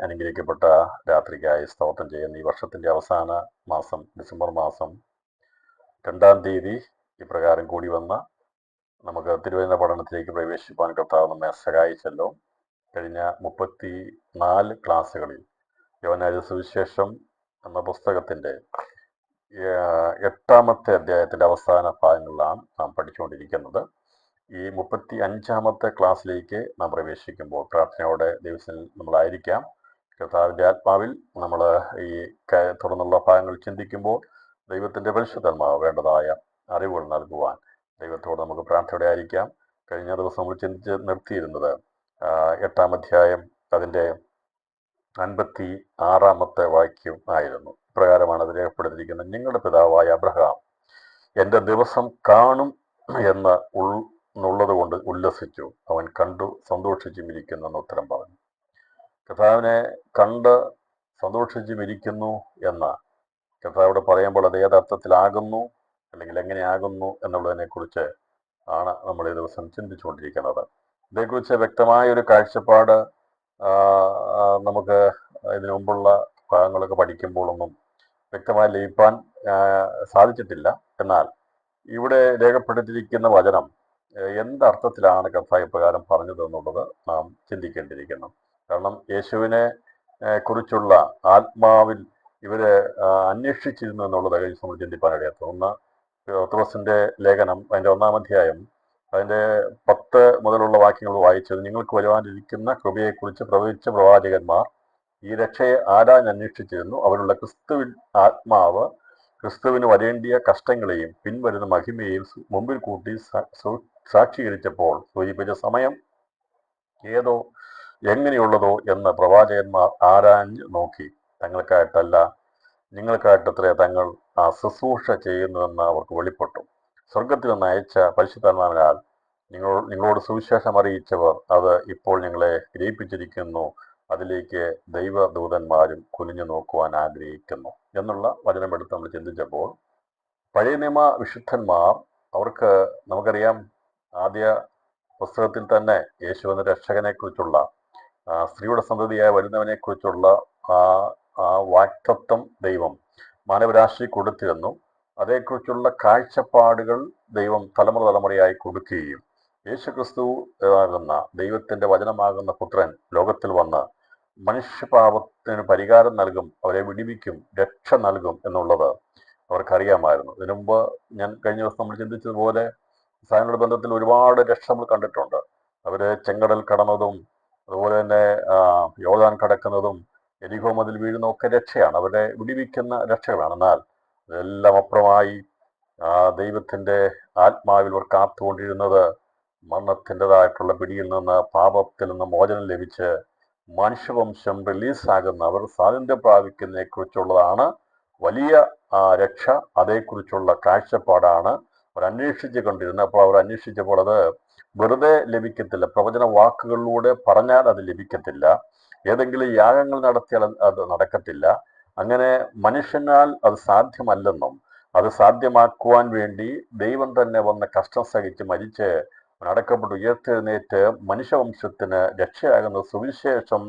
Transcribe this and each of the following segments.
അനുഗ്രഹിക്കപ്പെട്ട രാത്രിക്കായി സ്തോത്രം ചെയ്യുന്ന ഈ വർഷത്തിൻ്റെ അവസാന മാസം ഡിസംബർ മാസം 2-ാം തീയതി ഇപ്രകാരം കൂടി വന്ന നമുക്ക് തിരുവചന പഠനത്തിലേക്ക് പ്രവേശിപ്പാൻ കർത്താവ് നമ്മെ സഹായിച്ചല്ലോ. കഴിഞ്ഞ 34 ക്ലാസ്സുകളിൽ യോഹന്നാന്റെ സുവിശേഷം എന്ന പുസ്തകത്തിൻ്റെ 8-ാമത്തെ അധ്യായത്തിൻ്റെ അവസാന ഭാഗങ്ങളിലാണ് നാം പഠിച്ചുകൊണ്ടിരിക്കുന്നത്. ഈ 35-ാമത്തെ ക്ലാസ്സിലേക്ക് നാം പ്രവേശിക്കുമ്പോൾ പ്രാർത്ഥനയോടെ ദിവസം നമ്മളായിരിക്കാം. കർത്താവിൻ്റെ ആത്മാവിൽ നമ്മൾ ഈ തുടർന്നുള്ള ഭാഗങ്ങൾ ചിന്തിക്കുമ്പോൾ ദൈവത്തിൻ്റെ പരിശുദ്ധാത്മാവ് വേണ്ടതായ അറിവുകൾ നൽകുവാൻ ദൈവത്തോട് നമുക്ക് പ്രാർത്ഥനയോടെ ആയിരിക്കാം. കഴിഞ്ഞ ദിവസം നമ്മൾ ചിന്തിച്ച് നിർത്തിയിരുന്നത് 8-ാം അധ്യായം അതിൻ്റെ 56-ാമത്തെ വാക്യം ആയിരുന്നു. ഇപ്രകാരമാണ് അത് രേഖപ്പെടുത്തിയിരിക്കുന്നത്: നിങ്ങളുടെ പിതാവായ അബ്രഹാം എൻ്റെ ദിവസം കാണും എന്നുള്ളത് കൊണ്ട് ഉല്ലസിച്ചു, അവൻ കണ്ടു സന്തോഷിച്ചുമിരിക്കുന്നെന്ന് ഉത്തരം പറഞ്ഞു. കർത്താവിനെ കണ്ട് സന്തോഷിച്ചുമിരിക്കുന്നു എന്ന് കർത്താവോട് പറയുമ്പോൾ അത് ഏതർത്ഥത്തിലാകുന്നു അല്ലെങ്കിൽ എങ്ങനെയാകുന്നു എന്നുള്ളതിനെ കുറിച്ച് ആണ് നമ്മൾ ഈ ദിവസം ചിന്തിച്ചുകൊണ്ടിരിക്കുന്നത്. ഇതേക്കുറിച്ച് വ്യക്തമായൊരു കാഴ്ചപ്പാട് നമുക്ക് ഇതിനു മുമ്പുള്ള ഭാഗങ്ങളൊക്കെ പഠിക്കുമ്പോഴൊന്നും വ്യക്തമായി ലഭിക്കാൻ സാധിച്ചിട്ടില്ല. എന്നാൽ ഇവിടെ രേഖപ്പെടുത്തിയിരിക്കുന്ന വചനം എന്തർത്ഥത്തിലാണ് കർത്താവ് ഇപ്രകാരം പറഞ്ഞത് എന്നുള്ളത് നാം ചിന്തിക്കേണ്ടിയിരിക്കുന്നു. കാരണം യേശുവിനെ കുറിച്ചുള്ള ആത്മാവിൽ ഇവരെ അന്വേഷിച്ചിരുന്നു എന്നുള്ളത് കഴിഞ്ഞ് നമ്മൾ ചിന്തിപ്പാനിടയാത്ത ഒന്ന്. പത്രോസിന്റെ ലേഖനം അതിൻ്റെ 1-ാം അധ്യായം അതിൻ്റെ 10 മുതലുള്ള വാക്യങ്ങൾ വായിച്ചത്: നിങ്ങൾക്ക് വരുവാനിരിക്കുന്ന കൃപയെക്കുറിച്ച് പ്രവചിച്ച പ്രവാചകന്മാർ ഈ രക്ഷയെ അന്വേഷിച്ചിരുന്നു. അവരുള്ള ക്രിസ്തുവിൻ ആത്മാവ് ക്രിസ്തുവിന് വരേണ്ടിയ കഷ്ടങ്ങളെയും പിൻവരുന്ന മഹിമയെയും മുമ്പിൽ കൂട്ടി സാക്ഷീകരിച്ചപ്പോൾ സൂചിപ്പിച്ച സമയം ഏതോ എങ്ങനെയുള്ളതോ എന്ന് പ്രവാചകന്മാർ ആരാഞ്ഞ് നോക്കി തങ്ങൾക്കായിട്ടല്ല നിങ്ങൾക്കായിട്ടത്രേ തങ്ങൾ ആ ശുശ്രൂഷ ചെയ്യുന്നുവെന്ന് അവർക്ക് വെളിപ്പെട്ടു. സ്വർഗത്തിൽ നിന്ന് അയച്ച പരിശുദ്ധാത്മാവിനാൽ നിങ്ങളോട് സുവിശേഷം അറിയിച്ചവർ അത് ഇപ്പോൾ ഞങ്ങളെ ഗ്രഹിപ്പിച്ചിരിക്കുന്നു. അതിലേക്ക് ദൈവദൂതന്മാരും കുനിഞ്ഞു നോക്കുവാൻ ആഗ്രഹിക്കുന്നു എന്നുള്ള വചനമെടുത്ത് നമ്മൾ ചിന്തിച്ചപ്പോൾ പഴയ നിയമ വിശുദ്ധന്മാർ അവർക്ക് നമുക്കറിയാം, ആദ്യ പുസ്തകത്തിൽ തന്നെ യേശു എന്ന രക്ഷകനെ കുറിച്ചുള്ള സ്ത്രീയുടെ സന്തതിയായി വരുന്നവനെ കുറിച്ചുള്ള ആ വാക്തത്വം ദൈവം മാനവരാശി കൊടുത്തിരുന്നു. അതേക്കുറിച്ചുള്ള കാഴ്ചപ്പാടുകൾ ദൈവം തലമുറയായി കൊടുക്കുകയും യേശുക്രിസ്തു ആകുന്ന ദൈവത്തിൻ്റെ വചനമാകുന്ന പുത്രൻ ലോകത്തിൽ വന്ന് മനുഷ്യപാപത്തിന് പരിഹാരം നൽകും, അവരെ വിടിവിക്കും, രക്ഷ നൽകും എന്നുള്ളത് അവർക്കറിയാമായിരുന്നു. ഇതിനു മുമ്പ് ഞാൻ കഴിഞ്ഞ ദിവസം നമ്മൾ ചിന്തിച്ചതുപോലെ സാധനങ്ങളുടെ ബന്ധത്തിൽ ഒരുപാട് രക്ഷ നമ്മൾ കണ്ടിട്ടുണ്ട്. അവർ ചെങ്കടൽ കടന്നതും അതുപോലെ തന്നെ യോർദാൻ കടക്കുന്നതും എരിഹോ മതിൽ വീഴുന്നതും ഒക്കെ രക്ഷയാണ്, അവരെ വിടിവിക്കുന്ന രക്ഷകളാണ്. എന്നാൽ ഇതെല്ലാം അപ്പുറമായി ദൈവത്തിൻ്റെ ആത്മാവിൽ അവർ കാത്തുകൊണ്ടിരുന്നത് മരണത്തിൻ്റെതായിട്ടുള്ള പിടിയിൽ നിന്ന്, പാപത്തിൽ നിന്ന് മോചനം ലഭിച്ച് മനുഷ്യവംശം റിലീസാകുന്ന, അവർ സ്വാതന്ത്ര്യം പ്രാപിക്കുന്നതിനെ കുറിച്ചുള്ളതാണ് വലിയ രക്ഷ. അതേക്കുറിച്ചുള്ള കാഴ്ചപ്പാടാണ് അവർ അന്വേഷിച്ച് കൊണ്ടിരുന്നത്. അപ്പോൾ അവർ അന്വേഷിച്ചപ്പോൾ അത് വെറുതെ ലഭിക്കത്തില്ല, പ്രവചന വാക്കുകളിലൂടെ പറഞ്ഞാൽ അത് ലഭിക്കത്തില്ല, ഏതെങ്കിലും യാഗങ്ങൾ നടത്തിയാൽ അത് നടക്കത്തില്ല. അങ്ങനെ മനുഷ്യനാൽ അത് സാധ്യമല്ലെന്നും അത് സാധ്യമാക്കുവാൻ വേണ്ടി ദൈവം തന്നെ വന്ന കഷ്ടം സഹിച്ച് മരിച്ച് അടക്കപ്പെട്ട് ഉയർത്തെഴുന്നേറ്റ് മനുഷ്യവംശത്തിന് രക്ഷയാകുന്ന സുവിശേഷം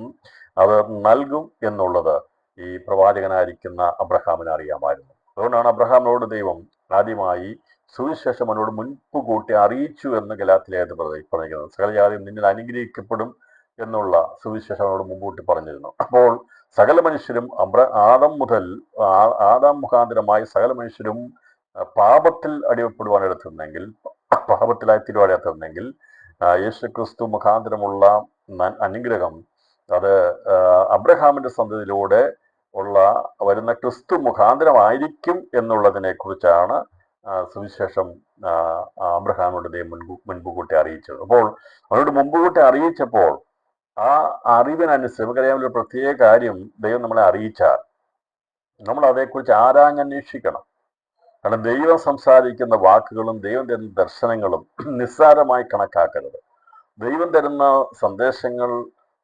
അത് നൽകും എന്നുള്ളത് ഈ പ്രവാചകനായിരിക്കുന്ന അബ്രഹാമിന് അറിയാമായിരുന്നു. അതുകൊണ്ടാണ് അബ്രഹാമിനോട് ദൈവം ആദ്യമായി സുവിശേഷം അവനോട് മുൻകൂട്ടി അറിയിച്ചു എന്ന് ഗലാത്യലേഖനത്തിൽ പറഞ്ഞിരിക്കുന്നത്. സകലജാതിയും നിന്നിൽ അനുഗ്രഹിക്കപ്പെടും എന്നുള്ള സുവിശേഷം അവനോട് മുൻകൂട്ടി പറഞ്ഞിരുന്നു. അപ്പോൾ സകല മനുഷ്യരും ആദാം മുഖാന്തരമായി സകല മനുഷ്യരും പാപത്തിൽ അടിമപ്പെടുവാനെടുത്തിരുന്നെങ്കിൽ, പാപത്തിലായി തിരുവാടെടുത്തിരുന്നെങ്കിൽ യേശുക്രിസ്തു മുഖാന്തരമുള്ള അനുഗ്രഹം അത് അബ്രഹാമിന്റെ സന്തതിയിലൂടെ വരുന്ന ക്രിസ്തു മുഖാന്തരമായിരിക്കും എന്നുള്ളതിനെ കുറിച്ചാണ് സുവിശേഷം അബ്രഹാമിനോട് ദൈവം മുൻകൂട്ടി അറിയിച്ചത്. അപ്പോൾ അവനോട് മുൻകൂട്ടി അറിയിച്ചപ്പോൾ ആ അറിവിനനുസരിച്ച് നമുക്കറിയാവുന്ന ഒരു പ്രത്യേക കാര്യം, ദൈവം നമ്മളെ അറിയിച്ചാൽ നമ്മൾ അതേക്കുറിച്ച് ആരാഞ്ഞന്വേഷിക്കണം. കാരണം ദൈവം സംസാരിക്കുന്ന വാക്കുകളും ദൈവം തരുന്ന ദർശനങ്ങളും നിസ്സാരമായി കണക്കാക്കരുത്. ദൈവം തരുന്ന സന്ദേശങ്ങൾ,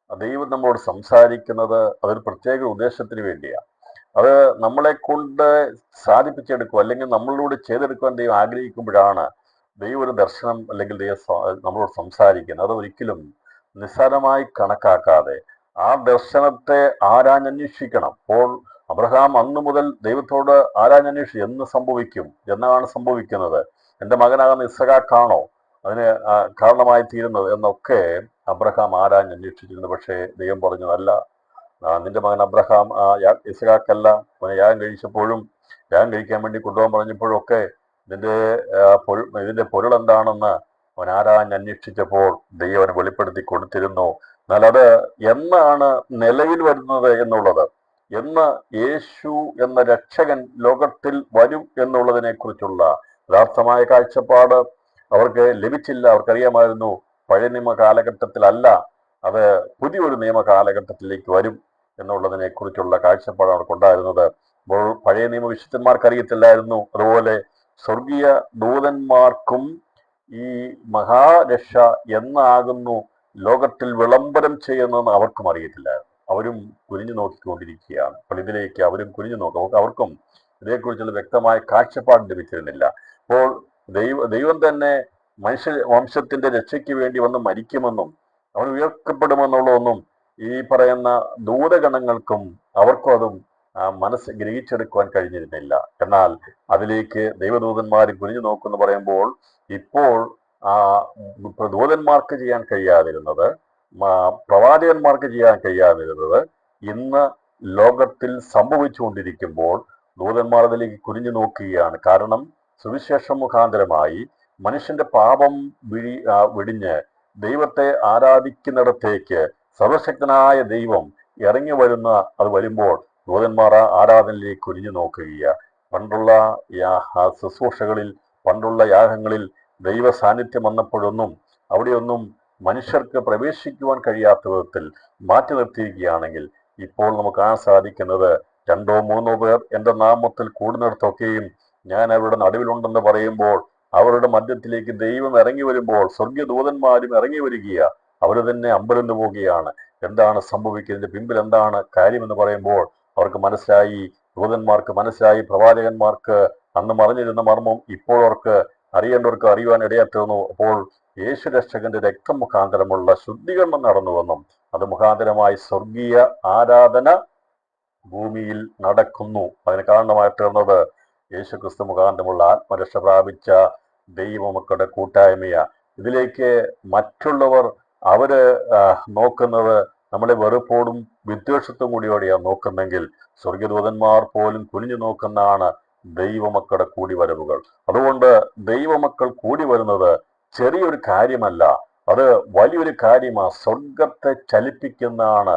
ദൈവം നമ്മളോട് സംസാരിക്കുന്നത് അതൊരു പ്രത്യേക ഉദ്ദേശത്തിന് വേണ്ടിയാണ്. അത് നമ്മളെ കൊണ്ട് സാധിപ്പിച്ചെടുക്കുക അല്ലെങ്കിൽ നമ്മളിലൂടെ ചെയ്തെടുക്കുവാൻ ദൈവം ആഗ്രഹിക്കുമ്പോഴാണ് ദൈവം ഒരു ദർശനം അല്ലെങ്കിൽ ദൈവം നമ്മളോട് സംസാരിക്കുന്നത്. അത് ഒരിക്കലും നിസ്സാരമായി കണക്കാക്കാതെ ആ ദർശനത്തെ ആരാഞ്ഞന്വേഷിക്കണം. അപ്പോൾ അബ്രഹാം അന്നു മുതൽ ദൈവത്തോട് ആരാഞ്ഞന്വേഷിച്ചു എന്ന് സംഭവിക്കും, എന്നാണ് സംഭവിക്കുന്നത്, എൻ്റെ മകനാകുന്ന ഇസ്ഹാക്കാണോ അതിന് കാരണമായി തീരുന്നത് എന്നൊക്കെ അബ്രഹാം ആരാഞ്ഞന്വേഷിച്ചിരുന്നു. പക്ഷേ ദൈവം പറഞ്ഞു, അല്ല, നിന്റെ മകൻ അബ്രഹാം ഇസ്ഹാക്കല്ല. അവനെ യാഗം കഴിച്ചപ്പോഴും യാഗം കഴിക്കാൻ വേണ്ടി കൊണ്ടുപോകാൻ പറഞ്ഞപ്പോഴും ഒക്കെ ഇതിന്റെ പൊരുൾ എന്താണെന്ന് അവൻ ആരാഞ്ഞന്വേഷിച്ചപ്പോൾ ദൈവം അവന് വെളിപ്പെടുത്തി കൊടുത്തിരുന്നു. എന്നാൽ അത് എന്നാണ് നിലവിൽ വരുന്നത് എന്നുള്ളത്, എന്ന് യേശു എന്ന രക്ഷകൻ ലോകത്തിൽ വരും എന്നുള്ളതിനെ കുറിച്ചുള്ള യഥാർത്ഥമായ കാഴ്ചപ്പാട് അവർക്ക് ലഭിച്ചില്ല. അവർക്കറിയാമായിരുന്നു പഴയ നിയമ കാലഘട്ടത്തിലല്ല, അത് പുതിയൊരു നിയമ കാലഘട്ടത്തിലേക്ക് വരും എന്നുള്ളതിനെ കുറിച്ചുള്ള കാഴ്ചപ്പാട് അവർക്കുണ്ടായിരുന്നത്. അപ്പോൾ പഴയ നിയമ വിശുദ്ധന്മാർക്ക് അറിയത്തില്ലായിരുന്നു. അതുപോലെ സ്വർഗീയ ദൂതന്മാർക്കും ഈ മഹാരക്ഷ എന്നാകുന്നു ലോകത്തിൽ വിളംബരം ചെയ്യുന്നതെന്ന് അവർക്കും അറിയത്തില്ലായിരുന്നു. അവരും കുനിഞ്ഞു നോക്കിക്കൊണ്ടിരിക്കുകയാണ്. അപ്പോൾ ഇതിലേക്ക് അവരും കുനിഞ്ഞു നോക്കും. അവർക്കും ഇതേക്കുറിച്ചുള്ള വ്യക്തമായ കാഴ്ചപ്പാട് ലഭിച്ചിരുന്നില്ല. അപ്പോൾ ദൈവം തന്നെ മനുഷ്യ വംശത്തിന്റെ രക്ഷയ്ക്ക് വേണ്ടി വന്ന് മരിക്കുമെന്നും അവൻ ഉയർത്തപ്പെടുമെന്നുള്ളതൊന്നും ഈ പറയുന്ന ദൂതഗണങ്ങൾക്കും അവർക്കും അതും മനസ്സ് ഗ്രഹിച്ചെടുക്കുവാൻ കഴിഞ്ഞിരുന്നില്ല. എന്നാൽ അതിലേക്ക് ദൈവദൂതന്മാർ കുനിഞ്ഞു നോക്കുമെന്ന് പറയുമ്പോൾ ഇപ്പോൾ ദൂതന്മാർക്ക് ചെയ്യാൻ കഴിയാതിരുന്നത്, പ്രവാചകന്മാർക്ക് ചെയ്യാൻ കഴിയാതിരുന്നത് ഇന്ന് ലോകത്തിൽ സംഭവിച്ചുകൊണ്ടിരിക്കുമ്പോൾ ദൂതന്മാർ അതിലേക്ക് കുനിഞ്ഞു നോക്കുകയാണ്. കാരണം സുവിശേഷം മുഖാന്തരമായി മനുഷ്യന്റെ പാപം വിടിഞ്ഞ് ദൈവത്തെ ആരാധിക്കുന്നിടത്തേക്ക് സർവശക്തനായ ദൈവം ഇറങ്ങി വരുമ്പോൾ ദൂതന്മാർ ആരാധനയിലേക്ക് കുനിഞ്ഞു നോക്കുകയാണ്. പണ്ടുള്ള ശുശ്രൂഷകളിൽ, പണ്ടുള്ള യാഗങ്ങളിൽ ദൈവ സാന്നിധ്യം വന്നപ്പോഴൊന്നും അവിടെയൊന്നും മനുഷ്യർക്ക് പ്രവേശിക്കുവാൻ കഴിയാത്ത വിധത്തിൽ മാറ്റി നിർത്തിയിരിക്കുകയാണെങ്കിൽ ഇപ്പോൾ നമുക്ക് കാണാൻ സാധിക്കുന്നത് 2 or 3 പേർ എൻ്റെ നാമത്തിൽ കൂടുന്നിടത്തൊക്കെയും ഞാൻ അവരുടെ നടുവിലുണ്ടെന്ന് പറയുമ്പോൾ അവരുടെ മധ്യത്തിലേക്ക് ദൈവം ഇറങ്ങി വരുമ്പോൾ സ്വർഗീയ ദൂതന്മാരും ഇറങ്ങി വരികയാണ്. അവർ തന്നെ അമ്പരന്ന് പോവുകയാണ്. എന്താണ് സംഭവിക്കുന്നതിന്റെ പിമ്പിൽ എന്താണ് കാര്യമെന്ന് പറയുമ്പോൾ അവർക്ക് മനസ്സിലായി, ദൂതന്മാർക്ക് മനസ്സിലായി, പ്രവാചകന്മാർക്ക് അന്ന് മറിഞ്ഞിരുന്ന മർമ്മം ഇപ്പോൾ അവർക്ക് അറിയേണ്ടവർക്ക് അറിയുവാൻ ഇടയാത്തുന്നു. അപ്പോൾ യേശു രക്ഷകന്റെ രക്തം മുഖാന്തരമുള്ള ശുദ്ധീകരണം നടന്നുവെന്നും അത് മുഖാന്തരമായി സ്വർഗീയ ആരാധന ഭൂമിയിൽ നടക്കുന്നു. അതിന് കാരണമായി തീർന്നത് യേശു ക്രിസ്തു മുഖാന്തരമുള്ള ആത്മരക്ഷ പ്രാപിച്ച ദൈവമക്കളുടെ കൂട്ടായ്മയാ. ഇതിലേക്ക് മറ്റുള്ളവർ അവര് നോക്കുന്നത് നമ്മളെ വെറുപ്പോടും വിദ്വേഷത്തും കൂടിയോടെയാണ് നോക്കുന്നെങ്കിൽ സ്വർഗദൂതന്മാർ പോലും കുനിഞ്ഞു നോക്കുന്നതാണ് ദൈവമക്കളുടെ കൂടിവരവുകൾ. അതുകൊണ്ട് ദൈവമക്കൾ കൂടി വരുന്നത് ചെറിയൊരു കാര്യമല്ല, അത് വലിയൊരു കാര്യമാണ്. സ്വർഗത്തെ ചലിപ്പിക്കുന്നതാണ്.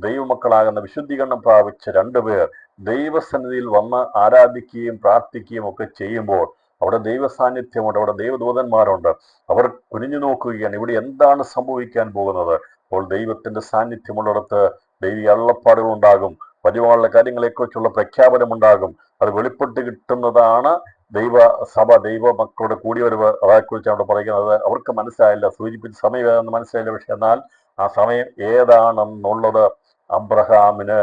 ദൈവമക്കളാകുന്ന വിശുദ്ധീകരണം പ്രാപിച്ച 2 പേർ ദൈവസന്നിധിയിൽ വന്ന് ആരാധിക്കുകയും പ്രാർത്ഥിക്കുകയും ഒക്കെ ചെയ്യുമ്പോൾ അവിടെ ദൈവ സാന്നിധ്യമുണ്ട്, അവിടെ ദൈവദൂതന്മാരുണ്ട്. അവർ കുനിഞ്ഞു നോക്കുകയാണ്, ഇവിടെ എന്താണ് സംഭവിക്കാൻ പോകുന്നത്. അപ്പോൾ ദൈവത്തിന്റെ സാന്നിധ്യമുള്ളിടത്ത് ദൈവീയ അരുളപ്പാടുകൾ ഉണ്ടാകും, വരുവാനുള്ള കാര്യങ്ങളെക്കുറിച്ചുള്ള പ്രഖ്യാപനമുണ്ടാകും. അത് വെളിപ്പെട്ട് കിട്ടുന്നതാണ് ദൈവസഭ, ദൈവ മക്കളുടെ കൂടിവരവ്. അതേക്കുറിച്ച് അവിടെ പറയുന്നത് അവർക്ക് മനസ്സിലായില്ല, സൂചിപ്പിച്ച സമയം ഏതാണെന്ന് മനസ്സിലായില്ല. പക്ഷെ എന്നാൽ ആ സമയം ഏതാണെന്നുള്ളത് അബ്രഹാമിന്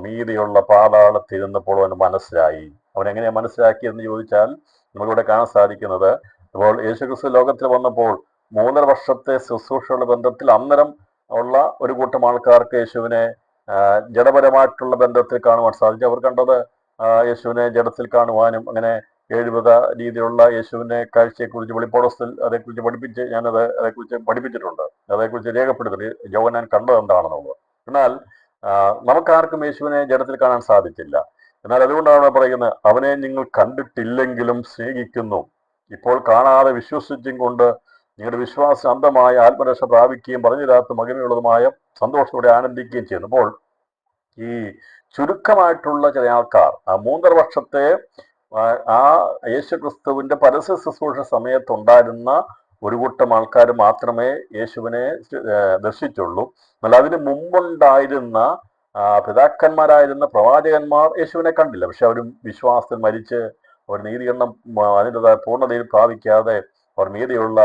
മീതിയുള്ള പാതാളത്തിരുന്നപ്പോൾ അവന് മനസ്സിലായി. അവൻ എങ്ങനെയാ മനസ്സിലാക്കിയെന്ന് ചോദിച്ചാൽ നമുക്കിവിടെ കാണാൻ സാധിക്കുന്നത്, ഇപ്പോൾ യേശുക്രിസ്തു ലോകത്തിൽ വന്നപ്പോൾ 3.5 വർഷത്തെ ശുശ്രൂഷയുടെ ബന്ധത്തിൽ അന്നേരം ഉള്ള ഒരു കൂട്ടം ആൾക്കാർക്ക് യേശുവിനെ ജഡപരമായിട്ടുള്ള ബന്ധത്തിൽ കാണുവാൻ സാധിച്ചു. അവർ കണ്ടത് യേശുവിനെ ജഡത്തിൽ കാണുവാനും അങ്ങനെ 70 രീതിയിലുള്ള യേശുവിനെ കാഴ്ചയെക്കുറിച്ച് വെളിപ്പാടത്തിൽ അതേക്കുറിച്ച് അതേക്കുറിച്ച് പഠിപ്പിച്ചിട്ടുണ്ട്, അതേക്കുറിച്ച് രേഖപ്പെടുത്തി യോഹന്നാൻ കണ്ടത് എന്താണെന്നുള്ളത്. എന്നാൽ നമുക്കാർക്കും യേശുവിനെ ജഡത്തിൽ കാണാൻ സാധിച്ചില്ല. എന്നാൽ അതുകൊണ്ടാണ് പറയുന്നത്, അവനെ നിങ്ങൾ കണ്ടിട്ടില്ലെങ്കിലും സ്നേഹിക്കുന്നു, ഇപ്പോൾ കാണാതെ വിശ്വസിച്ചും കൊണ്ട് നിങ്ങളുടെ വിശ്വാസം അന്ധമായ ആത്മരക്ഷ പ്രാപിക്കുകയും പറഞ്ഞില്ലാത്ത മഹിമയുള്ളതുമായ സന്തോഷത്തോടെ ആനന്ദിക്കുകയും ചെയ്യുന്നു. അപ്പോൾ ഈ ചുരുക്കമായിട്ടുള്ള ചില ആൾക്കാർ 3.5 വർഷത്തെ ആ യേശുക്രിസ്തുവിന്റെ പരസ്യ ശുശ്രൂഷ സമയത്തുണ്ടായിരുന്ന ഒരു കൂട്ടം ആൾക്കാർ മാത്രമേ യേശുവിനെ ദർശിച്ചുള്ളൂ. എന്നാൽ അതിന് മുമ്പുണ്ടായിരുന്ന പിതാക്കന്മാരായിരുന്ന പ്രവാചകന്മാർ യേശുവിനെ കണ്ടില്ല. പക്ഷെ അവരും വിശ്വാസത്തിൽ മരിച്ച് അവർ നീതികരണം അതിൻ്റെതായ പൂർണ്ണതയിൽ പ്രാപിക്കാതെ അവർ മീതിയുള്ള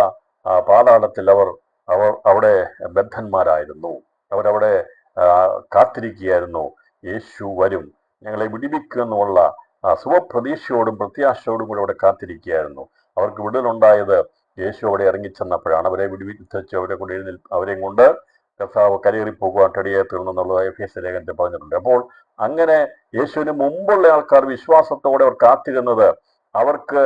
പാതാളത്തിൽ അവർ അവിടെ ബദ്ധന്മാരായിരുന്നു. അവരവിടെ കാത്തിരിക്കുകയായിരുന്നു. യേശു വരും, ഞങ്ങളെ വിടിവിക്കുമെന്നുള്ള ശുഭപ്രതീക്ഷയോടും പ്രത്യാശയോടും കൂടി അവിടെ കാത്തിരിക്കുകയായിരുന്നു. അവർക്ക് വിടുതലുണ്ടായത് യേശു അവിടെ ഇറങ്ങിച്ചെന്നപ്പോഴാണ്. അവരെ വിടുവിച്ച് അവരെ കൊണ്ട് അവരെയും കൊണ്ട് കർത്താവ് കരയേറി പോകുവാൻ ഇടയായി തീർന്നെന്നുള്ളത് എഫേസ്യ ലേഖനത്തിൽ പറഞ്ഞിട്ടുണ്ട്. അപ്പോൾ അങ്ങനെ യേശുവിന് മുമ്പുള്ള ആൾക്കാർ വിശ്വാസത്തോടെ അവർ കാത്തിരുന്നത് അവർക്ക്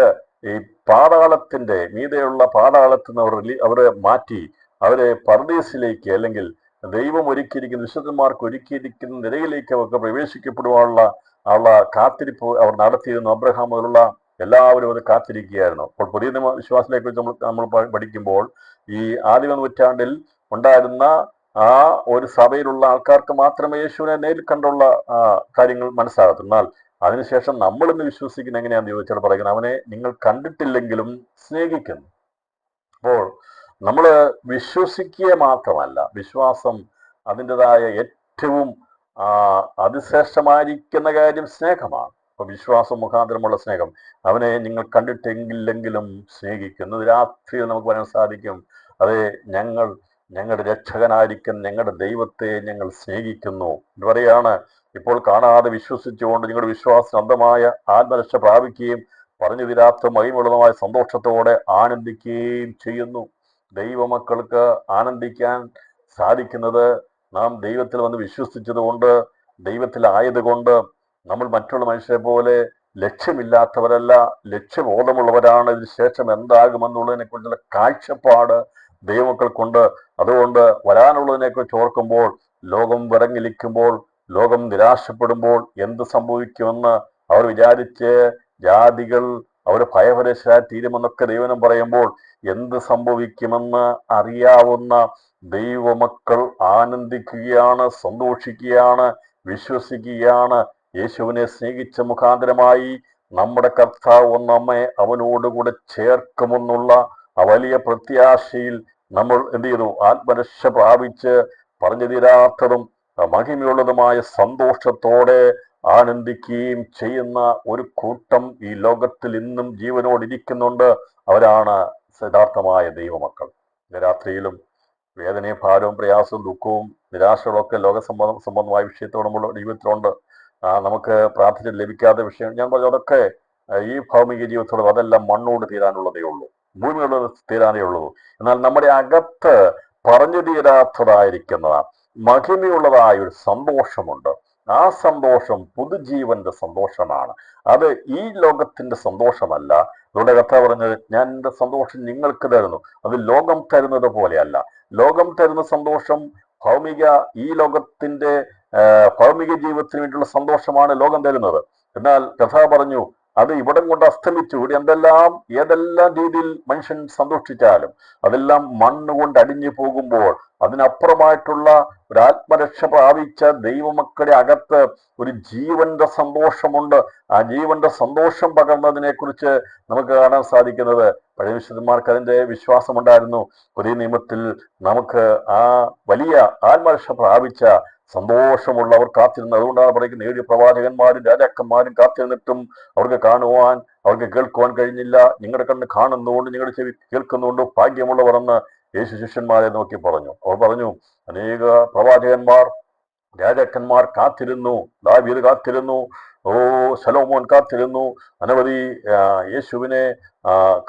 ഈ പാതാളത്തിന്റെ മീതെയുള്ള പാതാളത്തിൽ നിന്ന് അവരെ മാറ്റി അവരെ പർദീസിലേക്ക് അല്ലെങ്കിൽ ദൈവം ഒരുക്കിയിരിക്കുന്ന വിശുദ്ധന്മാർക്ക് ഒരുക്കിയിരിക്കുന്ന നിലയിലേക്ക് അവർക്ക് പ്രവേശിക്കപ്പെടുവാനുള്ള കാത്തിരിപ്പ് അവർ നടത്തിയിരുന്നു. അബ്രഹാം മുതലുള്ള എല്ലാവരും അത് കാത്തിരിക്കുകയായിരുന്നു. അപ്പോൾ പുതിയ നിയമ വിശ്വാസത്തെ കുറിച്ച് നമ്മൾ പഠിക്കുമ്പോൾ ഈ ആദിമ നൂറ്റാണ്ടിൽ ഉണ്ടായിരുന്ന ആ ഒരു സഭയിലുള്ള ആൾക്കാർക്ക് മാത്രമേ യേശുവിനെ നേരിൽ കണ്ടുള്ള കാര്യങ്ങൾ മനസ്സിലാകത്തു. എന്നാൽ അതിനുശേഷം നമ്മൾ ഇന്ന് വിശ്വസിക്കുന്ന എങ്ങനെയാണെന്ന് ചോദിച്ചാൽ പറയുന്നത് അവനെ നിങ്ങൾ കണ്ടിട്ടില്ലെങ്കിലും സ്നേഹിക്കുന്നു. അപ്പോൾ നമ്മൾ വിശ്വസിക്കുക മാത്രമല്ല, വിശ്വാസം അതിൻ്റെതായ ഏറ്റവും അതിശ്രേഷ്ഠമായിരിക്കുന്ന കാര്യം സ്നേഹമാണ്. അപ്പൊ വിശ്വാസം മുഖാന്തരമുള്ള സ്നേഹം, അവനെ നിങ്ങൾ കണ്ടിട്ടെങ്കിലെങ്കിലും സ്നേഹിക്കുന്നു. രാത്രിയിൽ നമുക്ക് പറയാൻ സാധിക്കും, അതെ, ഞങ്ങളുടെ രക്ഷകനായിരിക്കുന്ന ഞങ്ങളുടെ ദൈവത്തെ ഞങ്ങൾ സ്നേഹിക്കുന്നു എന്ന് പറയാണ്. ഇപ്പോൾ കാണാതെ വിശ്വസിച്ചുകൊണ്ട് നിങ്ങളുടെ വിശ്വാസം അന്ധമായ ആത്മരക്ഷ പ്രാപിക്കുകയും പറഞ്ഞു തീരാത്ത മഹിമുള്ളതുമായ സന്തോഷത്തോടെ ആനന്ദിക്കുകയും ചെയ്യുന്നു. ദൈവമക്കൾക്ക് ആനന്ദിക്കാൻ സാധിക്കുന്നത് നാം ദൈവത്തിൽ വന്ന് വിശ്വസിച്ചത് കൊണ്ട്, ദൈവത്തിലായതുകൊണ്ട്. നമ്മൾ മറ്റുള്ള മനുഷ്യരെ പോലെ ലക്ഷ്യമില്ലാത്തവരല്ല, ലക്ഷ്യബോധമുള്ളവരാണ്. ഇതിന് ശേഷം എന്താകുമെന്നുള്ളതിനെ കുറിച്ചുള്ള കാഴ്ചപ്പാട് ദൈവമക്കൾക്കുണ്ട്. അതുകൊണ്ട് വരാനുള്ളതിനെ കുറിച്ച് ഓർക്കുമ്പോൾ, ലോകം വിറങ്ങിലിക്കുമ്പോൾ, ലോകം നിരാശപ്പെടുമ്പോൾ എന്ത് സംഭവിക്കുമെന്ന് അവർ വിചാരിച്ച് ജാതികൾ അവർ ഭയപരശരായി തീരുമെന്നൊക്കെ ദൈവനം പറയുമ്പോൾ എന്ത് സംഭവിക്കുമെന്ന് അറിയാവുന്ന ദൈവമക്കൾ ആനന്ദിക്കുകയാണ്, സന്തോഷിക്കുകയാണ്, വിശ്വസിക്കുകയാണ്. യേശുവിനെ സ്നേഹിച്ച മുഖാന്തരമായി നമ്മുടെ കർത്താവ് നമ്മെ അവനോടുകൂടെ ചേർക്കുമെന്നുള്ള ആ വലിയ പ്രത്യാശയിൽ നമ്മൾ എന്ത് ചെയ്തു? ആത്മരക്ഷ പ്രാപിച്ച് പറഞ്ഞു തീരാത്തതും മഹിമയുള്ളതുമായ സന്തോഷത്തോടെ ആനന്ദിക്കുകയും ചെയ്യുന്ന ഒരു കൂട്ടം ഈ ലോകത്തിൽ ഇന്നും ജീവനോടിരിക്കുന്നുണ്ട്. അവരാണ് യഥാർത്ഥമായ ദൈവമക്കൾ. രാത്രിയിലും വേദനയും ഭാരവും പ്രയാസവും ദുഃഖവും നിരാശകളൊക്കെ സംബന്ധമായ വിഷയത്തോടെ നമ്മുടെ ജീവിതത്തിലുണ്ട്. നമുക്ക് പ്രാർത്ഥിച്ച് ലഭിക്കാത്ത വിഷയം ഞാൻ പറഞ്ഞു, അതൊക്കെ ഈ ഭൗമിക ജീവിതത്തോട് അതെല്ലാം മണ്ണോട് തീരാനുള്ളതേ ഉള്ളൂ, ഭൂമിയുള്ളത് തീരാനേ ഉള്ളൂ. എന്നാൽ നമ്മുടെ അകത്ത് പറഞ്ഞു തീരാത്തതായിരിക്കുന്ന മഹിമയുള്ളതായ ഒരു സന്തോഷമുണ്ട്. ആ സന്തോഷം പുതുജീവന്റെ സന്തോഷമാണ്. അത് ഈ ലോകത്തിന്റെ സന്തോഷമല്ല. അതുകൊണ്ട് കഥ പറഞ്ഞത്, ഞാൻ എൻ്റെ സന്തോഷം നിങ്ങൾക്ക് തരുന്നു, അത് ലോകം തരുന്നത് പോലെയല്ല. ലോകം തരുന്ന സന്തോഷം ഈ ലോകത്തിന്റെ ഭൗമിക ജീവിതത്തിന് വേണ്ടിയുള്ള സന്തോഷമാണ് ലോകം തരുന്നത്. എന്നാൽ കഥ പറഞ്ഞു, അത് ഇവിടം കൊണ്ട് അസ്തമിച്ചു. ഇവിടെ ഏതെല്ലാം രീതിയിൽ മനുഷ്യൻ സന്തോഷിച്ചാലും അതെല്ലാം മണ്ണുകൊണ്ട് അടിഞ്ഞു പോകുമ്പോൾ അതിനപ്പുറമായിട്ടുള്ള ഒരു ആത്മരക്ഷ പ്രാപിച്ച ദൈവമക്കളുടെ അകത്ത് ഒരു ജീവന്റെ സന്തോഷമുണ്ട്. ആ ജീവന്റെ സന്തോഷം പകർന്നതിനെ കുറിച്ച് നമുക്ക് കാണാൻ സാധിക്കുന്നത് പഴയ വിശുദ്ധന്മാർക്ക് അതിന്റെ വിശ്വാസമുണ്ടായിരുന്നു. പുതിയ നിയമത്തിൽ നമുക്ക് ആ വലിയ ആത്മരക്ഷ പ്രാപിച്ച സന്തോഷമുള്ളവർ കാത്തിരുന്നു. അതുകൊണ്ടാണ് പറയുന്നത്, നേടിയ പ്രവാചകന്മാരും രാജാക്കന്മാരും കാത്തിരുന്നിട്ടും അവർക്ക് കാണുവാൻ, അവർക്ക് കേൾക്കുവാൻ കഴിഞ്ഞില്ല. നിങ്ങളുടെ കണ്ണ് കാണുന്നുകൊണ്ട് നിങ്ങളുടെ ചെവി കേൾക്കുന്നുകൊണ്ട് ഭാഗ്യമുള്ളവരെന്ന് യേശു ശിഷ്യന്മാരെ നോക്കി പറഞ്ഞു. അവർ പറഞ്ഞു, അനേക പ്രവാചകന്മാർ രാജാക്കന്മാർ കാത്തിരുന്നു, ദാവീദ് കാത്തിരുന്നു, ശലോമോൻ കാത്തിരുന്നു, അനവധി യേശുവിനെ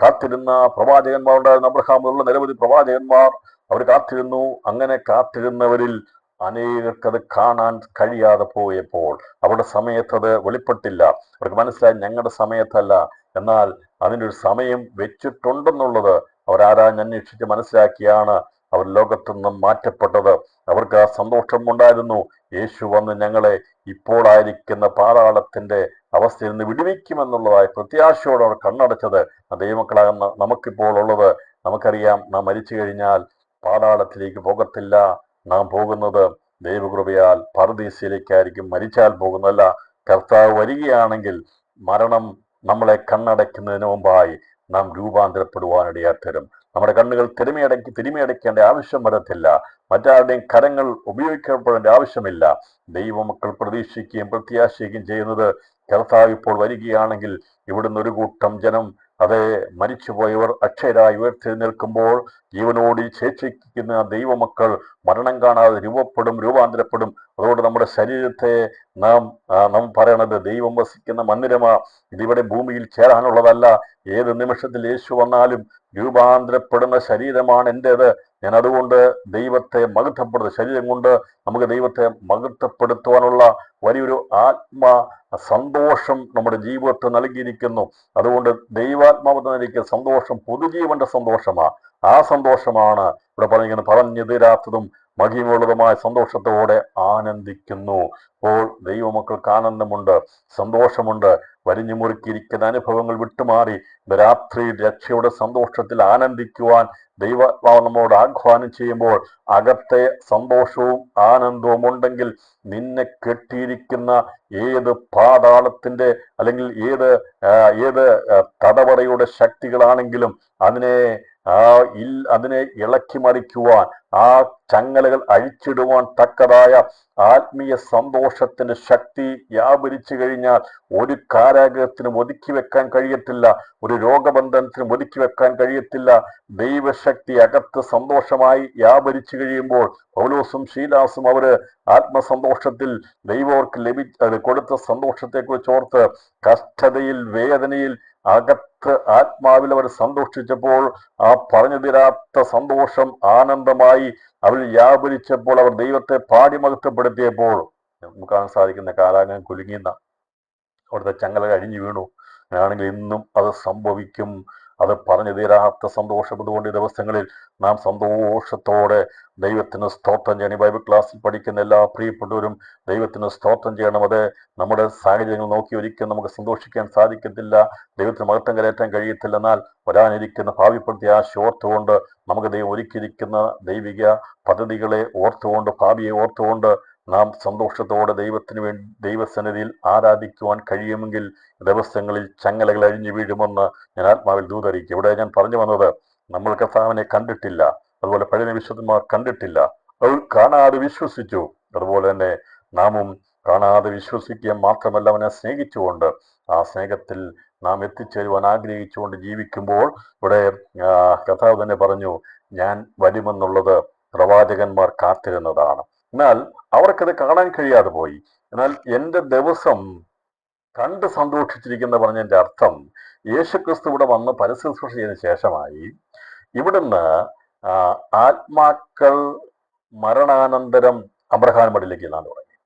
കാത്തിരുന്ന പ്രവാചകന്മാരുണ്ടായിരുന്ന അബ്രഹാമുള്ള നിരവധി പ്രവാചകന്മാർ അവർ കാത്തിരുന്നു. അങ്ങനെ കാത്തിരുന്നവരിൽ അനേകർക്കത് കാണാൻ കഴിയാതെ പോയപ്പോൾ അവരുടെ സമയത്തത് വെളിപ്പെട്ടില്ല. അവർക്ക് മനസ്സിലായി, ഞങ്ങളുടെ സമയത്തല്ല, എന്നാൽ അതിൻ്റെ ഒരു സമയം വെച്ചിട്ടുണ്ടെന്നുള്ളത് അവരാരാഞ്ഞന്വേഷിച്ച് മനസ്സിലാക്കിയാണ് അവർ ലോകത്തു നിന്നും മാറ്റപ്പെട്ടത്. അവർക്ക് ആ സന്തോഷം ഉണ്ടായിരുന്നു. യേശു വന്ന് ഞങ്ങളെ ഇപ്പോഴായിരിക്കുന്ന പാതാളത്തിന്റെ അവസ്ഥയിൽ നിന്ന് വിടുവിക്കുമെന്നുള്ളതായ പ്രത്യാശയോടെ അവർ കണ്ണടച്ചത്. ദൈവമക്കളാകുന്ന നമുക്കിപ്പോൾ ഉള്ളത്, നമുക്കറിയാം, നാം മരിച്ചു കഴിഞ്ഞാൽ പാതാളത്തിലേക്ക് പോകത്തില്ല. നാം പോകുന്നത് ദൈവകൃപയാൽ പരദീസയിലേക്കായിരിക്കും. മരിച്ചാൽ പോകുന്നതല്ല. കർത്താവ് വരികയാണെങ്കിൽ മരണം നമ്മളെ കണ്ണടയ്ക്കുന്നതിന് മുമ്പായി നാം രൂപാന്തരപ്പെടുവാനിടയായി തരും. നമ്മുടെ കണ്ണുകൾ തിരുമിയടയ്ക്കേണ്ട ആവശ്യം വരത്തില്ല. മറ്റാരുടെയും കരങ്ങൾ ഉപയോഗിക്കപ്പെടേണ്ട ആവശ്യമില്ല. ദൈവമക്കൾ പ്രതീക്ഷിക്കുകയും പ്രത്യാശിക്കുകയും ചെയ്യുന്നത്, കർത്താവ് ഇപ്പോൾ വരികയാണെങ്കിൽ ഇവിടുന്ന് ഒരു കൂട്ടം ജനം, അതേ, മരിച്ചുപോയവർ അക്ഷയരായി ഉയർത്തെഴുന്നേൽക്കുമ്പോൾ ജീവനോടി ശേഷിക്കുന്ന ദൈവമക്കൾ മരണം കാണാതെ രൂപാന്തരപ്പെടും. അതുകൊണ്ട് നമ്മുടെ ശരീരത്തെ നാം പറയണത് ദൈവം വസിക്കുന്ന മന്ദിരമാ, ഇതിവിടെ ഭൂമിയിൽ ചേരാനുള്ളതല്ല. ഏത് നിമിഷത്തിൽ യേശു വന്നാലും രൂപാന്തരപ്പെടുന്ന ശരീരമാണ് എൻ്റേത്. ഞാൻ അതുകൊണ്ട് ദൈവത്തെ മഹത്വപ്പെടുത്തുക, ശരീരം കൊണ്ട് നമുക്ക് ദൈവത്തെ മഹത്വപ്പെടുത്തുവാനുള്ള വലിയൊരു ആത്മ സന്തോഷം നമ്മുടെ ജീവിതത്തിൽ നൽകിയിരിക്കുന്നു. അതുകൊണ്ട് ദൈവാത്മാവ് നൽകിയ സന്തോഷം പൊതുജീവന്റെ സന്തോഷമാണ്. ആ സന്തോഷമാണ് ഇവിടെ പറഞ്ഞിരിക്കുന്നത്, പറഞ്ഞു തീരാത്തതും മഹിമയുള്ളതുമായ സന്തോഷത്തോടെ ആനന്ദിക്കുന്നു. അപ്പോൾ ദൈവമക്കൾക്ക് ആനന്ദമുണ്ട്, സന്തോഷമുണ്ട്. വരിഞ്ഞു മുറുക്കിയിരിക്കുന്ന അനുഭവങ്ങൾ വിട്ടുമാറി രാത്രി രക്ഷയുടെ സന്തോഷത്തിൽ ആനന്ദിക്കുവാൻ ദൈവാത്മാവ് നമ്മോട് ആഹ്വാനം ചെയ്യുമ്പോൾ അകത്തെ സന്തോഷവും ആനന്ദവും ഉണ്ടെങ്കിൽ നിന്നെ കെട്ടിയിരിക്കുന്ന ഏത് പാതാളത്തിന്റെ അല്ലെങ്കിൽ ഏത് തടവറയുടെ ശക്തികളാണെങ്കിലും അതിനെ ഇളക്കി മറിക്കുവാൻ, ആ ചങ്ങലകൾ അഴിച്ചിടുവാൻ തക്കതായ ആത്മീയ സന്തോഷത്തിന്റെ ശക്തി വ്യാപരിച്ചു കഴിഞ്ഞാൽ ഒരു കാരാഗ്രഹത്തിനും ഒതുക്കി വെക്കാൻ കഴിയത്തില്ല, ഒരു രോഗബന്ധനത്തിനും ഒതുക്കി വെക്കാൻ കഴിയത്തില്ല. ദൈവശക്തി അകത്ത് സന്തോഷമായി വ്യാപരിച്ചു കഴിയുമ്പോൾ പൗലോസും ശീലാസും അവര് ആത്മസന്തോഷത്തിൽ ദൈവർക്ക് കൊടുത്ത സന്തോഷത്തെക്കുറിച്ച് ഓർത്ത് കഷ്ടതയിൽ വേദനയിൽ അകത്ത് ആത്മാവിൽ അവർ സന്തോഷിച്ചപ്പോൾ ആ പറഞ്ഞു തീരാത്ത സന്തോഷം ആനന്ദമായി അവർ വ്യാപരിച്ചപ്പോൾ അവർ ദൈവത്തെ പാടി മഹത്വപ്പെടുത്തിയപ്പോൾ നമുക്ക് കാണാൻ സാധിക്കുന്ന കാലാഗ്രഹം കുലുങ്ങിയെന്ന അവിടുത്തെ ചങ്ങല അഴിഞ്ഞു വീണു. ആണെങ്കിൽ ഇന്നും അത് സംഭവിക്കും. അത് പറഞ്ഞു തീരാത്ത സന്തോഷം. അതുകൊണ്ട് ഈ ദിവസങ്ങളിൽ നാം സന്തോഷത്തോടെ ദൈവത്തിന് സ്തോത്രം ചെയ്യണം. ബൈബിൾ ക്ലാസ്സിൽ പഠിക്കുന്ന എല്ലാ പ്രിയപ്പെട്ടവരും ദൈവത്തിന് സ്തോത്രം ചെയ്യണം. അത് നമ്മുടെ സാഹചര്യങ്ങൾ നോക്കി ഒരിക്കലും നമുക്ക് സന്തോഷിക്കാൻ സാധിക്കത്തില്ല, ദൈവത്തിന് മഹത്വം കരയറ്റാൻ കഴിയത്തില്ല. എന്നാൽ വരാനിരിക്കുന്ന ഭാവി പ്രത്യാശ ഓർത്തുകൊണ്ട് നമുക്ക് ദൈവം ഒരുക്കിയിരിക്കുന്ന ദൈവിക പദ്ധതികളെ ഓർത്തുകൊണ്ട് ഭാവിയെ ഓർത്തുകൊണ്ട് നാം സന്തോഷത്തോടെ ദൈവത്തിന് വേണ്ടി ദൈവസന്നിധിയിൽ ആരാധിക്കുവാൻ കഴിയുമെങ്കിൽ ദിവസങ്ങളിൽ ചങ്ങലകൾ അഴിഞ്ഞു വീഴുമെന്ന് ഞാൻ ആത്മാവിൽ ദൂതറിയിക്കും. ഇവിടെ ഞാൻ പറഞ്ഞു വന്നത്, നമ്മൾ കർത്താവിനെ കണ്ടിട്ടില്ല, അതുപോലെ പഴയ വിശുദ്ധന്മാർ കണ്ടിട്ടില്ല, അവർ കാണാതെ വിശ്വസിച്ചു. അതുപോലെ തന്നെ നാമും കാണാതെ വിശ്വസിക്കുക മാത്രമല്ല അവനെ സ്നേഹിച്ചുകൊണ്ട് ആ സ്നേഹത്തിൽ നാം എത്തിച്ചേരുവാൻ ആഗ്രഹിച്ചുകൊണ്ട് ജീവിക്കുമ്പോൾ ഇവിടെ കർത്താവ് തന്നെ പറഞ്ഞു, ഞാൻ വരുമെന്നുള്ളത് പ്രവാചകന്മാർ കാത്തിരുന്നതാണ്. എന്നാൽ അവർക്കത് കാണാൻ കഴിയാതെ പോയി. എന്നാൽ എൻ്റെ ദിവസം കണ്ട് സന്തോഷിച്ചിരിക്കുന്ന പറഞ്ഞതിൻ്റെ അർത്ഥം, യേശുക്രിസ്തു ഇവിടെ വന്ന് പരസ്യശുശ്രൂഷ ചെയ്തതിനു ശേഷമായി ഇവിടുന്ന് ആത്മാക്കൾ മരണാനന്തരം അബ്രഹാം മടിയിലേക്ക് ചെല്ലാൻ തുടങ്ങി.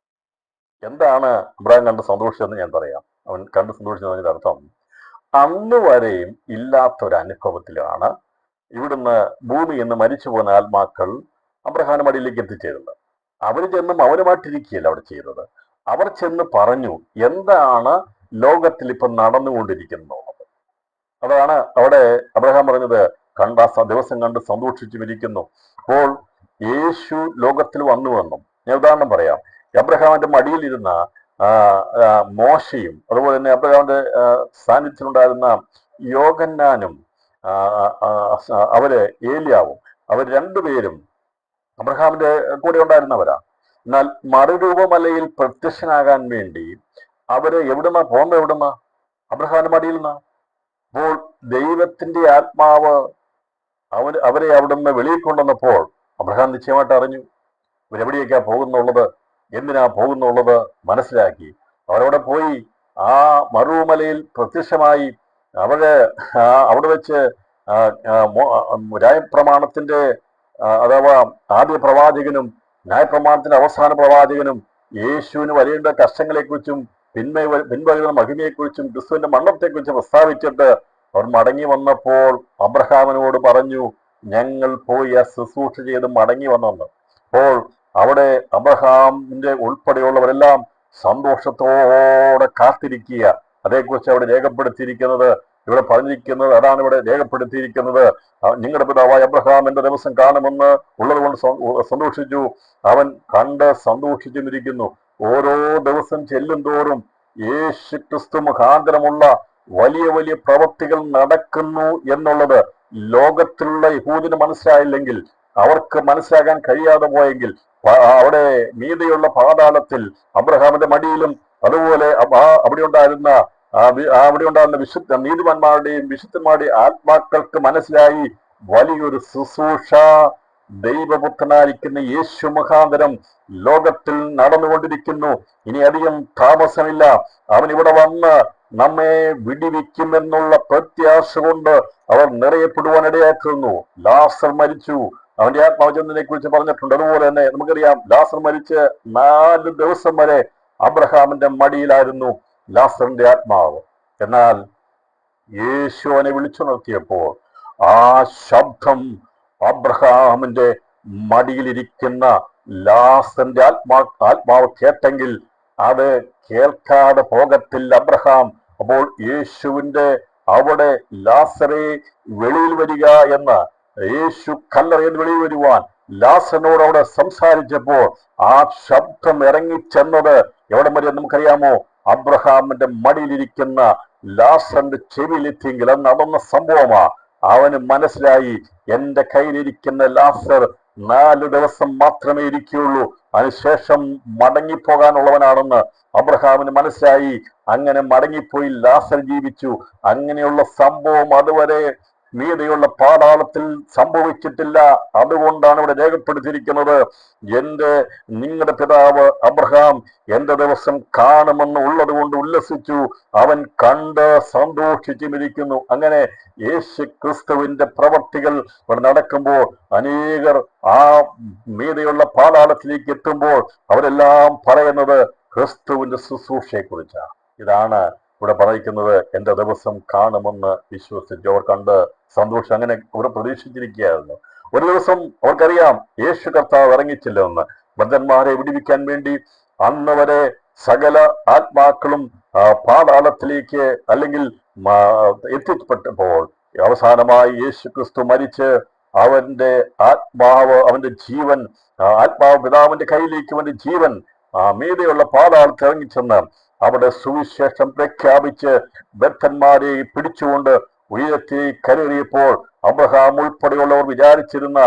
എന്താണ് അബ്രഹാം കണ്ട് സന്തോഷിച്ചതെന്ന് ഞാൻ പറയാം. അവൻ കണ്ട് സന്തോഷിച്ചതിന്റെ അർത്ഥം, അന്ന് വരെയും ഇല്ലാത്തൊരു അനുഭവത്തിലാണ് ഇവിടുന്ന് ഭൂമിയിൽ നിന്ന് മരിച്ചു പോകുന്ന ആത്മാക്കൾ അബ്രഹാം മടിയിലേക്ക് എത്തിച്ചേരുന്നത്. അവർ ചെന്നും അവനുമായിട്ടിരിക്കുകയല്ല അവിടെ ചെയ്തത്. അവർ ചെന്ന് പറഞ്ഞു എന്താണ് ലോകത്തിൽ ഇപ്പം നടന്നുകൊണ്ടിരിക്കുന്നത്. അതാണ് അവിടെ അബ്രഹാം പറഞ്ഞത്, ദിവസം കണ്ട് സന്തോഷിച്ചുമിരിക്കുന്നു. അപ്പോൾ യേശു ലോകത്തിൽ വന്നുവെന്നും ഞാൻ ഉദാഹരണം പറയാം. അബ്രഹാമിന്റെ മടിയിലിരുന്ന മോശയും അതുപോലെ തന്നെ അബ്രഹാമിന്റെ സാന്നിധ്യത്തിലുണ്ടായിരുന്ന യോഹന്നാനും അവര് ഏലിയാവും, അവർ രണ്ടുപേരും അബ്രഹാമിന്റെ കൂടെ ഉണ്ടായിരുന്നവരാ. എന്നാൽ മറുരൂപമലയിൽ പ്രത്യക്ഷനാകാൻ വേണ്ടി അവര് എവിടുന്ന അബ്രഹാമിന്റെ മടിയിൽ നിന്നാ. അപ്പോൾ ദൈവത്തിന്റെ ആത്മാവ് അവരെ അവിടുന്ന് വെളിയിൽ കൊണ്ടുവന്നപ്പോൾ അബ്രഹാം നിശ്ചയമായിട്ട് അറിഞ്ഞു ഇവരെവിടെയൊക്കെയാ പോകുന്നുള്ളത്, എന്തിനാ പോകുന്നുള്ളത് മനസ്സിലാക്കി. അവരവിടെ പോയി ആ മറുമലയിൽ പ്രത്യക്ഷമായി അവിടെ വെച്ച് ന്യായപ്രമാണത്തിന്റെ അഥവാ ആദ്യ പ്രവാചകനും ന്യായപ്രമാണത്തിന്റെ അവസാന പ്രവാചകനും യേശുവിന് വരേണ്ട കഷ്ടങ്ങളെക്കുറിച്ചും പിൻവരുന്ന മഹിമയെക്കുറിച്ചും ക്രിസ്തുവിന്റെ മരണത്തെക്കുറിച്ചും പ്രസ്താവിച്ചിട്ട് അവർ മടങ്ങി വന്നപ്പോൾ അബ്രഹാമിനോട് പറഞ്ഞു, ഞങ്ങൾ പോയി ആ ശുശ്രൂഷ ചെയ്ത് മടങ്ങി വന്നെന്ന്. അപ്പോൾ അവിടെ അബ്രഹാമിന്റെ ഉൾപ്പെടെയുള്ളവരെല്ലാം സന്തോഷത്തോടെ കാത്തിരിക്കുക. അതേക്കുറിച്ച് അവിടെ രേഖപ്പെടുത്തിയിരിക്കുന്നത്, ഇവിടെ പറഞ്ഞിരിക്കുന്നത് അതാണ്. ഇവിടെ രേഖപ്പെടുത്തിയിരിക്കുന്നത്, നിങ്ങളുടെ പിതാവായ അബ്രഹാം എന്റെ ദിവസം കാണുമെന്ന് ഉള്ളത് കൊണ്ട് സന്തോഷിച്ചു, അവൻ കണ്ട് സന്തോഷിച്ചുമിരിക്കുന്നു. ഓരോ ദിവസം ചെല്ലും തോറും യേശു ക്രിസ്തു മുഖാന്തരമുള്ള വലിയ വലിയ പ്രവൃത്തികൾ നടക്കുന്നു എന്നുള്ളത് ലോകത്തിലുള്ള യഹൂദിന് മനസ്സിലായില്ലെങ്കിൽ, അവർക്ക് മനസ്സിലാക്കാൻ കഴിയാതെ പോയെങ്കിൽ, അവിടെ മീതെയുള്ള പാതാളത്തിൽ അബ്രഹാമിന്റെ മടിയിലും അതുപോലെ അവിടെ ഉണ്ടായിരുന്ന നീതിമാന്മാരുടെയും വിശുദ്ധന്മാരുടെയും ആത്മാക്കൾക്ക് മനസ്സിലായി വലിയൊരു ശുശ്രൂഷ ദൈവപുത്രനായിരിക്കുന്ന യേശു മുഖാന്തരം ലോകത്തിൽ നടന്നുകൊണ്ടിരിക്കുന്നു. ഇനി അധികം താമസമില്ല, അവൻ ഇവിടെ വന്ന് നമ്മെ വിടിവിക്കുമെന്നുള്ള പ്രത്യാശ കൊണ്ട് അവർ നിറയപ്പെടുവാൻ ഇടയാക്കുന്നു. ലാസർ മരിച്ചു, അവന്റെ ആത്മാവ് ചെന്നതിനെ കുറിച്ച് പറഞ്ഞിട്ടുണ്ട്. അതുപോലെ തന്നെ നമുക്കറിയാം, ലാസർ മരിച്ച് 4 ദിവസം വരെ അബ്രഹാമിന്റെ മടിയിലായിരുന്നു ലാസറിന്റെ ആത്മാവ്. എന്നാൽ യേശു അവനെ വിളിച്ചുണർത്തിയപ്പോൾ ആ ശബ്ദം അബ്രഹാമിന്റെ മടിയിലിരിക്കുന്ന ലാസറിന്റെ ആത്മാവ് കേട്ടെങ്കിൽ അത് കേൾക്കാതെ പോകത്തില്ല അബ്രഹാം. അപ്പോൾ യേശുവിന്റെ അവിടെ ലാസറെ വെളിയിൽ വരിക എന്ന്, യേശു കല്ലറയിൽ വെളിയിൽ വരുവാൻ ലാസറിനോട് അവിടെ സംസാരിച്ചപ്പോൾ ആ ശബ്ദം ഇറങ്ങിച്ചെന്നത് എവിടെ വരെ നമുക്കറിയാമോ? അബ്രഹാമിന്റെ മടിയിലിരിക്കുന്ന ലാസറിന്റെ ചെവിയിലെത്തിയെങ്കിൽ അത് നടന്ന സംഭവമാ. അവന് മനസ്സിലായി, എന്റെ കയ്യിലിരിക്കുന്ന ലാസർ 4 ദിവസം മാത്രമേ ഇരിക്കുകയുള്ളൂ, അതിനുശേഷം മടങ്ങിപ്പോകാനുള്ളവനാണെന്ന് അബ്രഹാമിന് മനസ്സിലായി. അങ്ങനെ മടങ്ങിപ്പോയി ലാസർ ജീവിച്ചു. അങ്ങനെയുള്ള സംഭവം അതുവരെ മീതെയുള്ള പാതാളത്തിൽ സംഭവിച്ചിട്ടില്ല. അതുകൊണ്ടാണ് ഇവിടെ രേഖപ്പെടുത്തിയിരിക്കുന്നത്, നിങ്ങളുടെ പിതാവ് അബ്രഹാം എന്റെ ദിവസം കാണുമെന്ന് ഉള്ളത് കൊണ്ട് ഉല്ലസിച്ചു, അവൻ കണ്ട് സന്തോഷിച്ചുമിരിക്കുന്നു. അങ്ങനെ യേശു ക്രിസ്തുവിന്റെ പ്രവർത്തികൾ ഇവിടെ നടക്കുമ്പോൾ അനേകർ ആ മീതെയുള്ള പാതാളത്തിലേക്ക് എത്തുമ്പോൾ അവരെല്ലാം പറയുന്നത് ക്രിസ്തുവിന്റെ ശുശ്രൂഷയെ കുറിച്ചാണ്. ഇതാണ് ഇവിടെ പറയിക്കുന്നത്, എന്റെ ദിവസം കാണുമെന്ന് വിശ്വസിച്ച് അവർ കണ്ട് സന്തോഷം. അങ്ങനെ അവർ പ്രതീക്ഷിച്ചിരിക്കുകയായിരുന്നു. ഒരു ദിവസം അവർക്കറിയാം യേശു കർത്താവ് ഇറങ്ങിച്ചില്ലെന്ന്. ബദ്ധന്മാരെ വിടിവിക്കാൻ വേണ്ടി അന്ന് വരെ സകല ആത്മാക്കളും പാതാളത്തിലേക്ക് അല്ലെങ്കിൽ എത്തിപ്പെട്ടപ്പോൾ അവസാനമായി യേശു ക്രിസ്തു മരിച്ച് അവന്റെ ആത്മാവ്, അവന്റെ ജീവൻ, ആത്മാവ് പിതാവിന്റെ കയ്യിലേക്ക് അവന്റെ ജീവൻ മീതെയുള്ള പാതാളത്തിൽ ഇറങ്ങിച്ചെന്ന് അവിടെ സുവിശേഷം പ്രഖ്യാപിച്ച് ബദ്ധന്മാരെ പിടിച്ചുകൊണ്ട് ഉയരത്തി കരേറിയപ്പോൾ അബ്രഹാം ഉൾപ്പെടെയുള്ളവർ വിചാരിച്ചിരുന്ന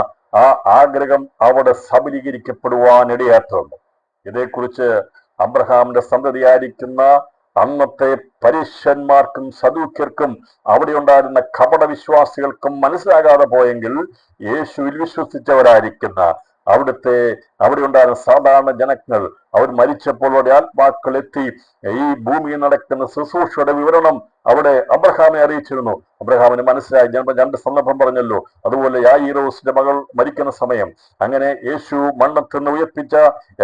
ആ ആഗ്രഹം അവിടെ സബലീകരിക്കപ്പെടുവാൻ ഇടയായിട്ടുണ്ട്. ഇതേക്കുറിച്ച് അബ്രഹാമിന്റെ സന്തതിയായിരിക്കുന്ന അന്നത്തെ പരീശന്മാർക്കും സദൂക്യർക്കും അവിടെ ഉണ്ടായിരുന്ന കപട വിശ്വാസികൾക്കും മനസ്സിലാകാതെ പോയെങ്കിൽ യേശുവിൽ വിശ്വസിച്ചവരായിരിക്കുന്ന അവിടെ ഉണ്ടായിരുന്ന സാധാരണ ജനങ്ങൾ അവർ മരിച്ചപ്പോൾ അവിടെ ആത്മാക്കൾ എത്തി ഈ ഭൂമിയിൽ നടക്കുന്ന ശുശ്രൂഷയുടെ വിവരണം അവിടെ അബ്രഹാമിനെ അറിയിച്ചിരുന്നു. അബ്രഹാമിന് മനസ്സിലായി. രണ്ട് സന്ദർഭം പറഞ്ഞല്ലോ. അതുപോലെ യായിറോസിന്റെ മകൾ മരിക്കുന്ന സമയം, അങ്ങനെ യേശു മണ്ണത്തിൽ ഉയർപ്പിച്ച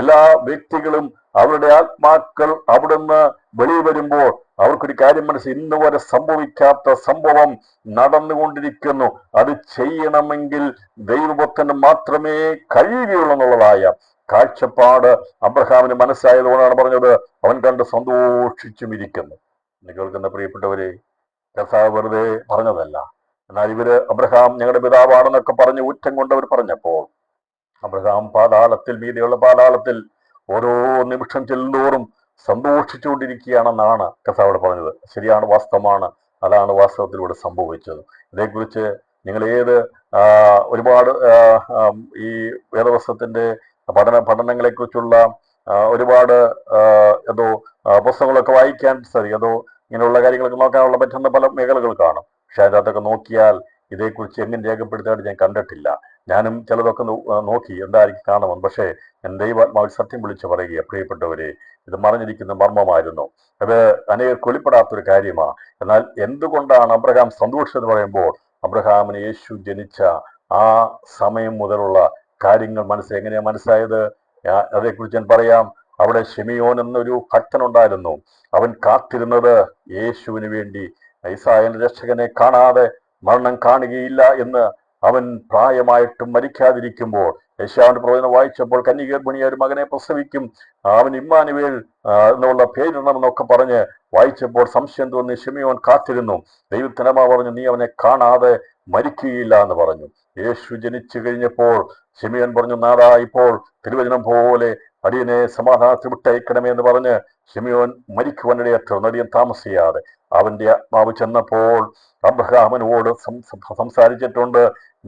എല്ലാ വ്യക്തികളും അവരുടെ ആത്മാക്കൾ അവിടുന്ന് വെളിയിൽ വരുമ്പോൾ അവർക്കൊരു കാര്യം മനസ്സിൽ, ഇന്ന് വരെ സംഭവിക്കാത്ത സംഭവം നടന്നുകൊണ്ടിരിക്കുന്നു. അത് ചെയ്യണമെങ്കിൽ ദൈവപുത്രന് മാത്രമേ കഴിയുകയുള്ളൂ എന്നുള്ളതായ കാഴ്ചപ്പാട് അബ്രഹാമിന് മനസ്സായതുകൊണ്ടാണ് പറഞ്ഞത്, അവൻ കണ്ട് സന്തോഷിച്ചും ഇരിക്കുന്നു. എന്ന് കേൾക്കുന്ന പ്രിയപ്പെട്ടവരെ, കർത്താവ് വെറുതെ പറഞ്ഞതല്ല. എന്നാൽ ഇവര് അബ്രഹാം ഞങ്ങളുടെ പിതാവാണെന്നൊക്കെ പറഞ്ഞ് ഊറ്റം കൊണ്ടവർ പറഞ്ഞപ്പോൾ അബ്രഹാം പാതാളത്തിൽ, മീതെയുള്ള പാതാളത്തിൽ ഓരോ നിമിഷം ചെല്ലുന്തോറും സന്തോഷിച്ചുകൊണ്ടിരിക്കുകയാണെന്നാണ് കർത്താവ് പറഞ്ഞത്. ശരിയാണ്, വാസ്തവമാണ്. അതാണ് വാസ്തവത്തിലൂടെ സംഭവിച്ചത്. ഇതേക്കുറിച്ച് നിങ്ങൾ ഒരുപാട് ഈ വേദവസ്ത്രത്തിന്റെ പഠനങ്ങളെ കുറിച്ചുള്ള ഒരുപാട് പുസ്തകങ്ങളൊക്കെ വായിക്കാൻ സാധിക്കും. ഇങ്ങനെയുള്ള കാര്യങ്ങളൊക്കെ നോക്കാനുള്ള പറ്റുന്ന പല മേഖലകൾ കാണും. പക്ഷെ അതിനകത്തൊക്കെ നോക്കിയാൽ ഇതേക്കുറിച്ച് എങ്ങനെ രേഖപ്പെടുത്താനായിട്ട് ഞാൻ കണ്ടിട്ടില്ല. ഞാനും ചിലതൊക്കെ നോക്കി എന്തായിരിക്കും കാണുമെന്ന്. പക്ഷേ ഞാൻ ദൈവാത്മാവിൽ സത്യം വിളിച്ചു പറയുക, പ്രിയപ്പെട്ടവരെ, ഇത് മറഞ്ഞിരിക്കുന്ന മർമ്മമായിരുന്നു. അത് അനേകർക്ക് വെളിപ്പെടാത്തൊരു കാര്യമാണ്. എന്നാൽ എന്തുകൊണ്ടാണ് അബ്രഹാം സന്തോഷിച്ചെന്ന് പറയുമ്പോൾ അബ്രഹാമിന് യേശു ജനിച്ച ആ സമയം മുതലുള്ള കാര്യങ്ങൾ എങ്ങനെയാ മനസ്സിലായത്? അതേക്കുറിച്ച് ഞാൻ പറയാം. അവിടെ ശിമിയോൻ എന്നൊരു ഭക്തനുണ്ടായിരുന്നു. അവൻ കാത്തിരുന്നത് യേശുവിന് വേണ്ടി. യിസ്രായേൽ രക്ഷകനെ കാണാതെ മരണം കാണുകയില്ല എന്ന് അവൻ പ്രായമായിട്ടും മരിക്കാതിരിക്കുമ്പോൾ യെശയ്യാവിന്റെ പ്രവചനം വായിച്ചപ്പോൾ കന്യകഗർഭിണിയായ ഒരു മകനെ പ്രസവിക്കും, അവൻ ഇമ്മാനുവേൽ എന്നുള്ള പേരിടണമെന്നൊക്കെ പറഞ്ഞ് വായിച്ചപ്പോൾ സംശയം തോന്നി ശിമിയോൻ കാത്തിരുന്നു. ദൈവത്തിനമ്മ പറഞ്ഞു, നീ അവനെ കാണാതെ മരിക്കുകയില്ല എന്ന് പറഞ്ഞു. യേശു ജനിച്ചു കഴിഞ്ഞപ്പോൾ ശിമിയോൻ പറഞ്ഞു, നാഥാ, ഇപ്പോൾ തിരുവചനം പോലെ അടിയനെ സമാധാനത്തിൽ വിട്ടയക്കണമേ എന്ന് പറഞ്ഞ് ശിമിയോൻ മരിക്കുവാനിടയായിരുന്നു. അധികം താമസിയാതെ അവന്റെ ആത്മാവ് ചെന്നപ്പോൾ അബ്രഹാമിനോട് സംസാരിച്ചിട്ടുണ്ട്,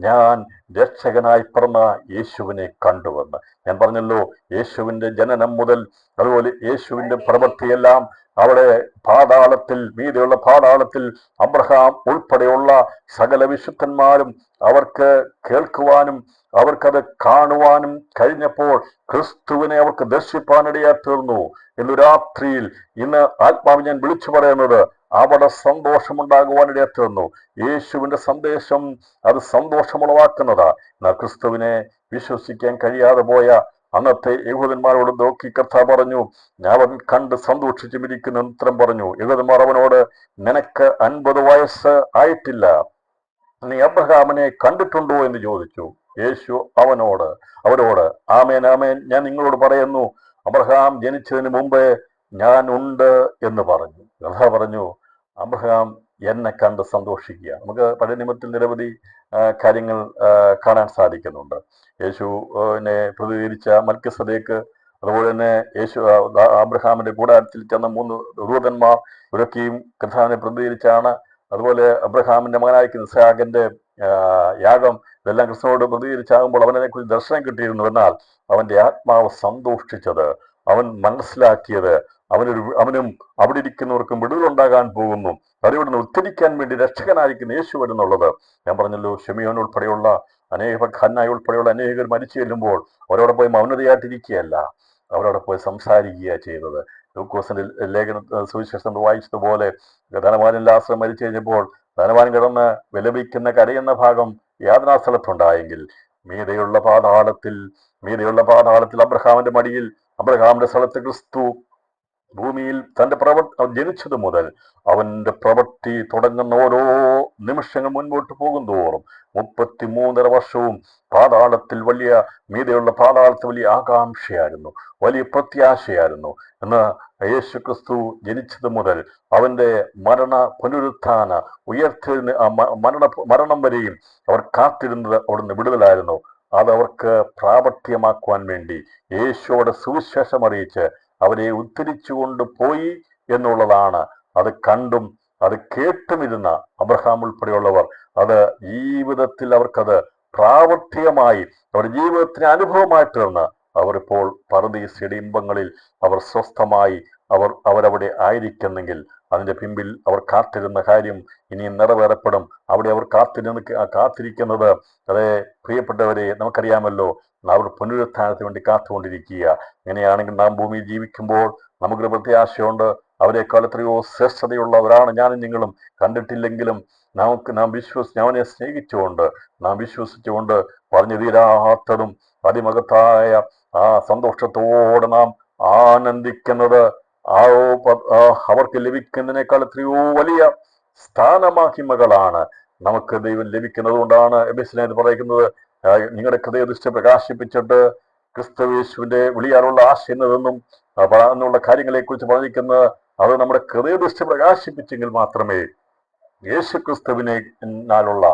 ഞാൻ രക്ഷകനായി പിറന്ന യേശുവിനെ കണ്ടുവെന്ന്. ഞാൻ പറഞ്ഞല്ലോ, യേശുവിന്റെ ജനനം മുതൽ അതുപോലെ യേശുവിന്റെ പ്രവൃത്തിയെല്ലാം അവിടെ പാതാളത്തിൽ, മീതെയുള്ള പാതാളത്തിൽ അബ്രഹാം ഉൾപ്പെടെയുള്ള സകല വിശുദ്ധന്മാരും അവർക്ക് കേൾക്കുവാനും അവർക്കത് കാണുവാനും കഴിഞ്ഞപ്പോൾ ക്രിസ്തുവിനെ അവർക്ക് ദർശിപ്പാനിടയായി തീർന്നു. ഇന്ന് രാത്രിയിൽ ഇന്ന് ആത്മാവ് ഞാൻ വിളിച്ചു പറയുന്നത് അവിടെ സന്തോഷമുണ്ടാകുവാനിടയായി തീർന്നു. യേശുവിന്റെ സന്ദേശം അത് സന്തോഷമുളവാക്കുന്നതാ. എന്നാൽ ക്രിസ്തുവിനെ വിശ്വസിക്കാൻ കഴിയാതെ പോയ അന്നത്തെ യഹൂദന്മാരോട് നോക്കി കർത്താവ് പറഞ്ഞു, അവൻ കണ്ട് സന്തോഷിച്ചുമിരിക്കുന്ന ഉത്തരം പറഞ്ഞു. യഹൂദന്മാർ അവനോട്, നിനക്ക് 50 വയസ്സ് ആയിട്ടില്ല, നീ അബ്രഹാമിനെ കണ്ടിട്ടുണ്ടോ എന്ന് ചോദിച്ചു. യേശു അവരോട്, ആമേൻ ആമേൻ, ഞാൻ നിങ്ങളോട് പറയുന്നു, അബ്രഹാം ജനിച്ചതിന് മുമ്പേ ഞാൻ ഉണ്ട് എന്ന് പറഞ്ഞു. കർത്താവ് പറഞ്ഞു, അബ്രഹാം എന്നെ കണ്ട് സന്തോഷിക്കുക. നമുക്ക് പഴയ നിയമത്തിൽ നിരവധി കാര്യങ്ങൾ കാണാൻ സാധിക്കുന്നുണ്ട്. യേശുവിനെ പ്രതികരിച്ച മൽക്കിസദേക്ക്, അതുപോലെ തന്നെ അബ്രഹാമിന്റെ കൂടാരത്തിൽ ചെന്ന 3 ദൂതന്മാർ, ഇവരൊക്കെയും കർത്താവിനെ പ്രതികരിച്ചാണ്. അതുപോലെ അബ്രഹാമിന്റെ മകനായിരിക്കുന്ന ഇസ്ഹാക്കിന്റെ യാഗം, ഇതെല്ലാം കൃഷ്ണനോട് പ്രതികരിച്ചാകുമ്പോൾ അവനെ കുറിച്ച് ദർശനം കിട്ടിയിരുന്നു. എന്നാൽ അവന്റെ ആത്മാവ് സന്തോഷിച്ചത്, അവൻ മനസ്സിലാക്കിയത് അവനും അവിടെ ഇരിക്കുന്നവർക്കും വിടുതലുണ്ടാകാൻ പോകുന്നു, അവരിവിടുന്ന് ഉദ്ധരിക്കാൻ വേണ്ടി രക്ഷകനായിരിക്കുന്ന യേശു വരുന്നുള്ളത്. ഞാൻ പറഞ്ഞല്ലോ, ഷെമിയോൻ ഉൾപ്പെടെയുള്ള ഹന്നായി ഉൾപ്പെടെയുള്ള അനേകർ മരിച്ചു ചെല്ലുമ്പോൾ അവരോടെ പോയി മൗനതയായിട്ടിരിക്കുകയല്ല, അവരോടെ പോയി സംസാരിക്കുക ചെയ്തത്. ലൂക്കോസിന്റെ ലേഖന സുവിശേഷം വായിച്ചതുപോലെ ധനവാൻ ലാസർ മരിച്ചു കഴിഞ്ഞപ്പോൾ ധനവാൻ കിടന്ന് വിലപിക്കുന്ന കരയുന്ന ഭാഗം യാതനാ സ്ഥലത്തുണ്ടായെങ്കിൽ മീതെയുള്ള പാതാളത്തിൽ അബ്രഹാമിന്റെ മടിയിൽ, അബ്രഹാമിന്റെ സ്ഥലത്ത് ക്രിസ്തു ഭൂമിയിൽ തന്റെ ജനിച്ചത് മുതൽ അവന്റെ പ്രവൃത്തി തുടങ്ങുന്ന ഓരോ നിമിഷങ്ങൾ മുൻപോട്ട് പോകും തോറും 33.5 വർഷവും മീതെയുള്ള പാതാളത്തിൽ വലിയ ആകാംക്ഷയായിരുന്നു, വലിയ പ്രത്യാശയായിരുന്നു. എന്ന് യേശു ക്രിസ്തു ജനിച്ചത് മുതൽ അവന്റെ പുനരുത്ഥാന മരണം വരെയും അവർ കാത്തിരുന്നത് അവിടുന്ന് വിടുതലായിരുന്നു. അതവർക്ക് പ്രാവർത്തികമാക്കുവാൻ വേണ്ടി യേശുവോടെ സുവിശേഷം അറിയിച്ച് അവരെ ഉദ്ധരിച്ചുകൊണ്ട് പോയി എന്നുള്ളതാണ്. അത് കണ്ടും അത് കേട്ടുമിരുന്ന അബ്രഹാം ഉൾപ്പെടെയുള്ളവർ അത് ജീവിതത്തിൽ അവർക്കത് പ്രാവർത്തികമായി അവരുടെ ജീവിതത്തിന് അനുഭവമായി തീർന്ന് അവരിപ്പോൾ പറുദീസയുടെ ഇമ്പങ്ങളിൽ അവർ സ്വസ്ഥമായി അവരവിടെ ആയിരിക്കുന്നെങ്കിൽ അതിന്റെ പിമ്പിൽ അവർ കാത്തിരുന്ന കാര്യം ഇനിയും നിറവേറപ്പെടും. അവിടെ അവർ കാത്തിരിക്കുന്നത്, അതേ പ്രിയപ്പെട്ടവരെ, നമുക്കറിയാമല്ലോ, അവർ പുനരുത്ഥാനത്തിന് വേണ്ടി കാത്തുകൊണ്ടിരിക്കുക. ഇങ്ങനെയാണെങ്കിൽ നാം ഭൂമിയിൽ ജീവിക്കുമ്പോൾ നമുക്കൊരു പ്രത്യാശയുണ്ട്. അവരെക്കാൾ എത്രയോ ശ്രേഷ്ഠതയുള്ളവരാണ് ഞാനും നിങ്ങളും. കണ്ടിട്ടില്ലെങ്കിലും അവനെ സ്നേഹിച്ചുകൊണ്ട് നാം വിശ്വസിച്ചുകൊണ്ട് പറഞ്ഞു തീരാത്തതും അതിമഹത്തായ ആ സന്തോഷത്തോടെ നാം ആനന്ദിക്കുന്നത് അവർക്ക് ലഭിക്കുന്നതിനേക്കാൾ എത്രയോ വലിയ സ്ഥാനമഹിമകളാണ് നമുക്ക് ദൈവം ലഭിക്കുന്നത്. കൊണ്ടാണ് എബേസ്യൻ പറയുന്നത്, നിങ്ങളുടെ ഹൃദയദൃഷ്ടി പ്രകാശിപ്പിച്ചിട്ട് ക്രിസ്തുയേശുവിന്റെ വിളിയാലുള്ള ആശ എന്നതെന്നും എന്നുള്ള കാര്യങ്ങളെ കുറിച്ച് പറഞ്ഞിരിക്കുന്നത്, അത് നമ്മുടെ ഹൃദയദൃഷ്ടി പ്രകാശിപ്പിച്ചെങ്കിൽ മാത്രമേ യേശു ക്രിസ്തുവിനാലുള്ള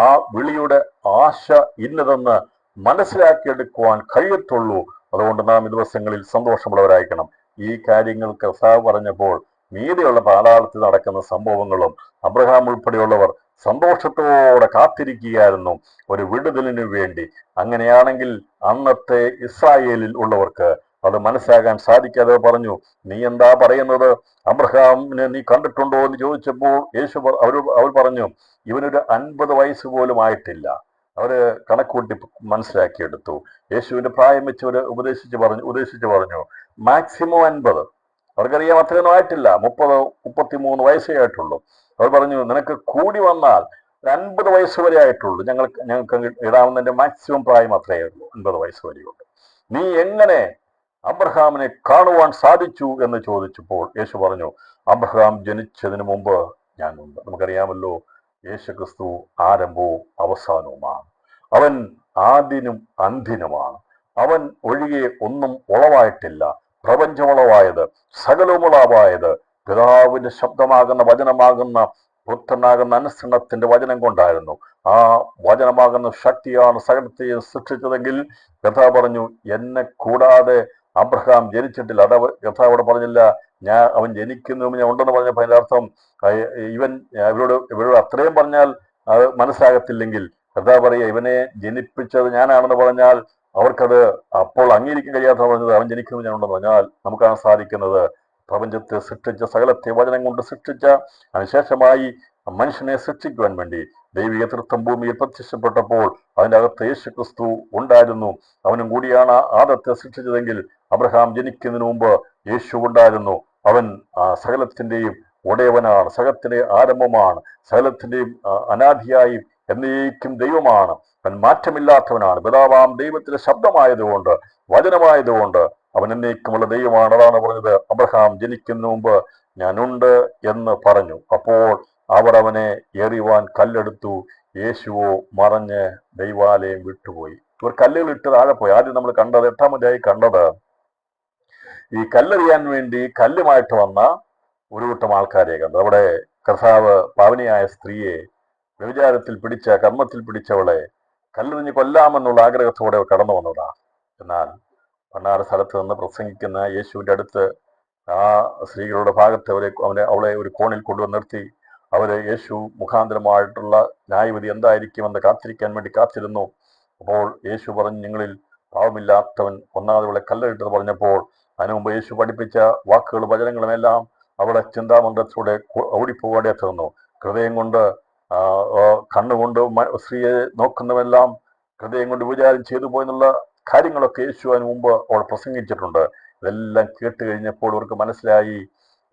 ആ വിളിയുടെ ആശ ഇന്നതെന്ന് മനസ്സിലാക്കിയെടുക്കുവാൻ കഴിയത്തുള്ളൂ. അതുകൊണ്ട് നാം ഈ ദിവസങ്ങളിൽ സന്തോഷമുള്ളവരായിരിക്കണം. ഈ കാര്യങ്ങൾ കർത്താവ് പറഞ്ഞപ്പോൾ മീതെയുള്ള പാതാളത്തിൽ നടക്കുന്ന സംഭവങ്ങളും അബ്രഹാം ഉൾപ്പെടെയുള്ളവർ സന്തോഷത്തോടെ കാത്തിരിക്കുകയായിരുന്നു ഒരു വിടുതലിനു വേണ്ടി. അങ്ങനെയാണെങ്കിൽ അന്നത്തെ ഇസ്രായേലിൽ ഉള്ളവർക്ക് അത് മനസ്സിലാകാൻ സാധിക്കാതെ പറഞ്ഞു, നീ എന്താ പറയുന്നത്? അബ്രഹാമിനെ നീ കണ്ടിട്ടുണ്ടോ എന്ന് ചോദിച്ചപ്പോൾ അവർ പറഞ്ഞു, ഇവനൊരു 50 വയസ്സ് പോലും ആയിട്ടില്ല. അവര് കണക്കൂട്ടി മനസ്സിലാക്കിയെടുത്തു. യേശുവിന്റെ പ്രായം വെച്ച് അവര് ഉപദേശിച്ചു പറഞ്ഞു മാക്സിമം 50. അവർക്കറിയാം അത്രയൊന്നും ആയിട്ടില്ല, 33 വയസ്സേ ആയിട്ടുള്ളൂ. അവർ പറഞ്ഞു, നിനക്ക് കൂടി വന്നാൽ 50 വയസ്സ് വരെ ആയിട്ടുള്ളൂ, ഞങ്ങൾക്ക് ഇടാവുന്നതിന്റെ മാക്സിമം പ്രായം അത്രയേ ഉള്ളൂ, 50 വയസ്സ് വരെയുള്ളൂ. നീ എങ്ങനെ അബ്രഹാമിനെ കാണുവാൻ സാധിച്ചു എന്ന് ചോദിച്ചപ്പോൾ യേശു പറഞ്ഞു, അബ്രഹാം ജനിച്ചതിന് മുമ്പ് ഞാനുണ്ട്. നമുക്കറിയാമല്ലോ, യേശു ക്രിസ്തു ആരംഭവും അവസാനവുമാണ്. അവൻ ആദ്യനും അന്ത്യനുമാണ്. അവൻ ഒഴികെ ഒന്നും ഉളവായിട്ടില്ല. പ്രപഞ്ചമുളവായത്, സകലവുമുളവായത് പിതാവിന്റെ ശബ്ദമാകുന്ന വചനമാകുന്ന പുത്രനാകുന്ന അനുസരണത്തിന്റെ വചനം കൊണ്ടായിരുന്നു. ആ വചനമാകുന്ന ശക്തിയാണ് സകലത്തെയും സൃഷ്ടിച്ചതെങ്കിൽ കർത്താവ് പറഞ്ഞു, എന്നെ കൂടാതെ അബ്രഹാം ജനിച്ചിട്ടില്ല. അത് കർത്താവ് അവിടെ പറഞ്ഞില്ല, അവൻ ജനിക്കുന്നു ഞാൻ ഉണ്ടെന്ന് പറഞ്ഞപ്പോൾ അതിന്റെ അർത്ഥം ഇവരോട് അത്രയും പറഞ്ഞാൽ അത് മനസ്സിലാകത്തില്ലെങ്കിൽ കർത്താവ് പറയുക, ഇവനെ ജനിപ്പിച്ചത് ഞാനാണെന്ന് പറഞ്ഞാൽ അവർക്കത് അപ്പോൾ അംഗീകരിക്കാൻ കഴിയാത്ത പറഞ്ഞത് അവൻ ജനിക്കുന്നു ഞാൻ ഉണ്ടെന്ന് പറഞ്ഞാൽ നമുക്കാണ് സാധിക്കുന്നത്. പ്രപഞ്ചത്തെ സൃഷ്ടിച്ച, സകലത്തെ വചനം കൊണ്ട് സൃഷ്ടിച്ച, അതിനുശേഷമായി മനുഷ്യനെ സൃഷ്ടിക്കുവാൻ വേണ്ടി ദൈവിക തൃത്വം ഭൂമിയിൽ പ്രത്യക്ഷപ്പെട്ടപ്പോൾ അതിൻ്റെ അകത്ത് യേശു ക്രിസ്തു ഉണ്ടായിരുന്നു. അവനും കൂടിയാണ് ആദത്തെ സൃഷ്ടിച്ചതെങ്കിൽ അബ്രഹാം ജനിക്കുന്നതിന് മുമ്പ് യേശു ഉണ്ടായിരുന്നു. അവൻ സകലത്തിന്റെയും ഉടയവനാണ്, സകലത്തിന്റെ ആരംഭമാണ്, സകലത്തിന്റെയും അനാദിയായും എന്നേക്കും ദൈവമാണ്. അവൻ മാറ്റമില്ലാത്തവനാണ്. പിതാവാം ദൈവത്തിന്റെ ശബ്ദമായതുകൊണ്ട്, വചനമായതുകൊണ്ട് അവൻ എന്നേക്കുമുള്ള ദൈവമാണ്. അതാണ് പറഞ്ഞത്, അബ്രഹാം ജനിക്കുന്നതിന് മുമ്പ് ഞാനുണ്ട് എന്ന് പറഞ്ഞു. അപ്പോൾ അവർ അവനെ എറിയുവാൻ കല്ലെടുത്തു. യേശുവോ മറഞ്ഞ് ദൈവാലയം വിട്ടുപോയി. ഇവർ കല്ലുകൾ ഇട്ട് താഴെ പോയി. ആദ്യം നമ്മൾ കണ്ടത് 8-ാം അധ്യായം കണ്ടത് ഈ കല്ലെറിയാൻ വേണ്ടി കല്ലുമായിട്ട് വന്ന ഒരു കൂട്ടം ആൾക്കാരെ കണ്ടു. അവിടെ കർത്താവ് പാവനിയായ സ്ത്രീയെ വ്യഭിചാരത്തിൽ പിടിച്ച, കർമ്മത്തിൽ പിടിച്ചവളെ കല്ലെറിഞ്ഞ് കൊല്ലാമെന്നുള്ള ആഗ്രഹത്തോടെ കടന്നു വന്നതാണ്. എന്നാൽ പണ്ടാര സ്ഥലത്ത് നിന്ന് പ്രസംഗിക്കുന്ന യേശുവിൻ്റെ അടുത്ത് ആ സ്ത്രീകളുടെ ഭാഗത്ത് അവളെ ഒരു കോണിൽ കൊണ്ടുവന്ന് നിർത്തി. യേശു മുഖാന്തരമായിട്ടുള്ള ന്യായവിധി എന്തായിരിക്കുമെന്ന് കാത്തിരിക്കാൻ വേണ്ടി കാത്തിരുന്നു. അപ്പോൾ യേശു പറഞ്ഞു, നിങ്ങളിൽ പാവമില്ലാത്തവൻ ഒന്നാമത് അവളെ കല്ലെറിട്ടത് പറഞ്ഞപ്പോൾ അതിനു മുമ്പ് യേശു പഠിപ്പിച്ച വാക്കുകളും വചനങ്ങളും എല്ലാം അവളെ ചിന്താമണ്ഡലത്തിലൂടെ ഓടിപ്പോവാടെ എത്തുന്നു. ഹൃദയം കൊണ്ട് കണ്ണുകൊണ്ട് സ്ത്രീയെ നോക്കുന്നവെല്ലാം ഹൃദയം കൊണ്ട് വിചാരം ചെയ്തു പോയെന്നുള്ള കാര്യങ്ങളൊക്കെ യേശു അതിനു മുമ്പ് അവൾ പ്രസംഗിച്ചിട്ടുണ്ട്. ഇതെല്ലാം കേട്ട് കഴിഞ്ഞപ്പോൾ അവർക്ക് മനസ്സിലായി,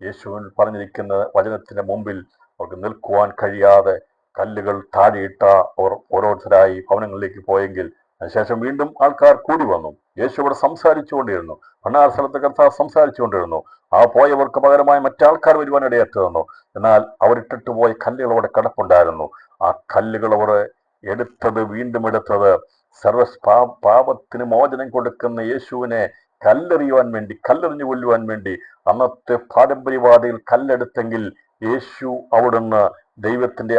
യേശുവിൻ പറഞ്ഞിരിക്കുന്ന വചനത്തിന്റെ മുമ്പിൽ അവർക്ക് നിൽക്കുവാൻ കഴിയാതെ കല്ലുകൾ താഴെയിട്ട അവർ ഓരോരുത്തരായി ഭവനങ്ങളിലേക്ക് പോയെങ്കിൽ അതിനുശേഷം വീണ്ടും ആൾക്കാർ കൂടി വന്നു. യേശു അവിടെ സംസാരിച്ചുകൊണ്ടിരുന്നു. ഭണ്ഡാര സ്ഥലത്ത് കർത്താവ് സംസാരിച്ചുകൊണ്ടിരുന്നു. ആ പോയവർക്ക് പകരമായി മറ്റാൾക്കാർ വരുവാൻ ഇടയാറ്റ് തന്നു. എന്നാൽ അവരിട്ടിട്ട് പോയ കല്ലുകൾ അവിടെ കിടപ്പുണ്ടായിരുന്നു. ആ കല്ലുകൾ അവർ എടുത്തത്, വീണ്ടും എടുത്തത് പാപത്തിന് മോചനം കൊടുക്കുന്ന യേശുവിനെ കല്ലെറിയുവാൻ വേണ്ടി, കല്ലെറിഞ്ഞു കൊല്ലുവാൻ വേണ്ടി. അന്നത്തെ പാരമ്പര്യവാദികൾ കല്ലെടുത്തെങ്കിൽ യേശു അവിടുന്ന് ദൈവത്തിന്റെ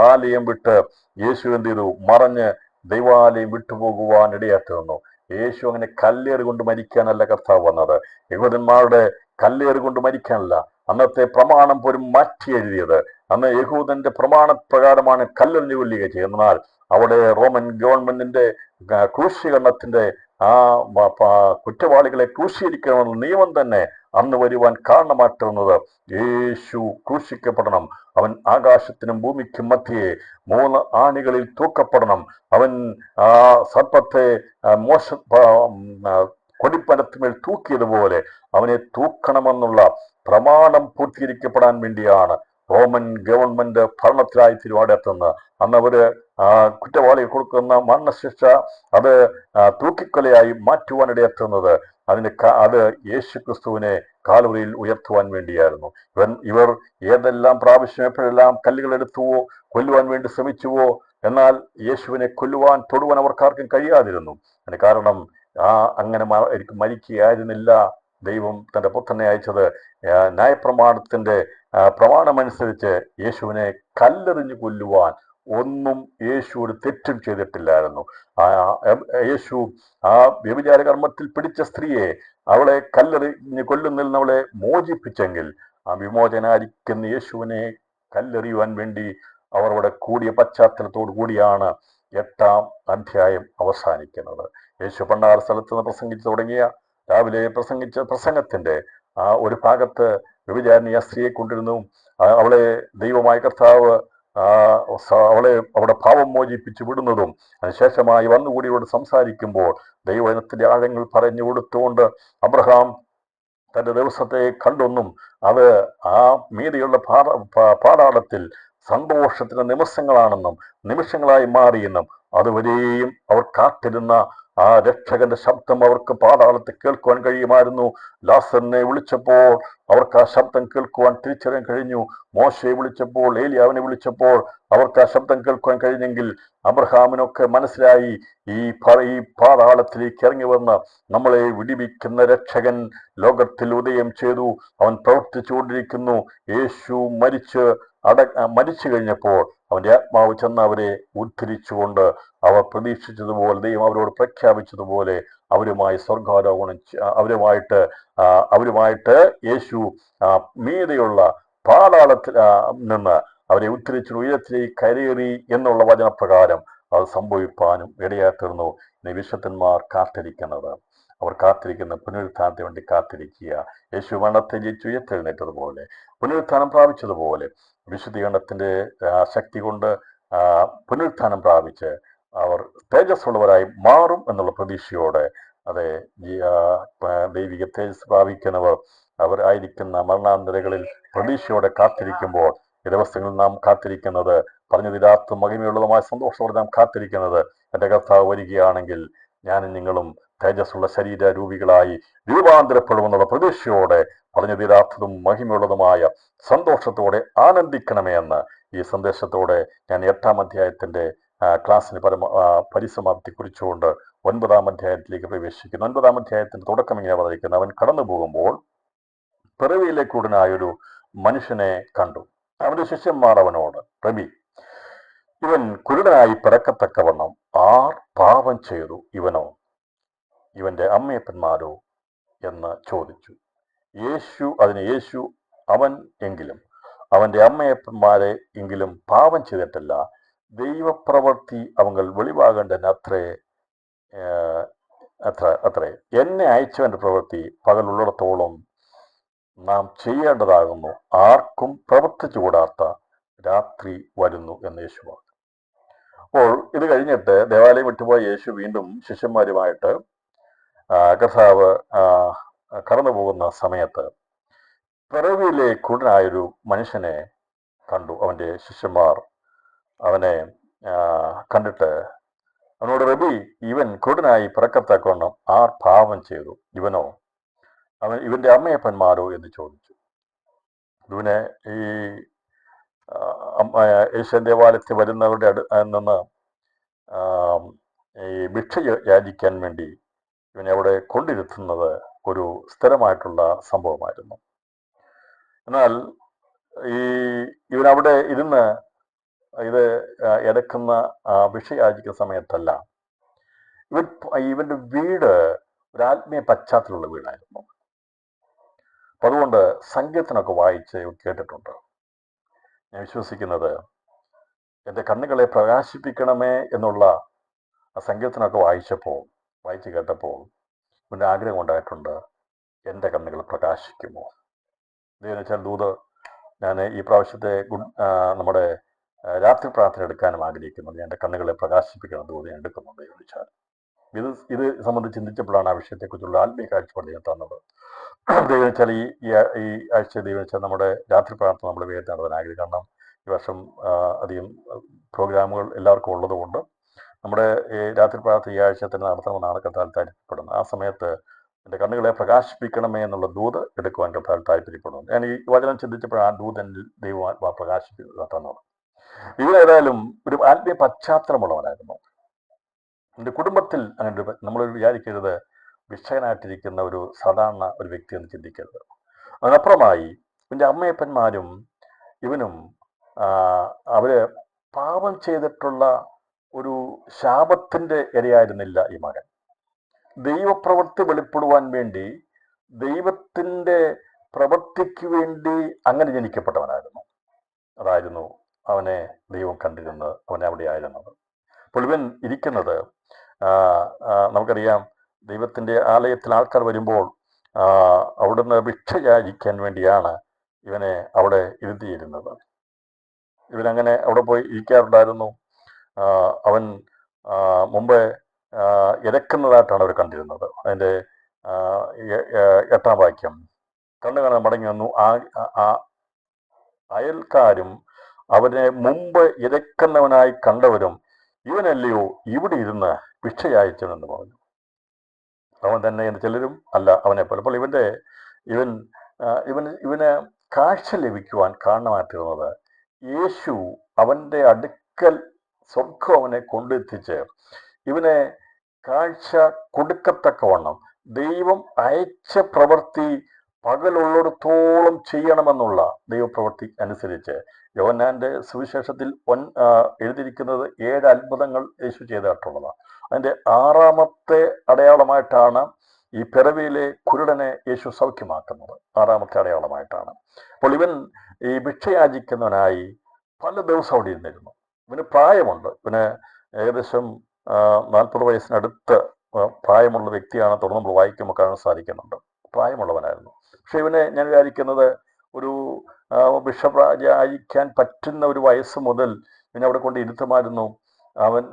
ആലയം വിട്ട് യേശു എന്ത് ചെയ്തു? മറഞ്ഞ് ദൈവാലയം വിട്ടുപോകുവാൻ ഇടയാറ്റ് തന്നു. യേശു അങ്ങനെ കല്ലേറ് കൊണ്ട് മരിക്കാനല്ല കർത്താവ് വന്നത്. യഹൂദന്മാരുടെ കല്ലേറ് കൊണ്ട് മരിക്കാനല്ല. അന്നത്തെ പ്രമാണം പോലും മാറ്റി എഴുതിയത്. അന്ന് യഹൂദന്റെ പ്രമാണപ്രകാരമാണ് കല്ലെറിഞ്ഞു കൊല്ലുക ചെയ്യുന്നത്. എന്നാൽ അവിടെ റോമൻ ഗവൺമെന്റിന്റെ ക്രൂശീകരണത്തിന്റെ കുറ്റവാളികളെ ക്രൂശീകരിക്കണമെന്ന നിയമം തന്നെ അന്ന് വരുവാൻ കാരണമാറ്റുന്നത് യേശു ക്രൂശിക്കപ്പെടണം. അവൻ ആകാശത്തിനും ഭൂമിക്കും മധ്യേ 3 ആണികളിൽ തൂക്കപ്പെടണം. അവൻ സർപ്പത്തെ കൊടിപ്പനത്തിന്മേൽ തൂക്കിയതുപോലെ അവനെ തൂക്കണമെന്നുള്ള പ്രമാണം പൂർത്തീകരിക്കപ്പെടാൻ വേണ്ടിയാണ് റോമൻ ഗവൺമെന്റ് ഭരണത്തിലായി തിരുവാടെത്തുന്നത്. അന്ന് അവര് കുറ്റവാളികൾ കൊടുക്കുന്ന മരണശിക്ഷ അത് തൂക്കിക്കൊലയായി മാറ്റുവാനിടയെത്തുന്നത് അത് യേശു ക്രിസ്തുവിനെ കാൽവരിയിൽ ഉയർത്തുവാൻ വേണ്ടിയായിരുന്നു. ഇവർ ഏതെല്ലാം പ്രാവശ്യം എപ്പോഴെല്ലാം കല്ലുകൾ എടുത്തുവോ, കൊല്ലുവാൻ വേണ്ടി ശ്രമിച്ചുവോ, എന്നാൽ യേശുവിനെ കൊല്ലുവാൻ തൊടുവാൻ അവർക്കാർക്കും കഴിയാതിരുന്നു. അതിന് കാരണം അങ്ങനെ മരിക്കുകയായിരുന്നില്ല ദൈവം തന്റെ പുത്രനെ അയച്ചത്. ന്യായപ്രമാണത്തിന്റെ പ്രമാണമനുസരിച്ച് യേശുവിനെ കല്ലെറിഞ്ഞു കൊല്ലുവാൻ ഒന്നും യേശു ഒരു തെറ്റും ചെയ്തിട്ടില്ലായിരുന്നു. യേശു വ്യഭിചാര കർമ്മത്തിൽ പിടിച്ച സ്ത്രീയെ, അവളെ കല്ലെറിഞ്ഞ് കൊല്ലുന്നതിൽ നിന്ന് അവളെ മോചിപ്പിച്ചെങ്കിൽ വിമോചനായിരിക്കുന്ന യേശുവിനെ കല്ലെറിയുവാൻ വേണ്ടി അവർ അവിടെ കൂടിയ പശ്ചാത്തലത്തോടു കൂടിയാണ് 8-ാം അധ്യായം അവസാനിക്കുന്നത്. യേശു പണ്ടാര സ്ഥലത്ത് നിന്ന് പ്രസംഗിച്ചു തുടങ്ങിയ രാവിലെ പ്രസംഗിച്ച പ്രസംഗത്തിന്റെ ഒരു ഭാഗത്ത് വ്യഭിചാരിണി ആ സ്ത്രീയെ കൊണ്ടിരുന്നു. അവളെ ദൈവമായ കർത്താവ് അവളെ അവിടെ പാപം മോചിപ്പിച്ചു വിടുന്നതും അതിനുശേഷമായി വന്നുകൂടിയോട് സംസാരിക്കുമ്പോൾ ദൈവവചനത്തിന്റെ ആഴങ്ങൾ പറഞ്ഞു കൊടുത്തുകൊണ്ട് അബ്രഹാം തന്റെ ദിവസത്തെ കണ്ടൊന്നും അത് മീതിയുള്ള പാതാളത്തിൽ സന്തോഷത്തിന്റെ നിമിഷങ്ങളായി മാറിയെന്നും അതുവരെയും അവർ കാത്തിരുന്ന രക്ഷകന്റെ ശബ്ദം അവർക്ക് പാതാളത്തിൽ കേൾക്കുവാൻ കഴിയുമായിരുന്നു. ലാസറിനെ വിളിച്ചപ്പോൾ അവർക്ക് ആ ശബ്ദം കേൾക്കുവാൻ തിരിച്ചറിയാൻ കഴിഞ്ഞു. മോശയെ വിളിച്ചപ്പോൾ, ഏലിയാവിനെ വിളിച്ചപ്പോൾ അവർക്ക് ആ ശബ്ദം കേൾക്കുവാൻ കഴിഞ്ഞെങ്കിൽ അബ്രഹാമിനൊക്കെ മനസ്സിലായി, ഈ പാതാളത്തിലേക്ക് ഇറങ്ങി വന്ന് നമ്മളെ വിടിവിക്കുന്ന രക്ഷകൻ ലോകത്തിൽ ഉദയം ചെയ്തു. അവൻ പ്രവർത്തിച്ചുകൊണ്ടിരിക്കുന്നു. യേശു മരിച്ചു കഴിഞ്ഞപ്പോൾ അവന്റെ ആത്മാവ് ചെന്ന് അവരെ ഉദ്ധരിച്ചുകൊണ്ട് അവർ പ്രതീക്ഷിച്ചതുപോലെ, ദൈവം അവരോട് പ്രഖ്യാപിച്ചതുപോലെ അവരുമായി സ്വർഗാരോഹണം അവരുമായിട്ട് യേശു മീതെയുള്ള പാതാളത്തിൽ നിന്ന് അവരെ ഉദ്ധരിച്ചു ഉയരത്തിലേക്ക് കരയേറി എന്നുള്ള വചനപ്രകാരം അത് സംഭവിപ്പാനും ഇടയായിത്തീർന്നു. വിശുദ്ധന്മാർ കാത്തിരിക്കുന്നത്, അവർ കാത്തിരിക്കുന്ന പുനരുത്ഥാനത്തിന് വേണ്ടി കാത്തിരിക്കുക. യേശു മരണത്തെ ജയിച്ച് ഉയർത്തെഴുന്നേറ്റതുപോലെ, പുനരുത്ഥാനം പ്രാപിച്ചതുപോലെ വിശുദ്ധീകരണത്തിന്റെ ശക്തി കൊണ്ട് പുനരുത്ഥാനം പ്രാപിച്ച് അവർ തേജസ്സുള്ളവരായി മാറും എന്നുള്ള പ്രതീക്ഷയോടെ അതെ, ദൈവിക തേജസ് പ്രാപിക്കുന്നവർ അവർ ആയിരിക്കുന്ന മരണാന്തരകളിൽ പ്രതീക്ഷയോടെ കാത്തിരിക്കുമ്പോൾ ഈ ദിവസങ്ങളിൽ നാം കാത്തിരിക്കുന്നത് പറഞ്ഞു തീരാത്ത മഹിമയുള്ളതുമായ സന്തോഷത്തോടെ നാം കാത്തിരിക്കുന്നത് എൻ്റെ കർത്താവ് വരികയാണെങ്കിൽ ഞാനും നിങ്ങളും തേജസ്സുള്ള ശരീര രൂപികളായി രൂപാന്തരപ്പെടുമെന്നുള്ള പ്രതീക്ഷയോടെ പറഞ്ഞു തീരാത്തതും മഹിമയുള്ളതുമായ സന്തോഷത്തോടെ ആനന്ദിക്കണമേ എന്ന് ഈ സന്ദേശത്തോടെ ഞാൻ 8-ാം അധ്യായത്തിന്റെ ക്ലാസ്സിന് പരിസമാപ്തി കുറിച്ചുകൊണ്ട് 9-ാം അധ്യായത്തിലേക്ക് പ്രവേശിക്കുന്നു. 9-ാം അധ്യായത്തിന്റെ തുടക്കം ഇങ്ങനെ പറഞ്ഞിരിക്കുന്നു: അവൻ കടന്നു പോകുമ്പോൾ പിറവിയിലേക്കുടനായൊരു മനുഷ്യനെ കണ്ടു. അവന്റെ ശിഷ്യന്മാർ അവനോട്, റബി, ഇവൻ കുരുടനായി പിറക്കത്തക്കവണ്ണം ആർ പാപം ചെയ്തു, ഇവനോ ഇവന്റെ അമ്മയപ്പന്മാരോ എന്ന് ചോദിച്ചു. യേശു അവൻ എങ്കിലും അവന്റെ അമ്മയപ്പന്മാരെ എങ്കിലും പാപം ചെയ്തിട്ടല്ല, ദൈവപ്രവൃത്തി അവങ്ങൾ വെളിവാകേണ്ടതിന് അത്രേ. എന്നെ അയച്ചവന്റെ പ്രവൃത്തി പകലുള്ളിടത്തോളം നാം ചെയ്യേണ്ടതാകുന്നു, ആർക്കും പ്രവർത്തിച്ചുകൂടാത്ത രാത്രി വരുന്നു എന്ന് യേശു പറഞ്ഞു. അപ്പോൾ ഇത് കഴിഞ്ഞിട്ട് ദേവാലയം വിട്ടുപോയ യേശു വീണ്ടും ശിഷ്യന്മാരുമായിട്ട് കർത്താവ് കടന്നു പോകുന്ന സമയത്ത് പിറവിയിലെ കുരുടനായൊരു മനുഷ്യനെ കണ്ടു. അവന്റെ ശിഷ്യന്മാർ അവനെ കണ്ടിട്ട് അവനോട്, റബി, ഇവൻ കുരുടനായി പിറക്കത്തക്കവണ്ണം ആർ പാപം ചെയ്തു, ഇവനോ ഇവന്റെ അമ്മയപ്പന്മാരോ എന്ന് ചോദിച്ചു. ഇവനെ ഈ യേശുവിൻ ദേവാലയത്തിൽ വരുന്നവരുടെ നിന്ന് ഈ ഭിക്ഷ യാചിക്കാൻ വേണ്ടി ഇവനെ അവിടെ കൊണ്ടിരുത്തുന്നത് ഒരു സ്ഥിരമായിട്ടുള്ള സംഭവമായിരുന്നു. എന്നാൽ ഇവനവിടെ ഇരുന്ന് ഇത് ഇടക്കുന്ന ഭിക്ഷ യാചിക്കുന്ന സമയത്തല്ല, ഇവന്റെ വീട് ഒരു ആത്മീയ പശ്ചാത്തലമുള്ള വീടായിരുന്നു. അപ്പൊ അതുകൊണ്ട് സങ്കീർത്തനമൊക്കെ വായിച്ച് കേട്ടിട്ടുണ്ട്. ഞാൻ വിശ്വസിക്കുന്നത് എൻ്റെ കണ്ണുകളെ പ്രകാശിപ്പിക്കണമേ എന്നുള്ള ആ സങ്കീർത്തനമൊക്കെ വായിച്ച് കേട്ടപ്പോൾ ഇവൻ്റെ ആഗ്രഹം ഉണ്ടായിട്ടുണ്ട്, എൻ്റെ കണ്ണുകൾ പ്രകാശിക്കുമോ. ഇതെന്ന് വെച്ചാൽ ഞാൻ ഈ പ്രാവശ്യത്തെ നമ്മുടെ രാത്രി പ്രാർത്ഥന എടുക്കാനും ആഗ്രഹിക്കുന്നത്. എൻ്റെ കണ്ണുകളെ പ്രകാശിപ്പിക്കണം ഞാൻ എടുക്കുന്നുണ്ട് ചോദിച്ചാൽ ഇത് സംബന്ധിച്ച് ചിന്തിച്ചപ്പോഴാണ് ആ വിഷയത്തെക്കുറിച്ചുള്ള ആത്മീയ കാഴ്ചപ്പാട് ഞാൻ തന്നത്. ദൈവം വെച്ചാൽ ഈ ആഴ്ച ദൈവം വെച്ചാൽ നമ്മുടെ രാത്രി പ്രാർത്ഥന നമ്മൾ വേഗത്തിൽ നടത്താൻ ആഗ്രഹിക്കും. കാരണം ഈ വർഷം അധികം പ്രോഗ്രാമുകൾ എല്ലാവർക്കും ഉള്ളതുകൊണ്ട് നമ്മുടെ രാത്രി പ്രാർത്ഥന ഈ ആഴ്ച തന്നെ നടത്തണമെന്നാണ് കർത്താവ് താല്പര്യപ്പെടുന്നത്. ആ സമയത്ത് എൻ്റെ കണ്ണുകളെ പ്രകാശിപ്പിക്കണമേ എന്നുള്ള ദൂത് എടുക്കുവാൻ കർത്താവ് താല്പര്യപ്പെടുന്നു. ഞാൻ ഈ വചനം ചിന്തിച്ചപ്പോൾ ആ ദൂതൻ ദൈവം പ്രകാശിപ്പിക്കുക തന്നത്. ഇതിലേതായാലും ഒരു ആത്മീയ പശ്ചാത്തലമുള്ളവനായിരുന്നു. എൻ്റെ കുടുംബത്തിൽ അങ്ങനെ നമ്മൾ വിചാരിക്കരുത് വിഷയനായിട്ടിരിക്കുന്ന ഒരു സാധാരണ ഒരു വ്യക്തി എന്ന് ചിന്തിക്കരുത്. അതിനപ്പുറമായി ഇവൻ്റെ അമ്മയപ്പന്മാരും ഇവനും അവര് പാപം ചെയ്തിട്ടുള്ള ഒരു ശാപത്തിന്റെ ഇരയായിരുന്നില്ല ഈ മകൻ. ദൈവപ്രവൃത്തി വെളിപ്പെടുവാൻ വേണ്ടി, ദൈവത്തിന്റെ പ്രവൃത്തിക്ക് വേണ്ടി അങ്ങനെ ജനിക്കപ്പെട്ടവനായിരുന്നു. അതായിരുന്നു അവനെ ദൈവം കണ്ടിരുന്നത്, അവനെ അവിടെ ആയിരുന്നത്. അപ്പോൾ ഇവൻ ഇരിക്കുന്നത് നമുക്കറിയാം, ദൈവത്തിന്റെ ആലയത്തിൽ ആൾക്കാർ വരുമ്പോൾ അവിടുന്ന് ഭിക്ഷ യാചിക്കാൻ വേണ്ടിയാണ് ഇവനെ അവിടെ ഇരുത്തിയിരുന്നത്. ഇവനങ്ങനെ അവിടെ പോയി ഇരിക്കാറുണ്ടായിരുന്നു. അവൻ മുമ്പ് ഇരക്കുന്നതായിട്ടാണ് അവർ കണ്ടിരുന്നത്. അതിൻ്റെ 8-ാം വാക്യം, കണ്ണു കാണാൻ മടങ്ങി വന്നു, അയൽക്കാരും അവനെ മുമ്പ് ഇരക്കുന്നവനായി കണ്ടവരും, ഇവനല്ലയോ ഇവിടെ ഇരുന്ന് ഭിക്ഷ യാചിച്ചവനെന്ന് പറഞ്ഞു. അവൻ തന്നെ എന്ന് ചിലരും അല്ല അവനെ പോലെ. അപ്പോൾ ഇവന് കാഴ്ച ലഭിക്കുവാൻ കാരണമായിത്തീർന്നത് യേശു അവൻ്റെ അടുക്കൽ സ്വർഗം അവനെ കൊണ്ടെത്തിച്ച് ഇവനെ കാഴ്ച കൊടുക്കത്തക്കവണ്ണം ദൈവം അയച്ച പ്രവൃത്തി പകലുള്ളിടത്തോളം ചെയ്യണമെന്നുള്ള ദൈവപ്രവൃത്തി അനുസരിച്ച് യോഹന്നാന്റെ സുവിശേഷത്തിൽ എഴുതിയിരിക്കുന്നത് 7 അത്ഭുതങ്ങൾ യേശു ചെയ്തിട്ടുള്ളതാണ്. അതിൻ്റെ 6ാമത്തെ അടയാളമായിട്ടാണ് ഈ പിറവിയിലെ കുരുടനെ യേശു സൗഖ്യമാക്കുന്നത്. 6ാമത്തെ അടയാളമായിട്ടാണ്. അപ്പോൾ ഇവൻ ഈ ഭിക്ഷയാചിക്കുന്നവനായി പല ദിവസം അവിടെ ഇരുന്നിരുന്നു. ഇവന് പ്രായമുണ്ട്. ഇവന് ഏകദേശം 40 വയസ്സിനടുത്ത് പ്രായമുള്ള വ്യക്തിയാണ്. തുടർന്ന് നമ്മൾ വായിക്കുമ്പോൾ കാണാൻ സാധിക്കുന്നുണ്ട്, പ്രായമുള്ളവനായിരുന്നു. പക്ഷെ ഇവനെ ഞാൻ വിചാരിക്കുന്നത് ഒരു ഭിക്ഷ യാചിക്കാൻ പറ്റുന്ന ഒരു വയസ്സ് മുതൽ ഇവനെ അവിടെ കൊണ്ട് ഇരുത്തുമായിരുന്നു. അവൻ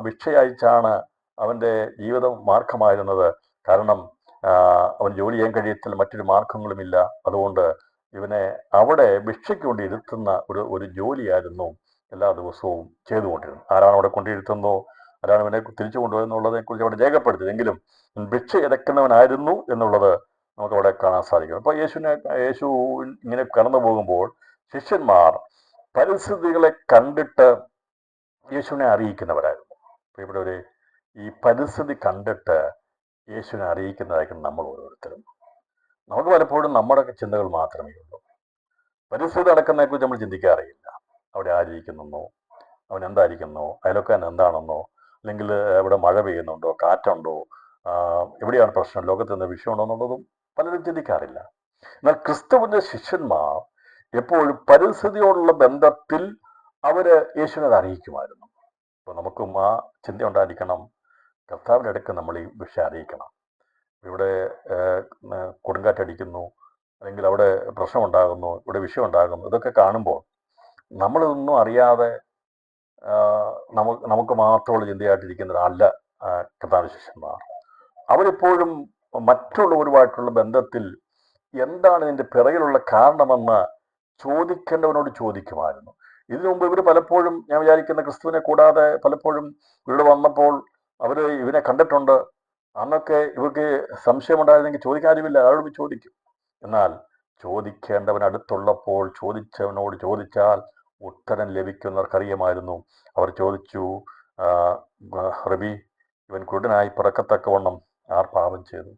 ഭിക്ഷ യാചിച്ചാണ് അവൻ്റെ ജീവിതം മാർഗമായിരുന്നത്. കാരണം അവൻ ജോലി ചെയ്യാൻ കഴിയത്തില്ല, മറ്റൊരു മാർഗങ്ങളുമില്ല. അതുകൊണ്ട് ഇവനെ അവിടെ ഭിക്ഷയ്ക്ക് കൊണ്ട് ഇരുത്തുന്ന ഒരു ജോലിയായിരുന്നു എല്ലാ ദിവസവും ചെയ്തുകൊണ്ടിരുന്നത്. ആരാണ് അവിടെ കൊണ്ടിരുത്തുന്നോ, ആരാണ് ഇവനെ തിരിച്ചു കൊണ്ടുപോയെന്നുള്ളതിനെ കുറിച്ച് അവിടെ രേഖപ്പെടുത്തിയത്. എങ്കിലും ഭിക്ഷ ഇരക്കുന്നവനായിരുന്നു എന്നുള്ളത് നമുക്ക് അവിടെ കാണാൻ സാധിക്കും. അപ്പോൾ യേശു ഇങ്ങനെ കടന്നു പോകുമ്പോൾ ശിഷ്യന്മാർ പരിസ്ഥിതികളെ കണ്ടിട്ട് യേശുവിനെ അറിയിക്കുന്നവരായിരുന്നു. അപ്പോൾ ഇവിടെ ഈ പരിസ്ഥിതി കണ്ടിട്ട് യേശുവിനെ അറിയിക്കുന്നതായിരിക്കും നമ്മൾ ഓരോരുത്തരും. നമുക്ക് പലപ്പോഴും നമ്മുടെ ചിന്തകൾ മാത്രമേ ഉള്ളൂ. പരിസ്ഥിതി നടക്കുന്നതിനെക്കുറിച്ച് നമ്മൾ ചിന്തിക്കാറില്ല. അവിടെ ആരിയ്ക്കുന്നെന്നോ, അവൻ എന്തായിരിക്കുന്നോ, അയലൊക്കാൻ എന്താണെന്നോ, അല്ലെങ്കിൽ ഇവിടെ മഴ പെയ്യുന്നുണ്ടോ, കാറ്റുണ്ടോ, എവിടെയാണ് പ്രശ്നം, ലോകത്ത് എന്താ വിഷയമുണ്ടോ എന്നുള്ളതും പലരും ചിന്തിക്കാറില്ല. എന്നാൽ ക്രിസ്തുവിന്റെ ശിഷ്യന്മാർ എപ്പോഴും പരിസ്ഥിതിയോടുള്ള ബന്ധത്തിൽ അവര് യേശുവിനെ അറിയിക്കുമായിരുന്നു. അപ്പോൾ നമുക്കും ആ ചിന്ത ഉണ്ടായിരിക്കണം. കർത്താവിൻ്റെ അടുക്ക് നമ്മൾ ഈ വിഷയം അറിയിക്കണം. ഇവിടെ കൊടുങ്കാറ്റടിക്കുന്നു, അല്ലെങ്കിൽ അവിടെ പ്രശ്നമുണ്ടാകുന്നു, ഇവിടെ വിഷയം ഉണ്ടാകുന്നു, ഇതൊക്കെ കാണുമ്പോൾ നമ്മളിതൊന്നും അറിയാതെ നമുക്ക് മാത്രമുള്ള ചിന്തയായിട്ടിരിക്കുന്നതല്ല കർത്താവിന്റെ ശിഷ്യന്മാർ. അവരെപ്പോഴും മറ്റുള്ളവരുമായിട്ടുള്ള ബന്ധത്തിൽ എന്താണ് ഇതിൻ്റെ പിറകിലുള്ള കാരണമെന്ന് ചോദിക്കേണ്ടവനോട് ചോദിക്കുമായിരുന്നു. ഇതിനു മുമ്പ് ഇവർ പലപ്പോഴും, ഞാൻ വിചാരിക്കുന്ന ക്രിസ്തുവിനെ കൂടാതെ പലപ്പോഴും ഇവിടെ വന്നപ്പോൾ അവർ ഇവനെ കണ്ടിട്ടുണ്ട്. അന്നൊക്കെ ഇവർക്ക് സംശയമുണ്ടായിരുന്നെങ്കിൽ ചോദിക്കാരുമില്ല, ആരോട് ചോദിക്കും. എന്നാൽ ചോദിക്കേണ്ടവൻ അടുത്തുള്ളപ്പോൾ ചോദിച്ചവനോട് ചോദിച്ചാൽ ഉത്തരം ലഭിക്കുന്നവർക്കറിയാമായിരുന്നു. അവർ ചോദിച്ചു, റബി, ഇവൻ കുരുടനായി പിറക്കത്തക്കവണ്ണം ആർ പാപം ചെയ്തു,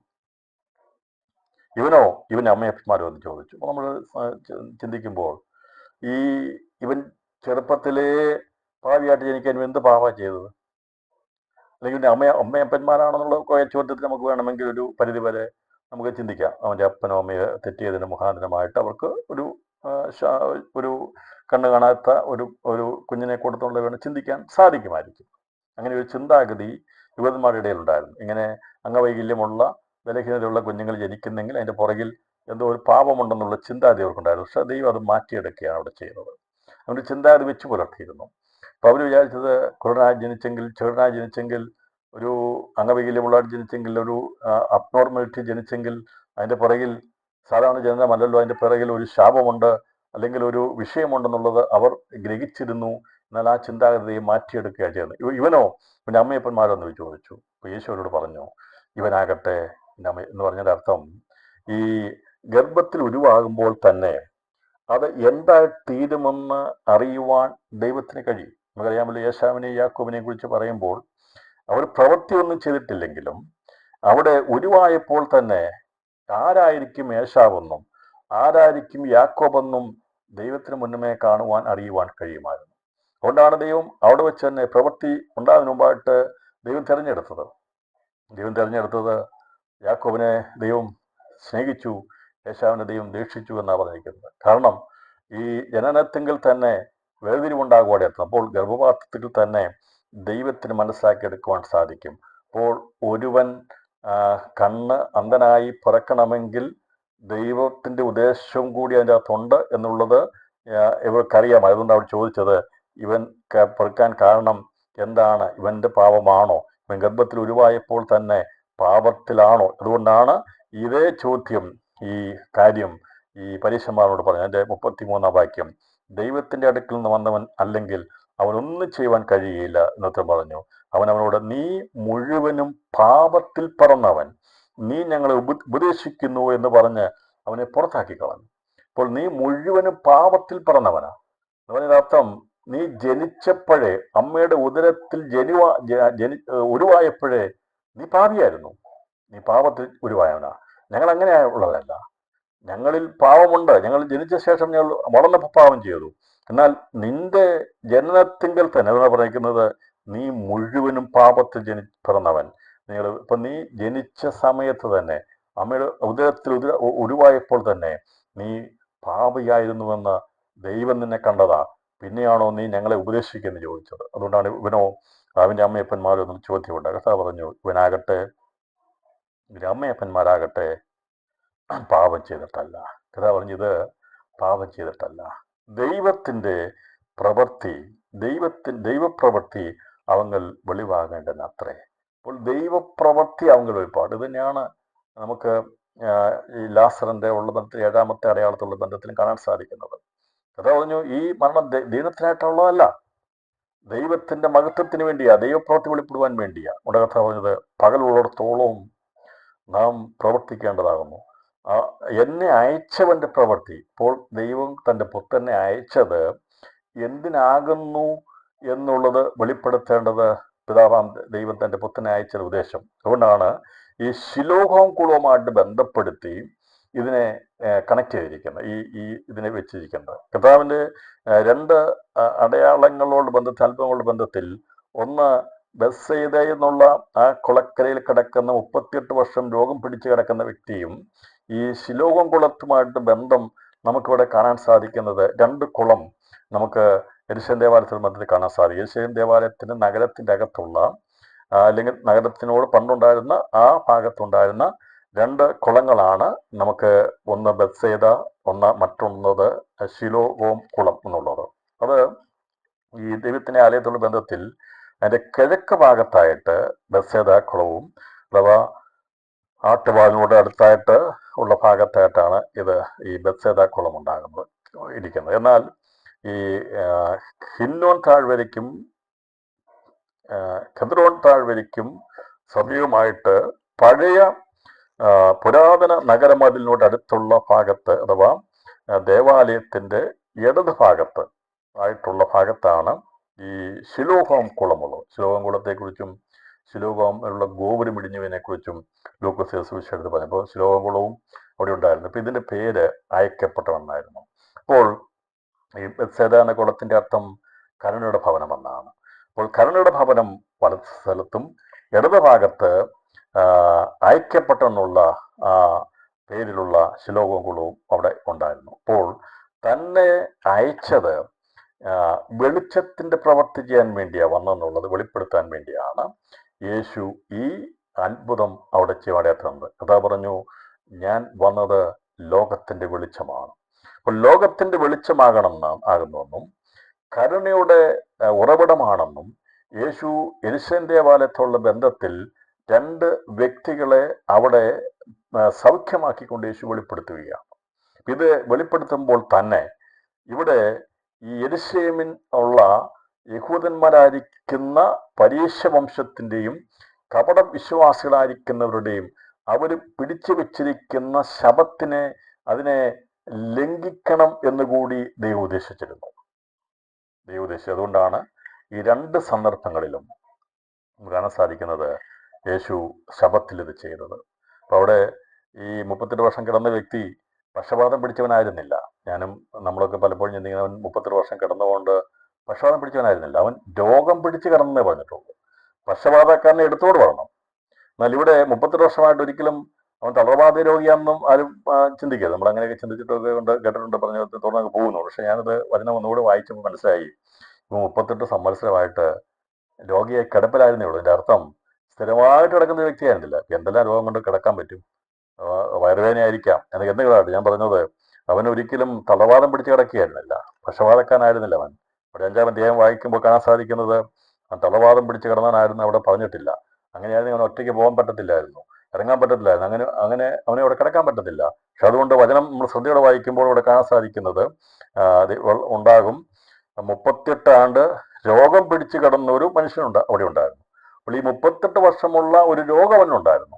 ഇവനോ ഇവൻ്റെ അമ്മയപ്പന്മാരോ എന്ന് ചോദിച്ചു. അപ്പോൾ നമ്മൾ ചിന്തിക്കുമ്പോൾ ഇവൻ ചെറുപ്പത്തിലേ പാവിയായിട്ട് ജനിക്കാൻ എന്ത് പാപം ചെയ്തത്, അല്ലെങ്കിൽ അമ്മയപ്പന്മാരാണെന്നുള്ള ചോദ്യത്തിൽ നമുക്ക് വേണമെങ്കിൽ ഒരു പരിധി വരെ നമുക്ക് ചിന്തിക്കാം. അവൻ്റെ അപ്പനോ അമ്മയോ തെറ്റിയതിന് മുഖാന്തരമായിട്ട് അവർക്ക് ഒരു കണ്ണു കാണാത്ത ഒരു കുഞ്ഞിനെ കൊടുത്തുള്ള വേണം ചിന്തിക്കാൻ സാധിക്കുമായിരിക്കും. അങ്ങനെ ഒരു ചിന്താഗതി യുവതിമാരുടെ ഇടയിലുണ്ടായിരുന്നു. ഇങ്ങനെ അംഗവൈകല്യമുള്ള ബലഹീനതയുള്ള കുഞ്ഞുങ്ങൾ ജനിക്കുന്നെങ്കിൽ അതിൻ്റെ പുറകിൽ എന്തോ ഒരു പാപമുണ്ടെന്നുള്ള ചിന്താഗതി അവർക്കുണ്ടായിരുന്നു. പക്ഷേ ദൈവം അത് മാറ്റിയെടുക്കുകയാണ് അവിടെ ചെയ്യുന്നത്. അവൻ്റെ ചിന്താഗതി വെച്ച് പുലർത്തിയിരുന്നു. അപ്പോൾ അവർ വിചാരിച്ചത് ചെറുനായി ജനിച്ചെങ്കിൽ, ഒരു അംഗവൈകല്യമുള്ള ജനിച്ചെങ്കിൽ, ഒരു അബ്നോർമാലിറ്റി ജനിച്ചെങ്കിൽ അതിൻ്റെ പുറകിൽ സാധാരണ ജനനമല്ലല്ലോ, അതിൻ്റെ പിറകിൽ ഒരു ശാപമുണ്ട്, അല്ലെങ്കിൽ ഒരു വിഷയമുണ്ടെന്നുള്ളത് അവർ ഗ്രഹിച്ചിരുന്നു. എന്നാൽ ആ ചിന്താഗതിയെ മാറ്റിയെടുക്കുകയാണ് ചെയ്യുന്നത്. ഇവനോ പിന്നെ അമ്മയപ്പന്മാരോ എന്ന് ചോദിച്ചു. അപ്പോൾ യേശുവിനോട് പറഞ്ഞു, ഇവനാകട്ടെ എൻ്റെ അമ്മ എന്ന് പറഞ്ഞതിൻ്റെ അർത്ഥം, ഈ ഗർഭത്തിൽ ഉരുവാകുമ്പോൾ തന്നെ അത് എന്തായി തീരുമെന്ന് അറിയുവാൻ ദൈവത്തിന് കഴിയും. നമുക്കറിയാമല്ലോ, യേശാവിനെയും യാക്കോബിനെയും കുറിച്ച് പറയുമ്പോൾ അവർ പ്രവൃത്തിയൊന്നും ചെയ്തിട്ടില്ലെങ്കിലും അവിടെ ഉരുവായപ്പോൾ തന്നെ ആരായിരിക്കും ഏശാവെന്നും ആരായിരിക്കും യാക്കോബെന്നും ദൈവത്തിന് മുന്നമേ കാണുവാൻ അറിയുവാൻ കഴിയുമായിരുന്നു. അതുകൊണ്ടാണ് ദൈവം അവിടെ വെച്ച് തന്നെ പ്രവൃത്തി ഉണ്ടാകുന്നതിന് മുമ്പായിട്ട് ദൈവം തിരഞ്ഞെടുത്തത് യാക്കോബിനെ ദൈവം സ്നേഹിച്ചു, ഏശാവിനെ ദൈവം ദേഷിച്ചു എന്നാണ് പറഞ്ഞിരിക്കുന്നത്. കാരണം ഈ ജനനത്തിങ്കിൽ തന്നെ വേർതിരിവുണ്ടാകുവാടെ അപ്പോൾ ഗർഭപാത്രത്തിൽ തന്നെ ദൈവത്തിന് മനസ്സിലാക്കിയെടുക്കുവാൻ സാധിക്കും. അപ്പോൾ ഒരുവൻ കണ്ണ് അന്ധനായി പിറക്കണമെങ്കിൽ ദൈവത്തിൻ്റെ ഉദ്ദേശവും കൂടി അതിൻ്റെ അകത്തുണ്ട് എന്നുള്ളത് ഇവർക്കറിയാം. അതുകൊണ്ട് അവർ ചോദിച്ചത്, ഇവൻ പിറക്കാൻ കാരണം എന്താണ്, ഇവൻ്റെ പാപമാണോ, ഇവൻ ഗർഭത്തിൽ ഉരുവായപ്പോൾ തന്നെ പാപത്തിലാണോ? അതുകൊണ്ടാണ് ഇതേ ചോദ്യം, ഈ കാര്യം ഈ പരീശന്മാരോട് പറഞ്ഞു. അതിൻ്റെ 33-ാം വാക്യം, ദൈവത്തിൻ്റെ അടുക്കൽ നിന്ന് വന്നവൻ അല്ലെങ്കിൽ അവനൊന്നും ചെയ്യുവാൻ കഴിയില്ല എന്നൊക്കെ പറഞ്ഞു. അവനോട്, നീ മുഴുവനും പാപത്തിൽ പിറന്നവൻ, നീ ഞങ്ങളെ ഉപദേശിക്കുന്നു എന്ന് പറഞ്ഞ് അവനെ പുറത്താക്കി കളഞ്ഞു. അപ്പോൾ നീ മുഴുവനും പാപത്തിൽ പിറന്നവനാ എന്ന് പറഞ്ഞതിന്റെ അർത്ഥം, നീ ജനിച്ചപ്പോഴേ, അമ്മയുടെ ഉദരത്തിൽ ഉരുവായപ്പോഴേ നീ പാപിയായിരുന്നു, നീ പാപത്തിൽ ഉരുവായവനാ. ഞങ്ങൾ അങ്ങനെ ഉള്ളവരല്ല, ഞങ്ങളിൽ പാപമുണ്ട്, ഞങ്ങൾ ജനിച്ച ശേഷം ഞങ്ങൾ വളർന്നപ്പോൾ പാപം ചെയ്തു. എന്നാൽ നിന്റെ ജനനത്തിങ്കൽ തന്നെ അതാണ് പറഞ്ഞിരിക്കുന്നത്, നീ മുഴുവനും പാപത്തിൽ പിറന്നവൻ. നീ ജനിച്ച സമയത്ത് തന്നെ, അമ്മയുടെ ഉദരത്തിൽ ഉരുവായപ്പോൾ തന്നെ നീ പാപിയായിരുന്നുവെന്ന് ദൈവം നിന്നെ കണ്ടതാ, പിന്നെയാണോ നീ ഞങ്ങളെ ഉപദേശിക്കുമെന്ന് ചോദിച്ചത്. അതുകൊണ്ടാണ് ഇവനോ അവൻ്റെ അമ്മയപ്പന്മാരോ എന്നൊരു ചോദ്യമുണ്ട്. കർത്താവ് പറഞ്ഞു, ഇവനാകട്ടെ ഇവൻ്റെ അമ്മയപ്പന്മാരാകട്ടെ പാപം ചെയ്തിട്ടല്ല. കർത്താവ് പറഞ്ഞു, ഇത് പാപം ചെയ്തിട്ടല്ല, ദൈവത്തിൻ്റെ പ്രവൃത്തി, ദൈവപ്രവൃത്തി അവങ്ങൾ വെളിവാകേണ്ടത് അത്രേ. അപ്പോൾ ദൈവപ്രവൃത്തി അവങ്ങൾ വെളിപ്പാട്. ഇത് തന്നെയാണ് നമുക്ക് ഈ ലാസറിന്റെ ഉള്ള ബന്ധത്തിൽ 7ാമത്തെ അടയാളത്തിലുള്ള ബന്ധത്തിലും കാണാൻ സാധിക്കുന്നത്. കഥ പറഞ്ഞു, ഈ മരണം ദൈവത്തിനായിട്ടുള്ളതല്ല, ദൈവത്തിന്റെ മഹത്വത്തിന് വേണ്ടിയാ, ദൈവപ്രവൃത്തി വെളിപ്പെടുവാൻ വേണ്ടിയാ. ഇവിടെ കഥ പറഞ്ഞത്, പകലുള്ളിടത്തോളവും നാം പ്രവർത്തിക്കേണ്ടതാകുന്നു. എന്നെ അയച്ചവന്റെ പ്രവൃത്തി. ഇപ്പോൾ ദൈവം തൻ്റെ പുത്രനെ അയച്ചത് എന്തിനാകുന്നു എന്നുള്ളത് വെളിപ്പെടുത്തേണ്ടത് പിതാവാം ദൈവം തൻ്റെ പുത്രനെ അയച്ചത് ഉദ്ദേശം. അതുകൊണ്ടാണ് ഈ ശിലോഹവും കുളവുമായിട്ട് ബന്ധപ്പെടുത്തി ഇതിനെ കണക്ട് ചെയ്തിരിക്കുന്നത്, ഇതിനെ വെച്ചിരിക്കുന്നത്. കർത്താവിൻ്റെ 2 അടയാളങ്ങളോട് ബന്ധത്തിൽ, അത്ഭുതങ്ങളുടെ ബന്ധത്തിൽ, ഒന്ന് ബെത്സയിദ എന്നുള്ള ആ കുളക്കരയിൽ കിടക്കുന്ന 38 വർഷം രോഗം പിടിച്ചു കിടക്കുന്ന വ്യക്തിയും ഈ ശിലോഹം കുളത്തുമായിട്ട് ബന്ധം നമുക്കിവിടെ കാണാൻ സാധിക്കുന്നത്. 2 കുളം നമുക്ക് യെരുശലേം ദേവാലയത്തിന് മധ്യത്തിൽ കാണാൻ സാധിക്കും. യെരുശലേം ദേവാലയത്തിന് നഗരത്തിൻ്റെ അകത്തുള്ള, അല്ലെങ്കിൽ നഗരത്തിനോട് പണ്ടുണ്ടായിരുന്ന ആ ഭാഗത്തുണ്ടായിരുന്ന 2 കുളങ്ങളാണ് നമുക്ക്. ഒന്ന് ബെത്സയിദ, മറ്റൊന്നത് ശിലോഹോം കുളം എന്നുള്ളത്. അത് ഈ ദൈവത്തിൻ്റെ ആലയത്തുള്ള ബന്ധത്തിൽ അതിൻ്റെ കിഴക്ക് ഭാഗത്തായിട്ട് ബെത്സയിദ കുളവും, അഥവാ ആട്ടുപാലിനോട് അടുത്തായിട്ട് ഉള്ള ഭാഗത്തായിട്ടാണ് ഈ ബെത്സയിദ കുളം ഇരിക്കുന്നത്. എന്നാൽ ഈ ഹിന്നോൻ താഴ്വരയ്ക്കും ഖെദ്രോൻ താഴ്വരയ്ക്കും സമീപമായിട്ട് പഴയ പുരാതന നഗരമതിലിനോട് അടുത്തുള്ള ഭാഗത്ത്, അഥവാ ദേവാലയത്തിന്റെ ഇടത് ഭാഗത്ത് ആയിട്ടുള്ള ഭാഗത്താണ് ഈ ശിലോഹോം കുളമുള്ളത്. ശിലോഹോം കുളത്തെക്കുറിച്ചും ശിലോഹോം ഉള്ള ഗോപുരം ഇടിഞ്ഞതിനെ കുറിച്ചും ലൂക്കോസ് സുവിശേഷത്തിൽ പറഞ്ഞപ്പോൾ ശിലോഹോം കുളവും അവിടെ ഉണ്ടായിരുന്നു. അപ്പൊ ഇതിന്റെ പേര് അയക്കപ്പെട്ടവെന്നായിരുന്നു. അപ്പോൾ ഈ ബെത്സയിദ എന്ന കുളത്തിന്റെ അർത്ഥം കരുണയുടെ ഭവനം എന്നാണ്. അപ്പോൾ കരുണയുടെ ഭവനം വലത് സ്ഥലത്തും ഇടത് ഭാഗത്ത് അയക്കപ്പെട്ടെന്നുള്ള പേരിലുള്ള ശിലോഹോം കുളവും അവിടെ ഉണ്ടായിരുന്നു. അപ്പോൾ തന്നെ അയച്ചത് വെളിച്ചത്തിന്റെ പ്രവൃത്തി ചെയ്യാൻ വേണ്ടിയാ വന്നെന്നുള്ളത് വെളിപ്പെടുത്താൻ വേണ്ടിയാണ് യേശു ഈ അത്ഭുതം അവിടെ ചെയ്യാൻ. കഥാ പറഞ്ഞു, ഞാൻ വന്നത് ലോകത്തിന്റെ വെളിച്ചമാണ്. അപ്പോൾ ലോകത്തിന്റെ വെളിച്ചമാകുന്നെന്നും കരുണയുടെ ഉറവിടമാണെന്നും യേശു യെരുശലേം ദേവാലയത്തോടുള്ള ബന്ധത്തിൽ 2 വ്യക്തികളെ അവിടെ സൗഖ്യമാക്കിക്കൊണ്ട് യേശു വെളിപ്പെടുത്തുകയാണ്. ഇത് വെളിപ്പെടുത്തുമ്പോൾ തന്നെ ഇവിടെ ഈ യെരുശലേമിൽ ഉള്ള യഹൂദന്മാരായിരിക്കുന്ന പരീശ വംശത്തിന്റെയും കപട വിശ്വാസികളായിരിക്കുന്നവരുടെയും അവർ പിടിച്ചു വെച്ചിരിക്കുന്ന ശബത്തിനെ, അതിനെ ലംഘിക്കണം എന്നുകൂടി ദൈവം ഉദ്ദേശിച്ചിരുന്നു. അതുകൊണ്ടാണ് ഈ 2 സന്ദർഭങ്ങളിലും കാണാൻ സാധിക്കുന്നത് യേശു ശബത്തിൽ ഇത് ചെയ്തത്. അപ്പൊ അവിടെ ഈ 38 വർഷം കിടന്ന വ്യക്തി പക്ഷപാതം പിടിച്ചവനായിരുന്നില്ല. നമ്മളൊക്കെ പലപ്പോഴും ചിന്തിക്കുന്ന, അവൻ 38 വർഷം കിടന്നുകൊണ്ട് പക്ഷപാതം പിടിച്ചവനായിരുന്നില്ല, അവൻ രോഗം പിടിച്ച് കിടന്നേ പറഞ്ഞിട്ടുള്ളൂ. പക്ഷപാതക്കാരനെ എടുത്തോട് പറയണം. എന്നാൽ ഇവിടെ 38 വർഷമായിട്ട് ഒരിക്കലും അവൻ തളർവാദ രോഗിയാണെന്നും ആരും ചിന്തിക്കരുത്. നമ്മൾ അങ്ങനെയൊക്കെ ചിന്തിച്ചിട്ടൊക്കെ കേട്ടിട്ടുണ്ട്, പറഞ്ഞു തുറന്നൊക്കെ പോകുന്നു. പക്ഷെ ഞാനത് വചനം ഒന്നുകൂടെ വായിച്ചപ്പോൾ മനസ്സിലായി, 38 സംവത്സരമായിട്ട് രോഗിയെ കിടപ്പിലായിരുന്നേ ഉള്ളൂ. എൻ്റെ അർത്ഥം സ്ഥിരമായിട്ട് കിടക്കുന്ന വ്യക്തിയായിരുന്നില്ല. എന്തെല്ലാം രോഗം കൊണ്ട് കിടക്കാൻ പറ്റും? വയറുവേദനയായിരിക്കാം, എന്തെങ്കിലുമായിട്ട്. ഞാൻ പറഞ്ഞത്, അവൻ ഒരിക്കലും തളർവാദം പിടിച്ച് കിടക്കുകയായിരുന്നില്ല, പക്ഷപാതക്കാരനായിരുന്നില്ല അവൻ. അവിടെ 5-ാം അധ്യായം വായിക്കുമ്പോൾ കാണാൻ സാധിക്കുന്നത് തളർവാദം പിടിച്ച് കിടന്നവനായിരുന്നു അവിടെ പറഞ്ഞിട്ടില്ല. അങ്ങനെയായിരുന്നു അവൻ ഒറ്റയ്ക്ക് പോകാൻ പറ്റത്തില്ലായിരുന്നു, ഇറങ്ങാൻ പറ്റത്തില്ലായിരുന്നു, അങ്ങനെ അവനെ അവിടെ കിടക്കാൻ പറ്റത്തില്ല. പക്ഷെ അതുകൊണ്ട് വചനം നമ്മൾ ശ്രദ്ധയോടെ വായിക്കുമ്പോൾ ഇവിടെ കാണാൻ സാധിക്കുന്നത് ഉണ്ടാകും 38 ആണ്ട് രോഗം പിടിച്ച് കിടന്ന ഒരു മനുഷ്യനുണ്ട് അവിടെ ഉണ്ടായിരുന്നു. അപ്പോൾ ഈ 38 വർഷമുള്ള ഒരു രോഗം അവനുണ്ടായിരുന്നു.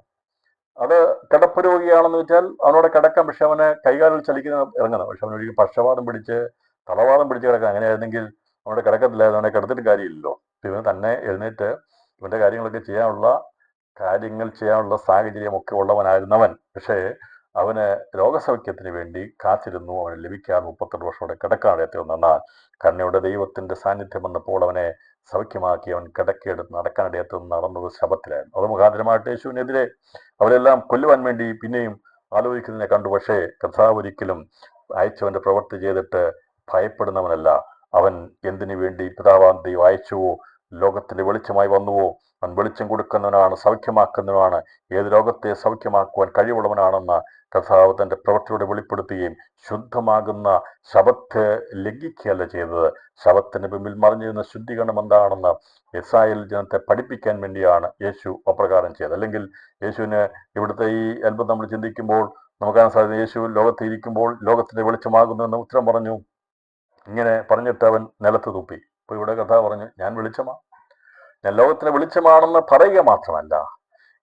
അത് കിടപ്പ് രോഗിയാണെന്ന് വെച്ചാൽ അവനോട് കിടക്കാം, പക്ഷെ അവന് കൈകാലിൽ ചലിക്കുന്ന ഇറങ്ങണം. പക്ഷെ അവനൊരിക്കലും പക്ഷപാതം പിടിച്ച് തളവാദം പിടിച്ച് കിടക്കാം. അങ്ങനെയായിരുന്നെങ്കിൽ അവനെ കിടക്കത്തില്ലായിരുന്നു, അവനെ കിടത്തിട്ട് കാര്യമില്ലല്ലോ. ഇവന് തന്നെ എഴുന്നേറ്റ് ഇവന്റെ കാര്യങ്ങളൊക്കെ ചെയ്യാനുള്ള സാഹചര്യമൊക്കെ ഉള്ളവനായിരുന്നവൻ. പക്ഷേ അവന് രോഗസൗഖ്യത്തിന് വേണ്ടി കാത്തിരുന്നു. അവന് ലഭിക്കാതെ 38 വർഷം അവിടെ കിടക്കാനിടത്തി വന്നു. എന്നാൽ കരുണയുടെ ദൈവത്തിന്റെ സാന്നിധ്യം വന്നപ്പോൾ അവനെ സൗഖ്യമാക്കി. അവൻ കിടക്കെടുത്ത് നടക്കാനിടയത്ത് നടന്നത് ശബത്തിലായിരുന്നു. അത് മുഖാന്തരമായിട്ട് യേശുവിനെതിരെ അവരെല്ലാം കൊല്ലുവാൻ വേണ്ടി പിന്നെയും ആലോചിക്കുന്നതിനെ കണ്ടു. പക്ഷേ കർത്താവ് ഒരിക്കലും അയച്ചവന്റെ പ്രവൃത്തി ചെയ്തിട്ട് ഭയപ്പെടുന്നവനല്ല. അവൻ എന്തിനു വേണ്ടി പിതാവാം ദൈവം അയച്ചുവോ ലോകത്തിന്റെ വെളിച്ചമായി വന്നുവോ, അവൻ വെളിച്ചം കൊടുക്കുന്നവനാണ്, സൗഖ്യമാക്കുന്നവനാണ്, ഏത് രോഗത്തെ സൗഖ്യമാക്കുവാൻ കഴിവുള്ളവനാണെന്ന കർത്താവ് തന്റെ പ്രവൃത്തിയോടെ വെളിപ്പെടുത്തുകയും ശുദ്ധമാകുന്ന ശബത്ത് ലംഘിക്കുകയല്ല ചെയ്തത്. ശബത്തിന് പിമ്പിൽ മറിഞ്ഞിരുന്ന ശുദ്ധീകരണം എന്താണെന്ന് ഇസ്രായേൽ ജനത്തെ പഠിപ്പിക്കാൻ വേണ്ടിയാണ് യേശു അപ്രകാരം ചെയ്തത്. അല്ലെങ്കിൽ യേശുവിന് ഇവിടുത്തെ ഈ അത്ഭുതം നമ്മൾ ചിന്തിക്കുമ്പോൾ നമുക്കാണ് സാധിക്കുന്നത്, യേശു ലോകത്തിൽ ഇരിക്കുമ്പോൾ ലോകത്തിന്റെ വെളിച്ചമാകുന്നു എന്ന് ഉത്തരം പറഞ്ഞു. ഇങ്ങനെ പറഞ്ഞിട്ട് അവൻ നിലത്ത് തുപ്പി. അപ്പൊ ഇവിടെ കഥ പറഞ്ഞു, ഞാൻ വെളിച്ചമാണ്, ഞാൻ ലോകത്തിന് വെളിച്ചമാണെന്ന് പറയുക മാത്രമല്ല,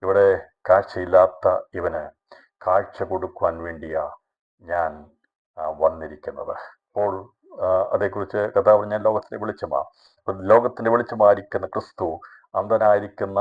ഇവിടെ കാഴ്ചയില്ലാത്ത ഇവന് കാഴ്ച കൊടുക്കുവാൻ വേണ്ടിയാ ഞാൻ വന്നിരിക്കുന്നത്. അപ്പോൾ അതേക്കുറിച്ച് കഥ പറഞ്ഞു, ഞാൻ ലോകത്തിന്റെ വെളിച്ചമാണ്. ലോകത്തിന്റെ വെളിച്ചമായിരിക്കുന്ന ക്രിസ്തു അന്ധനായിരിക്കുന്ന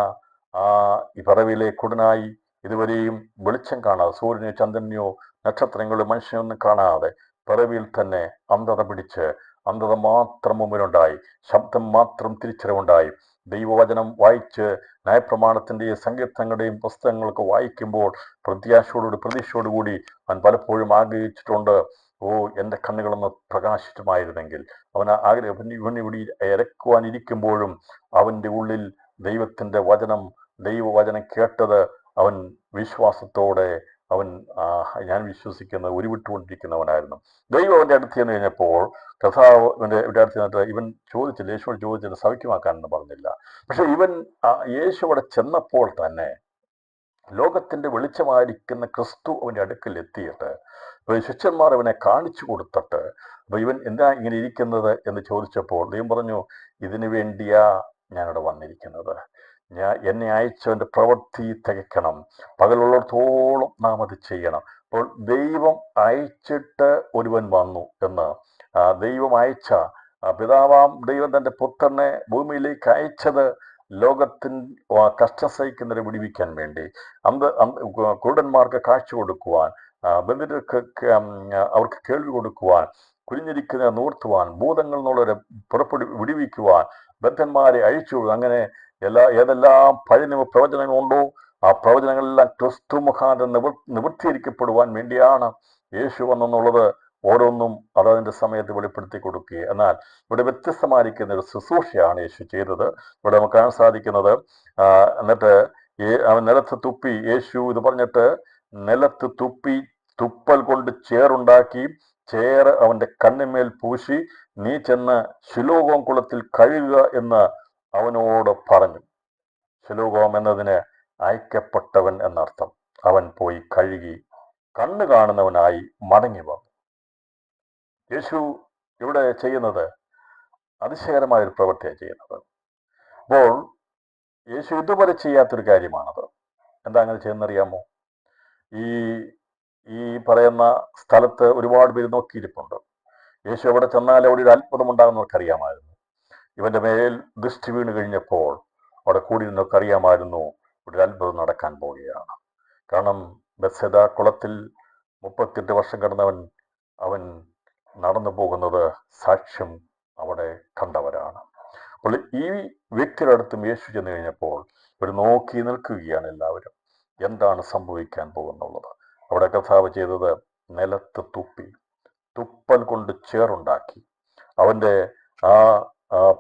ഈ പറവിലെ കുടനായി ഇതുവരെയും വെളിച്ചം കാണാതെ, സൂര്യനെയോ ചന്ദ്രനെയോ നക്ഷത്രങ്ങളോ മനുഷ്യനൊന്നും കാണാതെ പിറവിയിൽ തന്നെ അന്ധത പിടിച്ച്, അന്ധത മാത്രം മുമ്പിലുണ്ടായി, ശബ്ദം മാത്രം തിരിച്ചറിവുണ്ടായി, ദൈവവചനം വായിച്ച് ന്യായപ്രമാണത്തിൻ്റെയും സങ്കീർത്തങ്ങളുടെയും പുസ്തകങ്ങളൊക്കെ വായിക്കുമ്പോൾ പ്രതീക്ഷയോടുകൂടി അവൻ പലപ്പോഴും ആഗ്രഹിച്ചിട്ടുണ്ട്, ഓ എൻ്റെ കണ്ണുകളൊന്ന് പ്രകാശിതമായിരുന്നെങ്കിൽ. അവൻ ഇവനിവിടെ ഇറക്കുവാനിരിക്കുമ്പോഴും അവൻ്റെ ഉള്ളിൽ ദൈവത്തിൻ്റെ ദൈവവചനം കേട്ടത് അവൻ വിശ്വാസത്തോടെ ഞാൻ വിശ്വസിക്കുന്നത് ഉരുവിട്ടുകൊണ്ടിരിക്കുന്നവനായിരുന്നു. ദൈവം അവൻ്റെ അടുത്ത് ചെന്ന് കഴിഞ്ഞപ്പോൾ കർത്താവിൻ്റെ അടുത്ത് ചെന്നിട്ട് ഇവൻ ചോദിച്ചില്ല, യേശുവോട് ചോദിച്ചിട്ട് സൗഖ്യമാക്കാനെന്ന് പറഞ്ഞില്ല. പക്ഷെ ഇവൻ യേശു അവിടെ ചെന്നപ്പോൾ തന്നെ ലോകത്തിന്റെ വെളിച്ചമായിരിക്കുന്ന ക്രിസ്തു അവൻ്റെ അടുക്കൽ എത്തിയിട്ട് ശിഷ്യന്മാർ അവനെ കാണിച്ചു കൊടുത്തിട്ട്, അപ്പൊ ഇവൻ എന്താ ഇങ്ങനെ ഇരിക്കുന്നത് എന്ന് ചോദിച്ചപ്പോൾ ദൈവം പറഞ്ഞു, ഇതിനു വേണ്ടിയാ ഞാനിവിടെ വന്നിരിക്കുന്നത്. എന്നെ അയച്ചവന്റെ പ്രവൃത്തി തികയ്ക്കണം, പകലുള്ളിടത്തോളം നാം അത് ചെയ്യണം. അപ്പോൾ ദൈവം അയച്ചിട്ട് ഒരുവൻ വന്നു എന്ന്, ദൈവം അയച്ച പിതാവാം ദൈവം തന്റെ പുത്രനെ ഭൂമിയിലേക്ക് അയച്ചത് ലോകത്തിന് കഷ്ടം സഹിക്കുന്നവരെ വിടിവിക്കാൻ വേണ്ടി, കുരുടന്മാർക്ക് കാഴ്ച കൊടുക്കുവാൻ, ബന്ധിതർക്ക് അവർക്ക് കേൾവി കൊടുക്കുവാൻ, കുനിഞ്ഞിരിക്കുന്നവരെ നൂർത്തുവാൻ, ഭൂതങ്ങളിൽ നിന്നുള്ളവരെ വിടിവിക്കുവാൻ, ബദ്ധന്മാരെ അഴിച്ചു, അങ്ങനെ ഏതെല്ലാം പഴയ പ്രവചനങ്ങളുണ്ടോ ആ പ്രവചനങ്ങളെല്ലാം ക്രിസ്തു മുഖാന്തരം നിവൃത്തീകരിക്കപ്പെടുവാൻ വേണ്ടിയാണ് യേശു വന്നെന്നുള്ളത് ഓരോന്നും അതതിൻ്റെ സമയത്ത് വെളിപ്പെടുത്തി കൊടുക്കുക. എന്നാൽ ഇവിടെ വ്യത്യസ്തമായിരിക്കുന്ന ഒരു ശുശ്രൂഷയാണ് യേശു ചെയ്തത്. ഇവിടെ നമുക്ക് കാണാൻ സാധിക്കുന്നത്, എന്നിട്ട് അവൻ നിലത്ത് തുപ്പി, യേശു ഇത് പറഞ്ഞിട്ട് നിലത്ത് തുപ്പി, തുപ്പൽ കൊണ്ട് ചേറുണ്ടാക്കി, ചേറ് അവന്റെ കണ്ണിന്മേൽ പൂശി, നീ ചെന്ന് ശിലോഹോം കുളത്തിൽ കഴുകുക എന്ന് അവനോട് പറഞ്ഞു. ശിലോഹോം എന്നതിന് അയക്കപ്പെട്ടവൻ എന്നർത്ഥം. അവൻ പോയി കഴുകി കണ്ണ് കാണുന്നവനായി മടങ്ങി വന്നു. യേശു ഇവിടെ ചെയ്യുന്നത് അതിശയകരമായൊരു പ്രവൃത്തിയാണ് ചെയ്യുന്നത്. അപ്പോൾ യേശു ഇതുവരെ ചെയ്യാത്തൊരു കാര്യമാണത്. എന്താ അങ്ങനെ ചെയ്യുന്നറിയാമോ? ഈ പറയുന്ന സ്ഥലത്ത് ഒരുപാട് പേര് നോക്കിയിരിപ്പുണ്ട്. യേശു അവിടെ ചെന്നാൽ അവിടെ ഒരു അത്ഭുതം ഉണ്ടാകുന്നവർക്ക് അറിയാമായിരുന്നു. ഇവന്റെ മേൽ ദൃഷ്ടി വീണ് കഴിഞ്ഞപ്പോൾ അവിടെ കൂടിയിരുന്നവർക്ക് അറിയാമായിരുന്നു ഒരു അത്ഭുതം നടക്കാൻ പോവുകയാണ്. കാരണം ബെത്സദ കുളത്തിൽ 38 വർഷം കിടന്നവൻ അവൻ നടന്നു പോകുന്നത് സാക്ഷ്യം അവിടെ കണ്ടവരാണ്. അപ്പോൾ ഈ വ്യക്തിയുടെ അടുത്തും യേശു ചെന്ന് കഴിഞ്ഞപ്പോൾ ഒരു നോക്കി നിൽക്കുകയാണ് എല്ലാവരും, എന്താണ് സംഭവിക്കാൻ പോകുന്നുള്ളത്. അവിടെ കർത്താവ് ചെയ്തത് നിലത്ത് തുപ്പി, തുപ്പൽ കൊണ്ട് ചേറുണ്ടാക്കി, അവന്റെ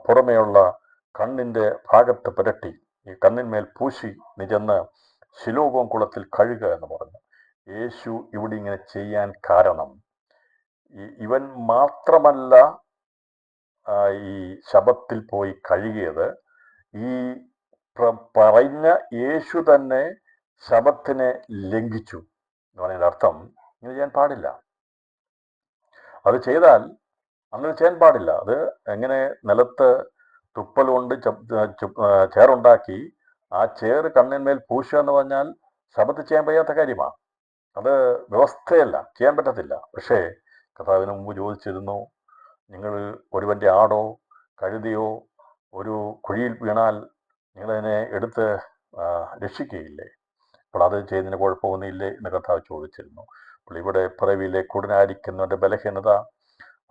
പുറമേയുള്ള കണ്ണിന്റെ ഭാഗത്ത് പുരട്ടി, ഈ കണ്ണിന്മേൽ പൂശി, നീ ചെന്ന് ശിലോഹോം കുളത്തിൽ കഴുകുക എന്ന് പറഞ്ഞു. യേശു ഇവിടെ ഇങ്ങനെ ചെയ്യാൻ കാരണം, ഇവൻ മാത്രമല്ല ഈ ശബത്തിൽ പോയി കഴുകിയത്, ഈ പറഞ്ഞ യേശു തന്നെ ശബത്തിനെ ലംഘിച്ചു എന്ന് പറയുന്നതിന്റെ അർത്ഥം, ഇങ്ങനെ ചെയ്യാൻ പാടില്ല. അത് ചെയ്താൽ അങ്ങനെ ചെയ്യാൻ പാടില്ല. അത് എങ്ങനെ നിലത്ത് തുപ്പൽ കൊണ്ട് ചേറുണ്ടാക്കി ആ ചേറ് കണ്ണിന്മേൽ പൂശുക എന്ന് പറഞ്ഞാൽ ശബത്ത് ചെയ്യാൻ കഴിയാത്ത കാര്യമാണ്. അത് വ്യവസ്ഥയല്ല, ചെയ്യാൻ പറ്റത്തില്ല. പക്ഷേ കർത്താവിന് മുമ്പ് ചോദിച്ചിരുന്നു, നിങ്ങൾ ഒരുവന്റെ ആടോ കഴുതിയോ ഒരു കുഴിയിൽ വീണാൽ നിങ്ങളതിനെ എടുത്ത് രക്ഷിക്കുകയില്ലേ? അപ്പോൾ അത് ചെയ്തതിന് കുഴപ്പമൊന്നുമില്ലേ എന്ന് കർത്താവ് ചോദിച്ചിരുന്നു. അപ്പോൾ ഇവിടെ പിറവിയിലെ കുടനായിരിക്കുന്നവന്റെ ബലഹീനത,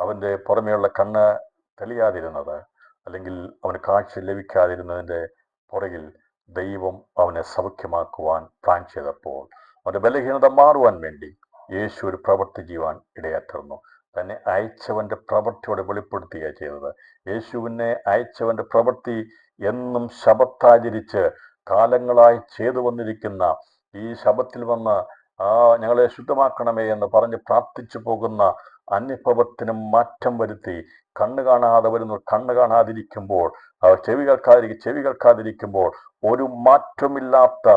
അവന്റെ പുറമെയുള്ള കണ്ണ് തെളിയാതിരുന്നത്, അല്ലെങ്കിൽ അവന് കാഴ്ച ലഭിക്കാതിരുന്നതിൻ്റെ പുറകിൽ ദൈവം അവനെ സൗഖ്യമാക്കുവാൻ പ്ലാൻ ചെയ്തപ്പോൾ അവന്റെ ബലഹീനത മാറുവാൻ വേണ്ടി യേശു ഒരു പ്രവൃത്തി ചെയ്യുവാൻ ഇടയാത്തീർന്നു. തന്നെ അയച്ചവന്റെ പ്രവൃത്തിയോടെ വെളിപ്പെടുത്തുകയാണ് ചെയ്തത്. യേശുവിനെ അയച്ചവന്റെ പ്രവൃത്തി എന്നും ശബത്താചരിച്ച് കാലങ്ങളായി ചെയ്തു വന്നിരിക്കുന്ന ഈ ശബത്തിൽ വന്ന് ഞങ്ങളെ ശുദ്ധമാക്കണമേ എന്ന് പറഞ്ഞ് പ്രാർത്ഥിച്ചു പോകുന്ന അനുഭവത്തിനും മാറ്റം വരുത്തി കണ്ണ് കാണാതെ വരുന്നവർ കണ്ണ് കാണാതിരിക്കുമ്പോൾ, ചെവി കേൾക്കാതിരിക്കുമ്പോൾ ഒരു മാറ്റമില്ലാത്ത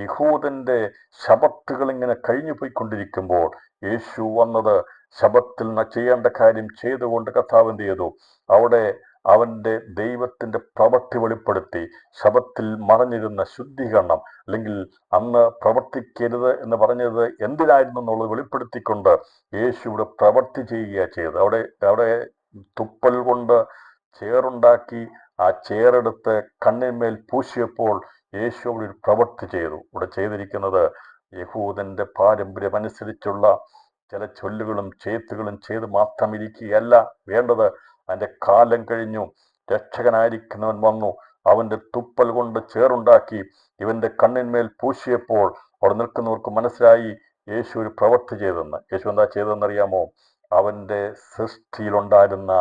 യഹൂദന്റെ ശബത്തുകൾ ഇങ്ങനെ കഴിഞ്ഞു പോയിക്കൊണ്ടിരിക്കുമ്പോൾ യേശു വന്നത് ശബത്തിൽ ചെയ്യേണ്ട കാര്യം ചെയ്തുകൊണ്ട് കർത്താവ് എന്ത് ചെയ്തു? അവിടെ അവന്റെ ദൈവത്തിന്റെ പ്രവൃത്തി വെളിപ്പെടുത്തി ശബത്തിൽ മറഞ്ഞിരുന്ന ശുദ്ധീകരണം, അല്ലെങ്കിൽ അന്ന് പ്രവർത്തിക്കരുത് എന്ന് പറഞ്ഞത് എന്തിനായിരുന്നു എന്നുള്ളത് വെളിപ്പെടുത്തിക്കൊണ്ട് യേശുവിടെ പ്രവൃത്തി ചെയ്യുക ചെയ്തത്. അവിടെ തുപ്പൽ കൊണ്ട് ചേറുണ്ടാക്കി ആ ചേറെടുത്ത് കണ്ണിന്മേൽ പൂശിയപ്പോൾ യേശു അവിടെ ഒരു പ്രവൃത്തി ചെയ്തു. ഇവിടെ ചെയ്തിരിക്കുന്നത് യഹൂദന്റെ പാരമ്പര്യമനുസരിച്ചുള്ള ചില ചൊല്ലുകളും ചെയ്ത്തുകളും ചെയ്ത് മാത്രം ഇരിക്കുകയല്ല വേണ്ടത്. അതിന്റെ കാലം കഴിഞ്ഞു. രക്ഷകനായിരിക്കുന്നവൻ വന്നു. അവന്റെ തുപ്പൽ കൊണ്ട് ചേറുണ്ടാക്കി ഇവന്റെ കണ്ണിന്മേൽ പൂശിയപ്പോൾ അവിടെ നിൽക്കുന്നവർക്ക് മനസ്സിലായി യേശു ഒരു പ്രവൃത്തി ചെയ്തെന്ന്. യേശു എന്താ ചെയ്തതെന്നറിയാമോ? അവന്റെ സൃഷ്ടിയിലുണ്ടായിരുന്ന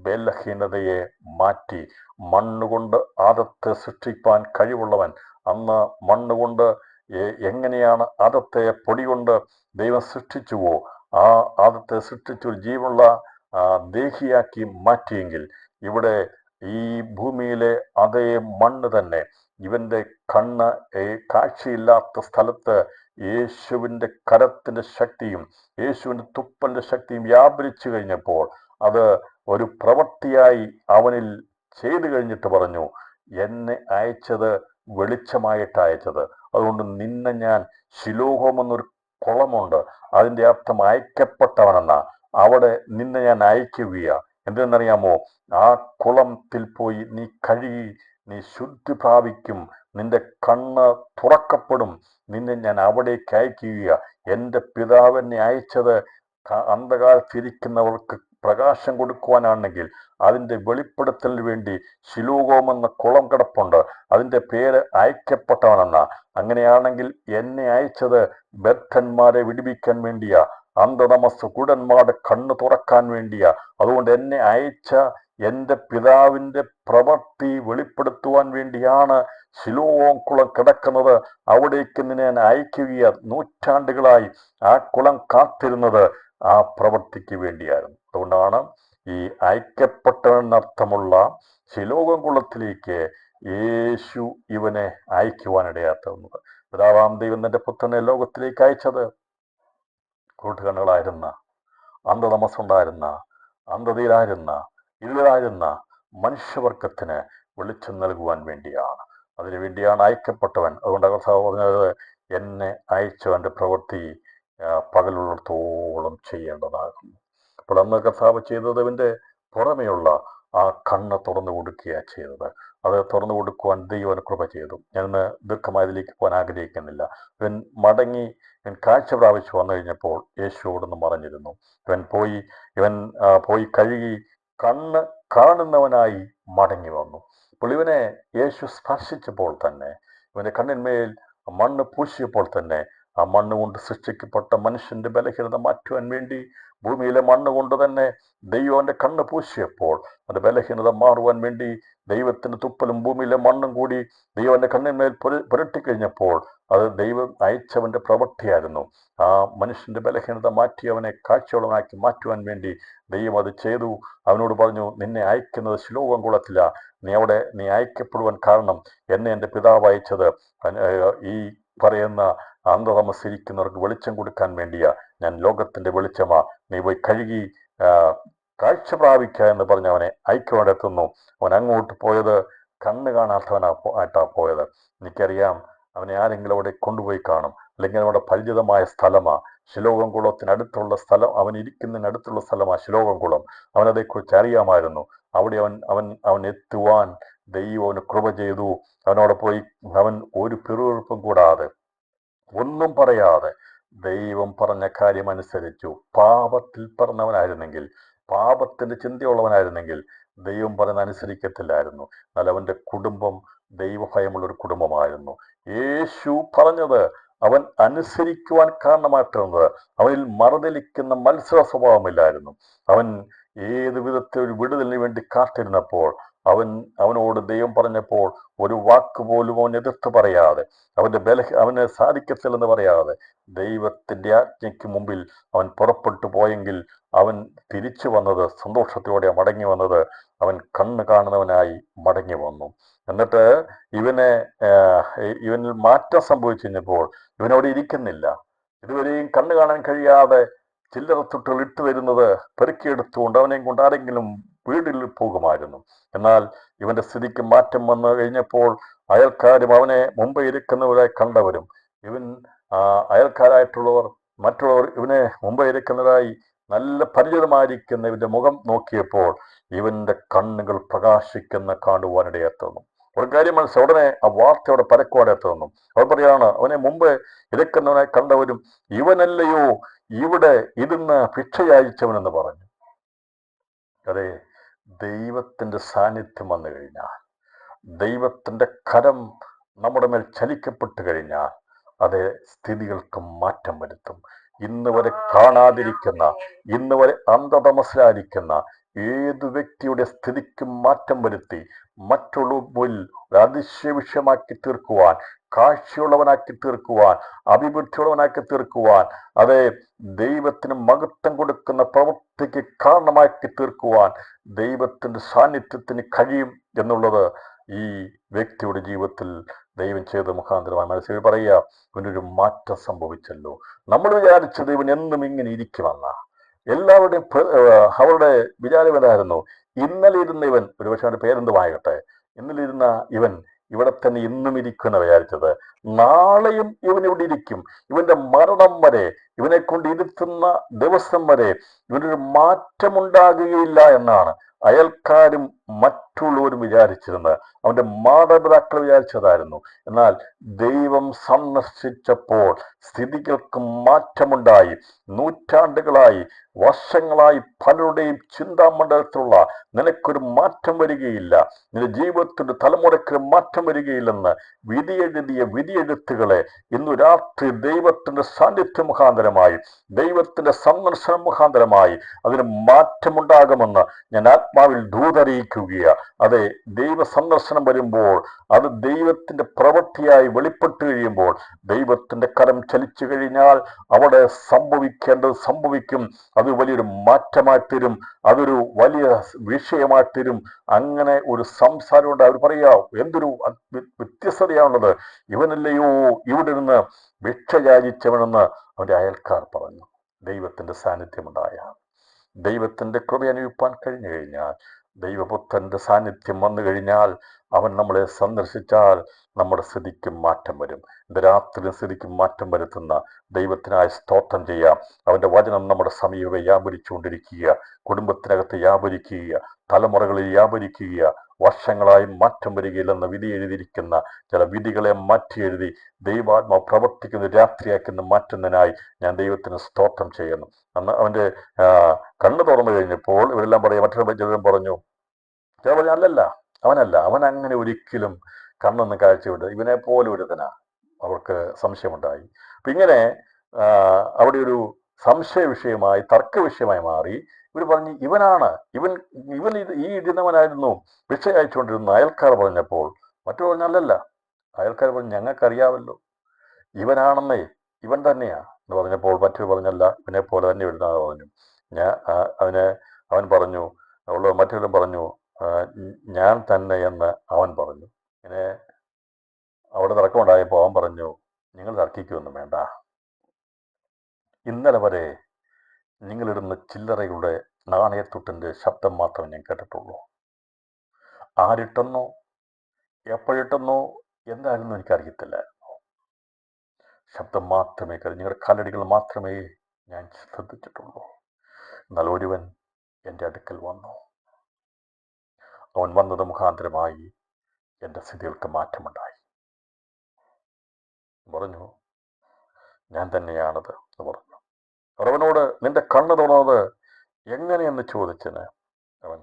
ബലഹീനതയെ മാറ്റി. മണ്ണുകൊണ്ട് ആദത്തെ സൃഷ്ടിപ്പാൻ കഴിവുള്ളവൻ, അന്ന് മണ്ണുകൊണ്ട് എങ്ങനെയാണ് ആദത്തെ പൊടി കൊണ്ട് ദൈവം സൃഷ്ടിച്ചുവോ ആ ആദത്തെ സൃഷ്ടിച്ചു ജീവനുള്ള ദേഹിയാക്കി മാറ്റിയെങ്കിൽ ഇവിടെ ഈ ഭൂമിയിലെ അതേ മണ്ണ് തന്നെ ഇവന്റെ കണ്ണ് കാഴ്ചയില്ലാത്ത സ്ഥലത്ത് യേശുവിന്റെ കരത്തിന്റെ ശക്തിയും യേശുവിന്റെ തുപ്പലിന്റെ ശക്തിയും വ്യാപരിച്ചു കഴിഞ്ഞപ്പോൾ അത് ഒരു പ്രവൃത്തിയായി അവനിൽ ചെയ്തു കഴിഞ്ഞിട്ട് പറഞ്ഞു, എന്നെ അയച്ചത് വെളിച്ചമായിട്ട് അയച്ചത്. അതുകൊണ്ട് നിന്നെ ഞാൻ ശിലോഹം എന്നൊരു കുളമുണ്ട്, അതിന്റെ അർത്ഥം അയക്കപ്പെട്ടവനെന്ന. അവിടെ നിന്നെ ഞാൻ അയക്കുകയാ. എന്തെന്നറിയാമോ? ആ കുളത്തിൽ പോയി നീ കഴുകി നീ ശുദ്ധി പ്രാപിക്കും, നിന്റെ കണ്ണ് തുറക്കപ്പെടും, നിന്നെ ഞാൻ അവിടേക്ക് അയക്കുകയാ. എൻ്റെ പിതാവ് എന്നെ അയച്ചത് അന്ധകാരത്തിരിക്കുന്നവർക്ക് പ്രകാശം കൊടുക്കുവാനാണെങ്കിൽ അതിൻ്റെ വെളിപ്പെടുത്തലിന് വേണ്ടി ശിലോഹം എന്ന കുളം കിടപ്പുണ്ട്, അതിൻ്റെ പേര് അയക്കപ്പെട്ടവനെന്ന. അങ്ങനെയാണെങ്കിൽ എന്നെ അയച്ചത് ബദ്ധന്മാരെ വിടുവിക്കാൻ വേണ്ടിയാ, അന്ധതമസ് കുടന്മാരുടെ കണ്ണ് തുറക്കാൻ വേണ്ടിയാ. അതുകൊണ്ട് എന്നെ അയച്ച എൻ്റെ പിതാവിൻ്റെ പ്രവൃത്തി വെളിപ്പെടുത്തുവാൻ വേണ്ടിയാണ് ശിലോഹം കുളം കിടക്കുന്നത്. അവിടേക്ക് നിന്നെ ഞാൻ അയക്കുകയാ. നൂറ്റാണ്ടുകളായി ആ കുളം കാത്തിരുന്നത് ആ പ്രവൃത്തിക്ക് വേണ്ടിയായിരുന്നു. അതുകൊണ്ടാണ് ഈ അയക്കപ്പെട്ടവനർത്ഥമുള്ള ശിലോഹം കുളത്തിലേക്ക് യേശു ഇവനെ അയക്കുവാനിടയാത്തുന്നത്. പിതാവാം ദൈവം തന്റെ പുത്രനെ ലോകത്തിലേക്ക് അയച്ചത് കൂട്ടുകണ്ണുകളായിരുന്ന, അന്ധതമസ്സുണ്ടായിരുന്ന, അന്ധതയിലായിരുന്ന, ഇരുളായിരുന്ന മനുഷ്യവർഗത്തിന് വെളിച്ചം നൽകുവാൻ വേണ്ടിയാണ്. അതിനുവേണ്ടിയാണ് അയക്കപ്പെട്ടവൻ. അതുകൊണ്ട് കർത്താവ് പറഞ്ഞത്, എന്നെ അയച്ചവന്റെ പ്രവൃത്തി പകലുള്ളിടത്തോളം ചെയ്യേണ്ടതാകുന്നു. അപ്പോൾ അന്ന് കർത്താവ് ചെയ്തത് ഇവന്റെ പുറമെയുള്ള ആ കണ്ണ് തുറന്നു കൊടുക്കുകയാണ് ചെയ്തത്. അത് തുറന്നു കൊടുക്കുവാൻ ദൈവം കൃപ ചെയ്തു. ഞാനിന്ന് ദീർഘമായതിലേക്ക് പോകാൻ ആഗ്രഹിക്കുന്നില്ല. ഇവൻ മടങ്ങി ഇവൻ കാഴ്ച പ്രാപിച്ചു വന്നു കഴിഞ്ഞപ്പോൾ യേശുവോടൊന്ന് മറഞ്ഞിരുന്നു. ഇവൻ പോയി കഴുകി കണ്ണ് കാണുന്നവനായി മടങ്ങി വന്നു. അപ്പോൾ ഇവനെ യേശു സ്പർശിച്ചപ്പോൾ തന്നെ, ഇവന്റെ കണ്ണിന്മേൽ മണ്ണ് പൂശിയപ്പോൾ തന്നെ, ആ മണ്ണ് കൊണ്ട് സൃഷ്ടിക്കപ്പെട്ട മനുഷ്യന്റെ ബലഹീനത മാറ്റുവാൻ വേണ്ടി ഭൂമിയിലെ മണ്ണ് കൊണ്ട് തന്നെ ദൈവന്റെ കണ്ണ് പൂശിയപ്പോൾ അത് ബലഹീനത മാറുവാൻ വേണ്ടി ദൈവത്തിന്റെ തുപ്പലും ഭൂമിയിലെ മണ്ണും കൂടി ദൈവന്റെ കണ്ണിന്മേൽ പുരട്ടിക്കഴിഞ്ഞപ്പോൾ അത് ദൈവം അയച്ചവന്റെ പ്രവൃത്തിയായിരുന്നു. ആ മനുഷ്യന്റെ ബലഹീനത മാറ്റി അവനെ കാഴ്ചയുള്ളവനാക്കി മാറ്റുവാൻ വേണ്ടി ദൈവം അത് ചെയ്തു. അവനോട് പറഞ്ഞു, നിന്നെ അയക്കുന്നത് ശിലോഹം കുളത്തില, നീ അയക്കപ്പെടുവാൻ കാരണം എന്നെ എൻ്റെ പിതാവ് അയച്ചത് ഈ പറയുന്ന അന്ധതമസ്സിരിക്കുന്നവർക്ക് വെളിച്ചം കൊടുക്കാൻ വേണ്ടിയാ. ഞാൻ ലോകത്തിന്റെ വെളിച്ചമാ, നീ പോയി കഴുകി കാഴ്ച പ്രാപിക്കുക എന്ന് പറഞ്ഞ് അവനെ അയക്കുവാനെത്തുന്നു. അവൻ അങ്ങോട്ട് പോയത് കണ്ണ് കാണാത്തവനായിട്ടാ പോയത്. എനിക്കറിയാം അവനെ ആരെങ്കിലും അവിടെ കൊണ്ടുപോയി കാണും, അല്ലെങ്കിൽ അവിടെ പരിചിതമായ സ്ഥലമാ ശിലോഹം കുളത്തിനടുത്തുള്ള സ്ഥലം, അവൻ ഇരിക്കുന്നതിനടുത്തുള്ള സ്ഥലമാ ശിലോഹം കുളം. അവനതേക്കുറിച്ച് അറിയാമായിരുന്നു. അവിടെ അവൻ എത്തുവാൻ ദൈവം അവന് കൃപ ചെയ്തു. അവനോട് പോയി അവൻ ഒരു പിറുപിറുപ്പും കൂടാതെ, ഒന്നും പറയാതെ ദൈവം പറഞ്ഞ കാര്യം അനുസരിച്ചു. പാപത്തിൽ പറഞ്ഞവനായിരുന്നെങ്കിൽ, പാപത്തിന്റെ ചിന്തയുള്ളവനായിരുന്നെങ്കിൽ ദൈവം പറഞ്ഞ അനുസരിക്കത്തില്ലായിരുന്നു. എന്നാൽ അവന്റെ കുടുംബം ദൈവഭയമുള്ളൊരു കുടുംബമായിരുന്നു. യേശു പറഞ്ഞത് അവൻ അനുസരിക്കുവാൻ കാരണമായിട്ടുള്ളത് അവനിൽ മറുതലിക്കുന്ന മത്സര സ്വഭാവമില്ലായിരുന്നു. അവൻ ഏത് വിധത്തിൽ ഒരു വിടുതലിന് വേണ്ടി കാത്തിരുന്നപ്പോൾ അവനോട് ദൈവം പറഞ്ഞപ്പോൾ ഒരു വാക്ക് പോലും അവൻ എതിർത്ത് പറയാതെ, അവന് സാധിക്കത്തില്ലെന്ന് പറയാതെ ദൈവത്തിന്റെ ആജ്ഞയ്ക്ക് മുമ്പിൽ അവൻ പുറപ്പെട്ടു പോയെങ്കിൽ അവൻ തിരിച്ചു വന്നത് സന്തോഷത്തോടെ മടങ്ങി വന്നത്. അവൻ കണ്ണ് കാണുന്നവനായി മടങ്ങി വന്നു. എന്നിട്ട് ഇവനിൽ മാറ്റം സംഭവിച്ചു കഴിഞ്ഞപ്പോൾ ഇവനവിടെ ഇരിക്കുന്നില്ല. ഇതുവരെയും കണ്ണു കാണാൻ കഴിയാതെ ചില്ലറത്തുട്ടുകൾ ഇട്ടു തരുന്നത് പെറുക്കിയെടുത്തുകൊണ്ട് അവനെയും കൊണ്ട് ആരെങ്കിലും വീട്ടിൽ പോകുമായിരുന്നു. എന്നാൽ ഇവന്റെ സ്ഥിതിക്ക് മാറ്റം വന്നു കഴിഞ്ഞപ്പോൾ അയൽക്കാരും അവനെ മുമ്പേ ഇരിക്കുന്നവരായി കണ്ടവരും അയൽക്കാരായിട്ടുള്ളവർ മറ്റുള്ളവർ ഇവനെ മുമ്പേ ഇരിക്കുന്നവരായി നല്ല പരിചിതമായിരിക്കുന്ന ഇവന്റെ മുഖം നോക്കിയപ്പോൾ ഇവന്റെ കണ്ണുകൾ പ്രകാശിക്കുന്ന കാണുവാനിടയെത്തുന്നു. ഒരു കാര്യം മനസ്സിലായി, ഉടനെ ആ വാർത്തയോടെ പരക്കുവാനെത്തുന്നു. അവർ പറയാണ്, അവനെ മുമ്പ് ഇരിക്കുന്നവനായി കണ്ടവരും ഇവനല്ലയോ ഇവിടെ ഇരുന്ന് ഭിക്ഷയായിച്ചവനെന്ന് പറഞ്ഞു. അതെ, ദൈവത്തിന്റെ സാന്നിധ്യം വന്നു കഴിഞ്ഞാൽ, ദൈവത്തിന്റെ കരം നമ്മുടെ മേൽ ചലിക്കപ്പെട്ടു കഴിഞ്ഞാൽ അത് സ്ഥിതികൾക്ക് മാറ്റം വരുത്തും. ഇന്ന് വരെ കാണാതിരിക്കുന്ന, ഇന്ന് വരെ അന്ധതമസിലായിരിക്കുന്ന ഏതു വ്യക്തിയുടെ സ്ഥിതിക്കും മാറ്റം വരുത്തി മറ്റുള്ളവരിൽ അതിശയവിഷയമാക്കി തീർക്കുവാൻ, കാഴ്ചയുള്ളവനാക്കി തീർക്കുവാൻ, അഭിവൃദ്ധിയുള്ളവനാക്കി തീർക്കുവാൻ, അതെ ദൈവത്തിന് മഹത്വം കൊടുക്കുന്ന പ്രവൃത്തിക്ക് കാരണമാക്കി തീർക്കുവാൻ ദൈവത്തിന്റെ സാന്നിധ്യത്തിന് കഴിയും എന്നുള്ളത് ഈ വ്യക്തിയുടെ ജീവിതത്തിൽ ദൈവം ചെയ്ത മുഖാന്തരമായി മനസ്സിൽ പറയുക. ഇവനൊരു മാറ്റം സംഭവിച്ചല്ലോ. നമ്മൾ വിചാരിച്ചത് ഇവൻ എന്നും ഇങ്ങനെ ഇരിക്കുമെന്ന, എല്ലാവരുടെയും അവരുടെ വിചാരം ഏതായിരുന്നു? ഇന്നലെ ഇരുന്ന ഇവൻ, ഒരുപക്ഷെ അവന്റെ പേരെന്തുമാകട്ടെ, ഇന്നലെ ഇരുന്ന ഇവൻ ഇവിടെ തന്നെ ഇന്നും ഇരിക്കുന്ന വിചാരിച്ചത്. നാളെയും ഇവൻ ഇവിടെ ഇരിക്കും. ഇവന്റെ മരണം വരെ, ഇവനെ കൊണ്ട് ഇരുത്തുന്ന ദിവസം വരെ ഇവനൊരു മാറ്റമുണ്ടാകുകയില്ല എന്നാണ് അയൽക്കാരും മറ്റുള്ളവരും വിചാരിച്ചിരുന്നത്. അവന്റെ മാതാപിതാക്കൾ വിചാരിച്ചതായിരുന്നു. എന്നാൽ ദൈവം സന്ദർശിച്ചപ്പോൾ സ്ഥിതികൾക്ക് മാറ്റമുണ്ടായി. നൂറ്റാണ്ടുകളായി, വർഷങ്ങളായി പലരുടെയും ചിന്താമണ്ഡലത്തിലുള്ള നിനക്കൊരു മാറ്റം വരികയില്ല, നിന്റെ ജീവിതത്തിന്റെ തലമുറയ്ക്ക് മാറ്റം വരികയില്ലെന്ന് വിധിയെഴുതിയ വിധിയെഴുത്തുകളെ ഇന്നു രാത്രി ദൈവത്തിന്റെ സാന്നിധ്യ മുഖാന്തരമായി, ദൈവത്തിന്റെ സന്ദർശന മുഖാന്തരമായി അതിന് മാറ്റമുണ്ടാകുമെന്ന് ഞാൻ ആത്മാവിൽ ദൂതറിയിക്കുകയാണ്. അതെ, ദൈവ സന്ദർശനം വരുമ്പോൾ, അത് ദൈവത്തിന്റെ പ്രവൃത്തിയായി വെളിപ്പെട്ട് കഴിയുമ്പോൾ, ദൈവത്തിന്റെ കരം ചലിച്ചു കഴിഞ്ഞാൽ അവിടെ സംഭവിക്കേണ്ടത് സംഭവിക്കും. അത് വലിയൊരു മാറ്റമായി തീരും, അതൊരു വലിയ വിഷയമായി തീരും. അങ്ങനെ ഒരു സംസാരമുണ്ട്. അവർ പറയാ, എന്തൊരു വ്യത്യസ്തതയാണുള്ളത്, ഇവനല്ലയോ ഇവിടെ നിന്ന് ഭിക്ഷയാചിച്ചവനെന്ന് അവന്റെ അയൽക്കാർ പറഞ്ഞു. ദൈവത്തിന്റെ സാന്നിധ്യമുണ്ടായ, ദൈവത്തിന്റെ കൃപ അനുഭവിപ്പാൻ കഴിഞ്ഞു കഴിഞ്ഞാൽ, ദൈവപുത്രന്റെ സാന്നിധ്യം വന്നു കഴിഞ്ഞാൽ, അവൻ നമ്മളെ സന്ദർശിച്ചാൽ നമ്മുടെ സ്ഥിതിക്ക് മാറ്റം വരും. இந்த രാത്രി സ്ഥിതിക്ക് മാറ്റം വരുത്തുന്ന ദൈവത്തിനായി സ്തോത്രം ചെയ്യാം. അവന്റെ വചനം നമ്മുടെ സമീപം വ്യാപരിച്ചുകൊണ്ടിരിക്കുക, കുടുംബത്തിനകത്ത് വ്യാപരിക്കുക, തലമുറകളിൽ വ്യാപരിക്കുക. വർഷങ്ങളായി മാറ്റം വരികയില്ലെന്ന് വിധി എഴുതിയിരിക്കുന്ന ചില വിധികളെ മാറ്റി എഴുതി ദൈവാത്മാ പ്രവർത്തിക്കുന്ന രാത്രിയാക്കുന്ന മാറ്റുന്നതിനായി ഞാൻ ദൈവത്തിന് സ്തോത്രം ചെയ്യുന്നു. അന്ന് അവന്റെ കണ്ണ് തുറന്നു കഴിഞ്ഞപ്പോൾ ഇവരെല്ലാം പറയാം, മറ്റൊരു ചിലരും പറഞ്ഞു, ചില പറഞ്ഞു അല്ലല്ല, അവൻ അങ്ങനെ ഒരിക്കലും കണ്ണൊന്നും കാഴ്ചവിട്ട് ഇവനെ പോലെ ഒരുത്തനാ. അവർക്ക് സംശയമുണ്ടായി. അപ്പൊ ഇങ്ങനെ അവിടെ ഒരു സംശയ വിഷയമായി, തർക്ക വിഷയമായി മാറി. ഇവർ പറഞ്ഞു, ഇവൻ ഈ ഇടുന്നവനായിരുന്നു, ഭിക്ഷ അയച്ചുകൊണ്ടിരുന്ന. അയൽക്കാർ പറഞ്ഞപ്പോൾ മറ്റു പറഞ്ഞല്ലല്ല, അയൽക്കാർ പറഞ്ഞു ഞങ്ങൾക്കറിയാമല്ലോ ഇവനാണെന്നേ, ഇവൻ തന്നെയാ എന്ന് പറഞ്ഞപ്പോൾ മറ്റൊരു പറഞ്ഞല്ല, ഇവനെ പോലെ തന്നെ ഇടുന്ന പറഞ്ഞു. അവൻ പറഞ്ഞു, മറ്റൊരു പറഞ്ഞു ഞാൻ തന്നെ എന്ന് അവൻ പറഞ്ഞു. ഇങ്ങനെ അവിടെ തർക്കമുണ്ടായപ്പോൾ അവൻ പറഞ്ഞു, നിങ്ങൾ തർക്കിക്കൊന്നും വേണ്ട, ഇന്നലെ വരെ നിങ്ങളിടുന്ന ചില്ലറയുടെ നാണയത്തുട്ടിന്റെ ശബ്ദം മാത്രമേ ഞാൻ കേട്ടിട്ടുള്ളൂ. ആരിട്ടെന്നോ എപ്പോഴിട്ടെന്നോ എന്തായിരുന്നു എനിക്കറിയത്തില്ല. ശബ്ദം മാത്രമേ കേട്ടു, നിങ്ങളുടെ കാലടികൾ മാത്രമേ ഞാൻ ശ്രദ്ധിച്ചിട്ടുള്ളൂ. എന്നാൽ ഒരുവൻ എൻ്റെ അടുക്കൽ വന്നു. അവൻ വന്നത് മുഖാന്തരമായി എൻ്റെ സ്ഥിതികൾക്ക് മാറ്റമുണ്ടായി. പറഞ്ഞു, ഞാൻ തന്നെയാണത് എന്ന് പറഞ്ഞു. അവനോട് നിന്റെ കണ്ണ് തുറന്നത് എങ്ങനെയെന്ന് ചോദിച്ചതിന് അവൻ,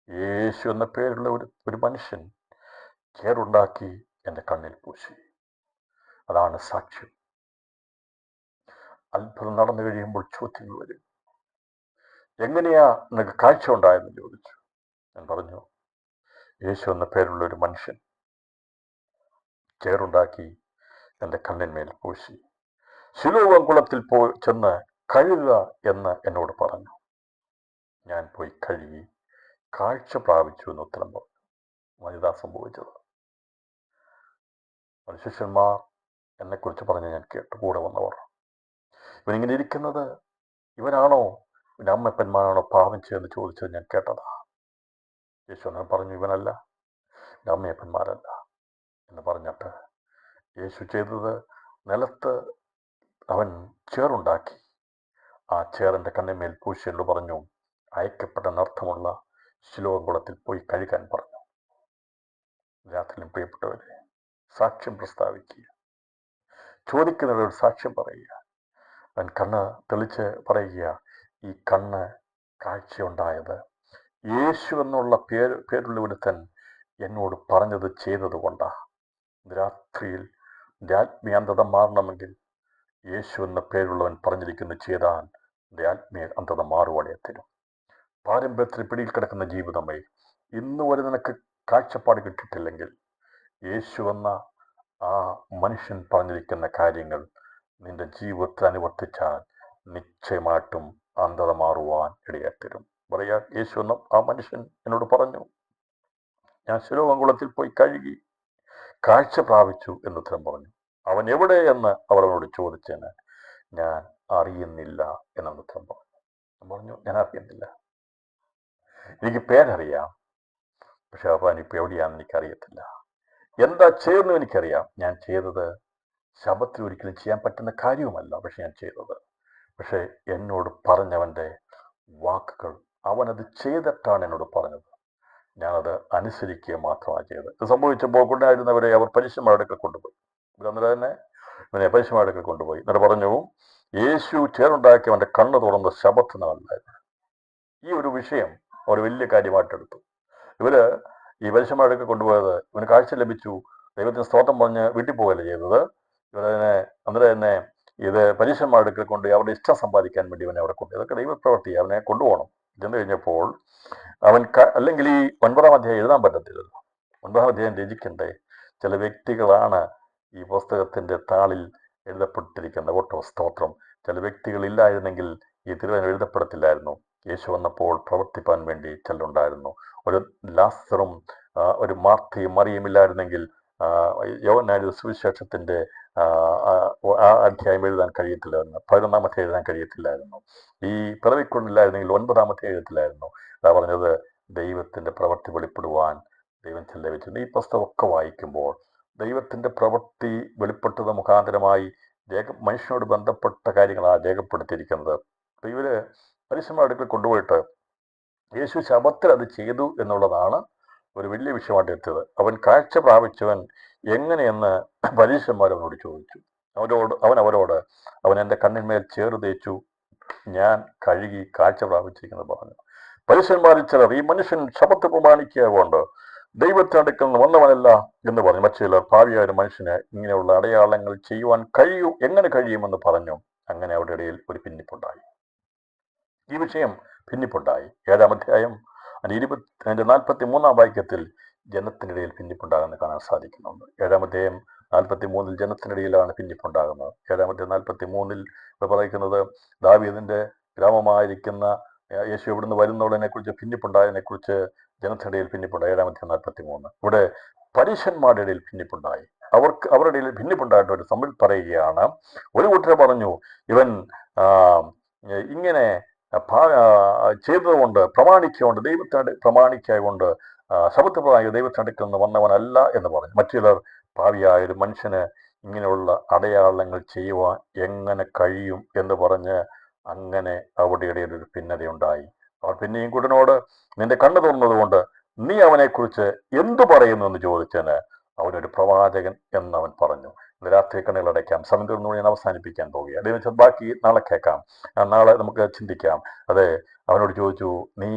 യേശു എന്ന പേരുള്ള ഒരു മനുഷ്യൻ ചേറുണ്ടാക്കി എൻ്റെ കണ്ണിൽ പൂശി. അതാണ് സാക്ഷ്യം. അത്ഭുതം നടന്നു കഴിയുമ്പോൾ ചോദ്യങ്ങൾ വരും. എങ്ങനെയാ നിനക്ക് കാഴ്ച ഉണ്ടായെന്ന് ചോദിച്ചു. ഞാൻ പറഞ്ഞു, യേശു എന്ന പേരുള്ള ഒരു മനുഷ്യൻ ചേറുണ്ടാക്കി എൻ്റെ കണ്ണിന്മേൽ പൂശി. ശിലോവാം കുളത്തിൽ ചെന്ന് കഴുകുക എന്ന് എന്നോട് പറഞ്ഞു. ഞാൻ പോയി കഴുകി കാഴ്ച പ്രാപിച്ചു എന്ന് ഉത്തരം പറഞ്ഞു. വനിതാ സംഭവിച്ചത്. ശിഷ്യന്മാർ എന്നെക്കുറിച്ച് പറഞ്ഞ് ഞാൻ കേട്ടു. കൂടെ വന്നവർ, ഇവനിങ്ങനെ ഇരിക്കുന്നത് ഇവനാണോ, ഇവൻ്റെ അമ്മപ്പന്മാരാണോ പാപം ചെയ്തെന്ന് ചോദിച്ചത് ഞാൻ കേട്ടതാ. യേശു അങ്ങനെ പറഞ്ഞു, ഇവനല്ല, എൻ്റെ അമ്മയപ്പന്മാരല്ല എന്ന് പറഞ്ഞിട്ട് യേശു ചെയ്തത്, നിലത്ത് അവൻ ചേറുണ്ടാക്കി ആ ചേറിൻ്റെ കണ്ണിന്മേൽ പൂശിയോട് പറഞ്ഞു, അയക്കപ്പെട്ട നർത്ഥമുള്ള ശിലോവാം കുളത്തിൽ പോയി കഴുകാൻ പറഞ്ഞു. രാത്രിയിലും പ്രിയപ്പെട്ടവരെ, സാക്ഷ്യം പ്രസ്താവിക്കുക, ചോദിക്കുന്നവരോട് സാക്ഷ്യം പറയുക. അവൻ കണ്ണ് തെളിച്ച് പറയുക, ഈ കണ്ണ് കാഴ്ചയുണ്ടായത് യേശു എന്നുള്ള പേരുള്ള ഒരുത്തൻ എന്നോട് പറഞ്ഞത് ചെയ്തത് കൊണ്ടാണ്. രാത്രിയിൽ എൻ്റെ ആത്മീയ മാറണമെങ്കിൽ യേശു എന്ന പേരുള്ളവൻ പറഞ്ഞിരിക്കുന്നത് ചെയ്താൽ എൻ്റെ ആത്മീയ അന്ധത മാറുവാടേ തരും. പാരമ്പര്യത്തിൽ പിടിയിൽ കിടക്കുന്ന ജീവിതമേ, ഇന്ന് വരെ നിനക്ക് കാഴ്ചപ്പാട് കിട്ടിയിട്ടില്ലെങ്കിൽ യേശു എന്ന ആ മനുഷ്യൻ പറഞ്ഞിരിക്കുന്ന കാര്യങ്ങൾ നിന്റെ ജീവിതത്തിൽ അനുവർത്തിച്ചാൽ നിശ്ചയമായിട്ടും അന്ധത മാറുവാൻ ഇടയായിത്തരും. പറയാ, യേശു എന്ന ആ മനുഷ്യൻ എന്നോട് പറഞ്ഞു, ഞാൻ ശിലോവാം കുളത്തിൽ പോയി കഴുകി കാഴ്ച പ്രാപിച്ചു എന്നുത്തരം പറഞ്ഞു. അവൻ എവിടെ എന്ന് അവർ അവനോട് ചോദിച്ചതിന് ഞാൻ അറിയുന്നില്ല എന്നുത്തരം പറഞ്ഞു. ഞാൻ അറിയുന്നില്ല, എനിക്ക് പേരറിയാം, പക്ഷെ അവൻ ഇപ്പൊ എവിടെയാണെന്ന് എനിക്കറിയത്തില്ല. എന്താ ചെയ്യുന്നു എനിക്കറിയാം. ഞാൻ ചെയ്തത് ശബത്തിൽ ഒരിക്കലും ചെയ്യാൻ പറ്റുന്ന കാര്യവുമല്ല, പക്ഷെ ഞാൻ ചെയ്തത്. പക്ഷെ എന്നോട് പറഞ്ഞവൻ്റെ വാക്കുകൾ, അവനത് ചെയ്തിട്ടാണ് എന്നോട് പറഞ്ഞത്. ഞാനത് അനുസരിക്കുക മാത്രമാണ് ചെയ്തത്. ഇത് സംഭവിച്ചപ്പോൾ കൊണ്ടായിരുന്നവരെ അവർ പരീക്ഷന്മാരുടെ അടുക്കൽ കൊണ്ടുപോയി. അന്നേരം തന്നെ ഇവനെ പരീക്ഷന്മാരുടെ അടുക്കൽ കൊണ്ടുപോയി. എന്നിട്ട് പറഞ്ഞു, യേശു ചേറുണ്ടാക്കി അവൻ്റെ കണ്ണ് തുറന്ന ശബത്ത് നാളിലായിരുന്നു. ഈ ഒരു വിഷയം അവർ വലിയ കാര്യമായിട്ടെടുത്തു. ഇവര് ഈ പരീക്ഷന്മാരുടെ അടുക്കൽ കൊണ്ടുപോയത്, ഇവന് കാഴ്ച ലഭിച്ചു, ദൈവത്തിന് സ്തോത്രം പറഞ്ഞ് വീട്ടിൽ പോവുകയല്ല ചെയ്തത്. ഇവരതിനെ അന്നേരം തന്നെ ഇത് പരീക്ഷന്മാരുടെ അടുക്കൽ കൊണ്ട് അവരുടെ ഇഷ്ടം സമ്പാദിക്കാൻ വേണ്ടി ഇവനെ അവിടെ കൊണ്ടു. ഇതൊക്കെ ദൈവപ്രവൃത്തി. അവനെ കൊണ്ടുപോകണം. ചെന്ന് കഴിഞ്ഞപ്പോൾ അവൻ അല്ലെങ്കിൽ ഈ 9-ാം അധ്യായം എഴുതാൻ പറ്റത്തില്ലല്ലോ. 9-ാം അധ്യായം രചിക്കണ്ടേ. ചില വ്യക്തികളാണ് ഈ പുസ്തകത്തിന്റെ താളിൽ എഴുതപ്പെട്ടിരിക്കുന്നത്. ഓട്ടോ സ്തോത്രം. ചില വ്യക്തികളില്ലായിരുന്നെങ്കിൽ ഈ തിരുവചനം എഴുതപ്പെടത്തില്ലായിരുന്നു. യേശു വന്നപ്പോൾ പ്രവർത്തിപ്പാൻ വേണ്ടി ചിലരുണ്ടായിരുന്നു. ഒരു ലാസറും ഒരു മാർത്തയും മറിയും ഇല്ലായിരുന്നെങ്കിൽ യോഹന്നാന്റെ സുവിശേഷത്തിന്റെ ആ അധ്യായം എഴുതാൻ കഴിയത്തില്ലായിരുന്നു. 11-ാമത്തെ എഴുതാൻ കഴിയത്തില്ലായിരുന്നു. ഈ പിറവിക്കൊണ്ടില്ലായിരുന്നെങ്കിൽ 9-ാമത്തെ എഴുതത്തില്ലായിരുന്നു. അതാ പറഞ്ഞത്, ദൈവത്തിന്റെ പ്രവൃത്തി വെളിപ്പെടുവാൻ ദൈവം ചെലവഴിച്ചിരുന്നു. ഈ പുസ്തകമൊക്കെ വായിക്കുമ്പോൾ ദൈവത്തിന്റെ പ്രവൃത്തി വെളിപ്പെട്ടത് മുഖാന്തരമായി മനുഷ്യനോട് ബന്ധപ്പെട്ട കാര്യങ്ങളാണ് രേഖപ്പെടുത്തിയിരിക്കുന്നത്. അപ്പൊ ഇവര് പരീക്ഷന്മാരുടെ അടുക്കൽ കൊണ്ടുപോയിട്ട് യേശു ശബത്തിൽ അത് ചെയ്തു എന്നുള്ളതാണ് ഒരു വലിയ വിഷയമായിട്ട് എത്തിയത്. അവൻ കാഴ്ച പ്രാപിച്ചവൻ എങ്ങനെയെന്ന് പരീക്ഷന്മാർ അവനോട് ചോദിച്ചു. അവരോട് അവൻ എൻ്റെ കണ്ണിന്മേൽ ചേറ് തേച്ചു, ഞാൻ കഴുകി കാഴ്ച പ്രാപിച്ചിരിക്കുന്നത് പറഞ്ഞു. പരീക്ഷന്മാരിൽ ചിലർ, ഈ മനുഷ്യൻ ശബത്ത് പ്രമാണിക്കുക കൊണ്ട് ദൈവത്തെ അടുക്കൽ നിന്ന് വന്നവനല്ല എന്ന് പറഞ്ഞു. മറ്റു ചിലർ, ഭാവിയായ ഒരു മനുഷ്യന് ഇങ്ങനെയുള്ള അടയാളങ്ങൾ ചെയ്യുവാൻ എങ്ങനെ കഴിയുമെന്ന് പറഞ്ഞു. അങ്ങനെ അവരുടെ ഇടയിൽ ഒരു ഭിന്നിപ്പുണ്ടായി. ഈ വിഷയം ഭിന്നിപ്പുണ്ടായി. 7-ാം അധ്യായം 43-ാം വാക്യത്തിൽ ജനത്തിനിടയിൽ ഭിന്നിപ്പുണ്ടാകുന്നത് കാണാൻ സാധിക്കുന്നുണ്ട്. 7-ാം അധ്യായം 43-ൽ ജനത്തിനിടയിലാണ് ഭിന്നിപ്പുണ്ടാകുന്നത്. 7-ാം അധ്യായം 43-ൽ പറയുന്നത്, ദാവീദിന്റെ ഗ്രാമമായിരിക്കുന്ന യേശു ഇവിടുന്ന് വരുന്നതിനെ കുറിച്ച് ഭിന്നിപ്പുണ്ടായതിനെ കുറിച്ച് ജനത്തിനിടയിൽ ഭിന്നിപ്പുണ്ടായി. 7-ാം അധ്യായം 43. ഇവിടെ പരീശന്മാരുടെ ഇടയിൽ ഭിന്നിപ്പുണ്ടായി. അവരുടെ ഇടയിൽ ഭിന്നിപ്പുണ്ടായിട്ട് ഒരു തമ്മിൽ പറയുകയാണ്. ഒരു കൂട്ടർ പറഞ്ഞു, ഇവൻ ഇങ്ങനെ ചെയ്തതുകൊണ്ട് പ്രമാണിക്കൊണ്ട് പ്രമാണിക്കായകൊണ്ട് ശബത്ത് പ്രമാണിക ദൈവത്തിനടുക്കൽ നിന്ന് വന്നവനല്ല എന്ന് പറഞ്ഞു. മറ്റു ചിലർ, ഭാവിയായ ഒരു മനുഷ്യന് ഇങ്ങനെയുള്ള അടയാളങ്ങൾ ചെയ്യുവാൻ എങ്ങനെ കഴിയും എന്ന് പറഞ്ഞ് അങ്ങനെ അവിടെ ഇടയിൽ ഒരു ഭിന്നതയുണ്ടായി. അവർ പിന്നെയും കൂട്ടനോട്, നിന്റെ കണ്ണ് തുറന്നത് കൊണ്ട് നീ അവനെക്കുറിച്ച് എന്തു പറയുന്നു എന്ന് ചോദിച്ചതിന് അവനൊരു പ്രവാചകൻ എന്നവൻ പറഞ്ഞു. രാത്രി കണ്ണുകളടയ്ക്കാം. സമയം തീർന്നു ഞാൻ അവസാനിപ്പിക്കാൻ പോവുകയാണ്. അതേപോലെ ബാക്കി നാളെ കേൾക്കാം, നാളെ നമുക്ക് ചിന്തിക്കാം. അതെ, അവനോട് ചോദിച്ചു, നീ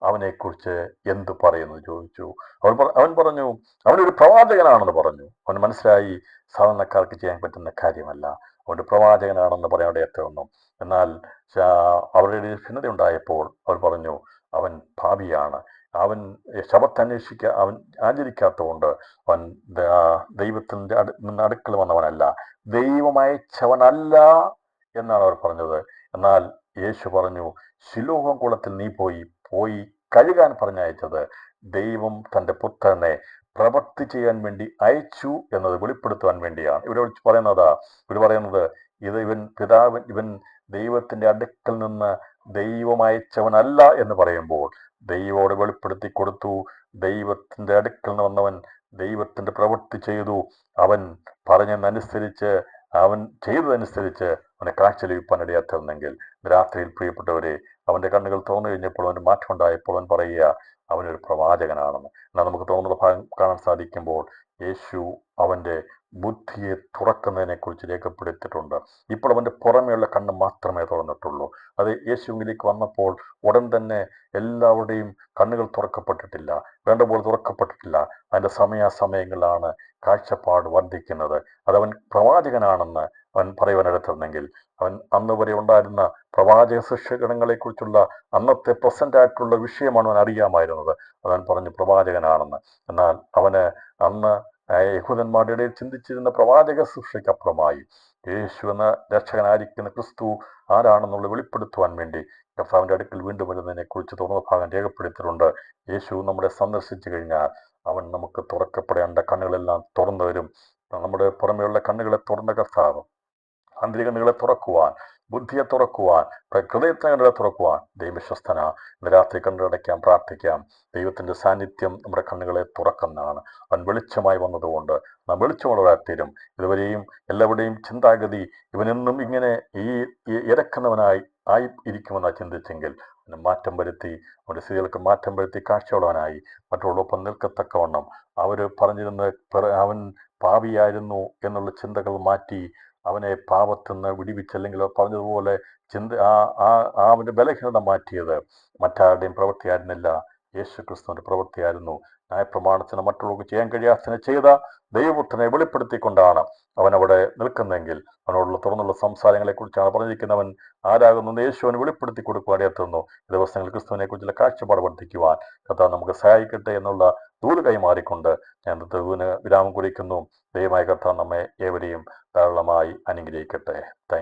അവനെക്കുറിച്ച് എന്ത് പറയുന്നു ചോദിച്ചു. അവൻ പറഞ്ഞു, അവനൊരു പ്രവാചകനാണെന്ന് പറഞ്ഞു. അവൻ മനസ്സിലായി, സാധാരണക്കാർക്ക് ചെയ്യാൻ പറ്റുന്ന കാര്യമല്ല. അവൻ്റെ പ്രവാചകനാണെന്ന് പറയാനിടയായിരുന്നു. എന്നാൽ അവരുടെ ഭിന്നതയുണ്ടായപ്പോൾ അവർ പറഞ്ഞു അവൻ പാപിയാണ്, അവൻ ശബത്ത് അവൻ ആചരിക്കാത്തതുകൊണ്ട് അവൻ ദൈവത്തിൻ്റെ അടുക്കൽ വന്നവനല്ല, ദൈവം അയച്ചവനല്ല എന്നാണ് അവർ പറഞ്ഞത്. എന്നാൽ യേശു പറഞ്ഞു, ശിലോഹം കുളത്തിൽ നീ പോയി കഴുകാൻ പറഞ്ഞയച്ചത് ദൈവം തൻ്റെ പുത്രനെ പ്രവൃത്തി ചെയ്യാൻ വേണ്ടി അയച്ചു എന്നത് വെളിപ്പെടുത്തുവാൻ വേണ്ടിയാണ്. ഇവിടെ പറയുന്നത് ഇവൻ ദൈവത്തിന്റെ അടുക്കൽ നിന്ന് ദൈവം അയച്ചവനല്ല എന്ന് പറയുമ്പോൾ ദൈവോട് വെളിപ്പെടുത്തി കൊടുത്തു. ദൈവത്തിന്റെ അടുക്കൽ നിന്ന് വന്നവൻ ദൈവത്തിന്റെ പ്രവൃത്തി ചെയ്തു. അവൻ പറഞ്ഞതനുസരിച്ച്, അവൻ ചെയ്തതനുസരിച്ച് അവനെ കാഴ്ച ലഭിക്കാൻ ഇടയാത്തിരുന്നെങ്കിൽ രാത്രിയിൽ പ്രിയപ്പെട്ടവരെ അവന്റെ കണ്ണുകൾ തുറന്നു കഴിഞ്ഞപ്പോൾ അവന് മാറ്റം ഉണ്ടായപ്പോൾ അവൻ പറയുക അവനൊരു പ്രവാചകനാണെന്ന്. എന്നാൽ നമുക്ക് തുറന്നുള്ള ഭാഗം കാണാൻ സാധിക്കുമ്പോൾ യേശു അവന്റെ ബുദ്ധിയെ തുറക്കുന്നതിനെ കുറിച്ച് രേഖപ്പെടുത്തിയിട്ടുണ്ട്. ഇപ്പോൾ അവന്റെ പുറമെയുള്ള കണ്ണ് മാത്രമേ തുറന്നിട്ടുള്ളൂ. അത് യേശുവിലേക്ക് വന്നപ്പോൾ ഉടൻ തന്നെ എല്ലാവരുടെയും കണ്ണുകൾ തുറക്കപ്പെട്ടിട്ടില്ല, വേണ്ട പോലെ തുറക്കപ്പെട്ടിട്ടില്ല. അതിന്റെ സമയാസമയങ്ങളിലാണ് കാഴ്ചപ്പാട് വർദ്ധിക്കുന്നത്. അതവൻ പ്രവാചകനാണെന്ന് അവൻ പറയുവാനെടുത്തിരുന്നെങ്കിൽ അവൻ അന്ന് വരെ ഉണ്ടായിരുന്ന പ്രവാചക ശിക്ഷണങ്ങളെ കുറിച്ചുള്ള അന്നത്തെ പ്രസന്റ് ആയിട്ടുള്ള വിഷയമാണ് അവൻ അറിയാമായിരുന്നത്. അവൻ പറഞ്ഞു പ്രവാചകനാണെന്ന്. എന്നാൽ അവന് അന്ന് യഹൂദന്മാരുടെ ഇടയിൽ ചിന്തിച്ചിരുന്ന പ്രവാചക ശുശ്രൂഷയ്ക്കപ്പുറമായി യേശു എന്ന രക്ഷകനായിരിക്കുന്ന ക്രിസ്തു ആരാണെന്നുള്ള വെളിപ്പെടുത്തുവാൻ വേണ്ടി കർത്താവിന്റെ അടുക്കൽ വീണ്ടും വരുന്നതിനെ കുറിച്ച് തുറന്ന ഭാഗം രേഖപ്പെടുത്തിയിട്ടുണ്ട്. യേശു നമ്മളെ സന്ദർശിച്ചു കഴിഞ്ഞാൽ അവൻ നമുക്ക് തുറക്കപ്പെടേണ്ട കണ്ണുകളെല്ലാം തുറന്നു വരും. നമ്മുടെ പുറമെയുള്ള കണ്ണുകളെ തുറന്ന കർത്താവ് ആന്തരിക കണ്ണുകളെ തുറക്കുവാൻ, ബുദ്ധിയെ തുറക്കുവാൻ, ഹൃദയത്തെ കണ്ണുകളെ തുറക്കുവാൻ ദൈവവിശ്വസ്തന. ഇന്ന് രാത്രി കണ്ണുടയ്ക്കാം, പ്രാർത്ഥിക്കാം. ദൈവത്തിന്റെ സാന്നിധ്യം നമ്മുടെ കണ്ണുകളെ തുറക്കുന്നതാണ്. അവൻ വെളിച്ചമായി വന്നതുകൊണ്ട് നാം വെളിച്ചമുള്ളവരായിത്തീരും. ഇതുവരെയും എല്ലാവരുടെയും ചിന്താഗതി ഇവനെന്നും ഇങ്ങനെ ഈ ഇരക്കുന്നവനായി ഇരിക്കുമെന്നാണ് ചിന്തിച്ചെങ്കിൽ അവന് മാറ്റം വരുത്തി, അവൻ്റെ സ്ത്രീകൾക്ക് മാറ്റം വരുത്തി കാഴ്ചയുള്ളവനായി മറ്റുള്ളവരൊപ്പം നിൽക്കത്തക്കവണ്ണം അവർ പറഞ്ഞിരുന്ന അവൻ പാപിയായിരുന്നു എന്നുള്ള ചിന്തകൾ മാറ്റി അവനെ പാപത്തിൽ നിന്ന് വിടിവിച്ചല്ലെങ്കിൽ പറഞ്ഞതുപോലെ അവന്റെ ബലഹീനത മാറ്റിയത് മറ്റാരുടെയും പ്രവൃത്തിയായിരുന്നില്ല, യേശു ക്രിസ്തുവിന്റെ പ്രവൃത്തിയായിരുന്നു. ന്യായപ്രമാണത്തിന് മറ്റുള്ളവർക്ക് ചെയ്യാൻ കഴിയാത്തതിനെ ചെയ്ത ദൈവപുത്രനെ വെളിപ്പെടുത്തിക്കൊണ്ടാണ് അവൻ അവിടെ നിൽക്കുന്നതെങ്കിൽ അവനോടുള്ള തുറന്നുള്ള സംസാരങ്ങളെ കുറിച്ചാണ് പറഞ്ഞിരിക്കുന്നവൻ ആരാകുന്നു യേശുവിനെ വെളിപ്പെടുത്തി കൊടുക്കുവാൻ എത്തുന്നു. ദിവസങ്ങളിൽ ക്രിസ്തുവിനെ കുറിച്ചുള്ള കാഴ്ചപ്പാട് വർദ്ധിക്കുവാൻ കർത്താവ് നമുക്ക് സഹായിക്കട്ടെ എന്നുള്ള ദൂത് കൈമാറിക്കൊണ്ട് ഞാൻ വിരാമം കുറിക്കുന്നു. ദൈവമായ കർത്താവ് നമ്മെ ഏവരെയും ധാരാളമായി അനുഗ്രഹിക്കട്ടെ.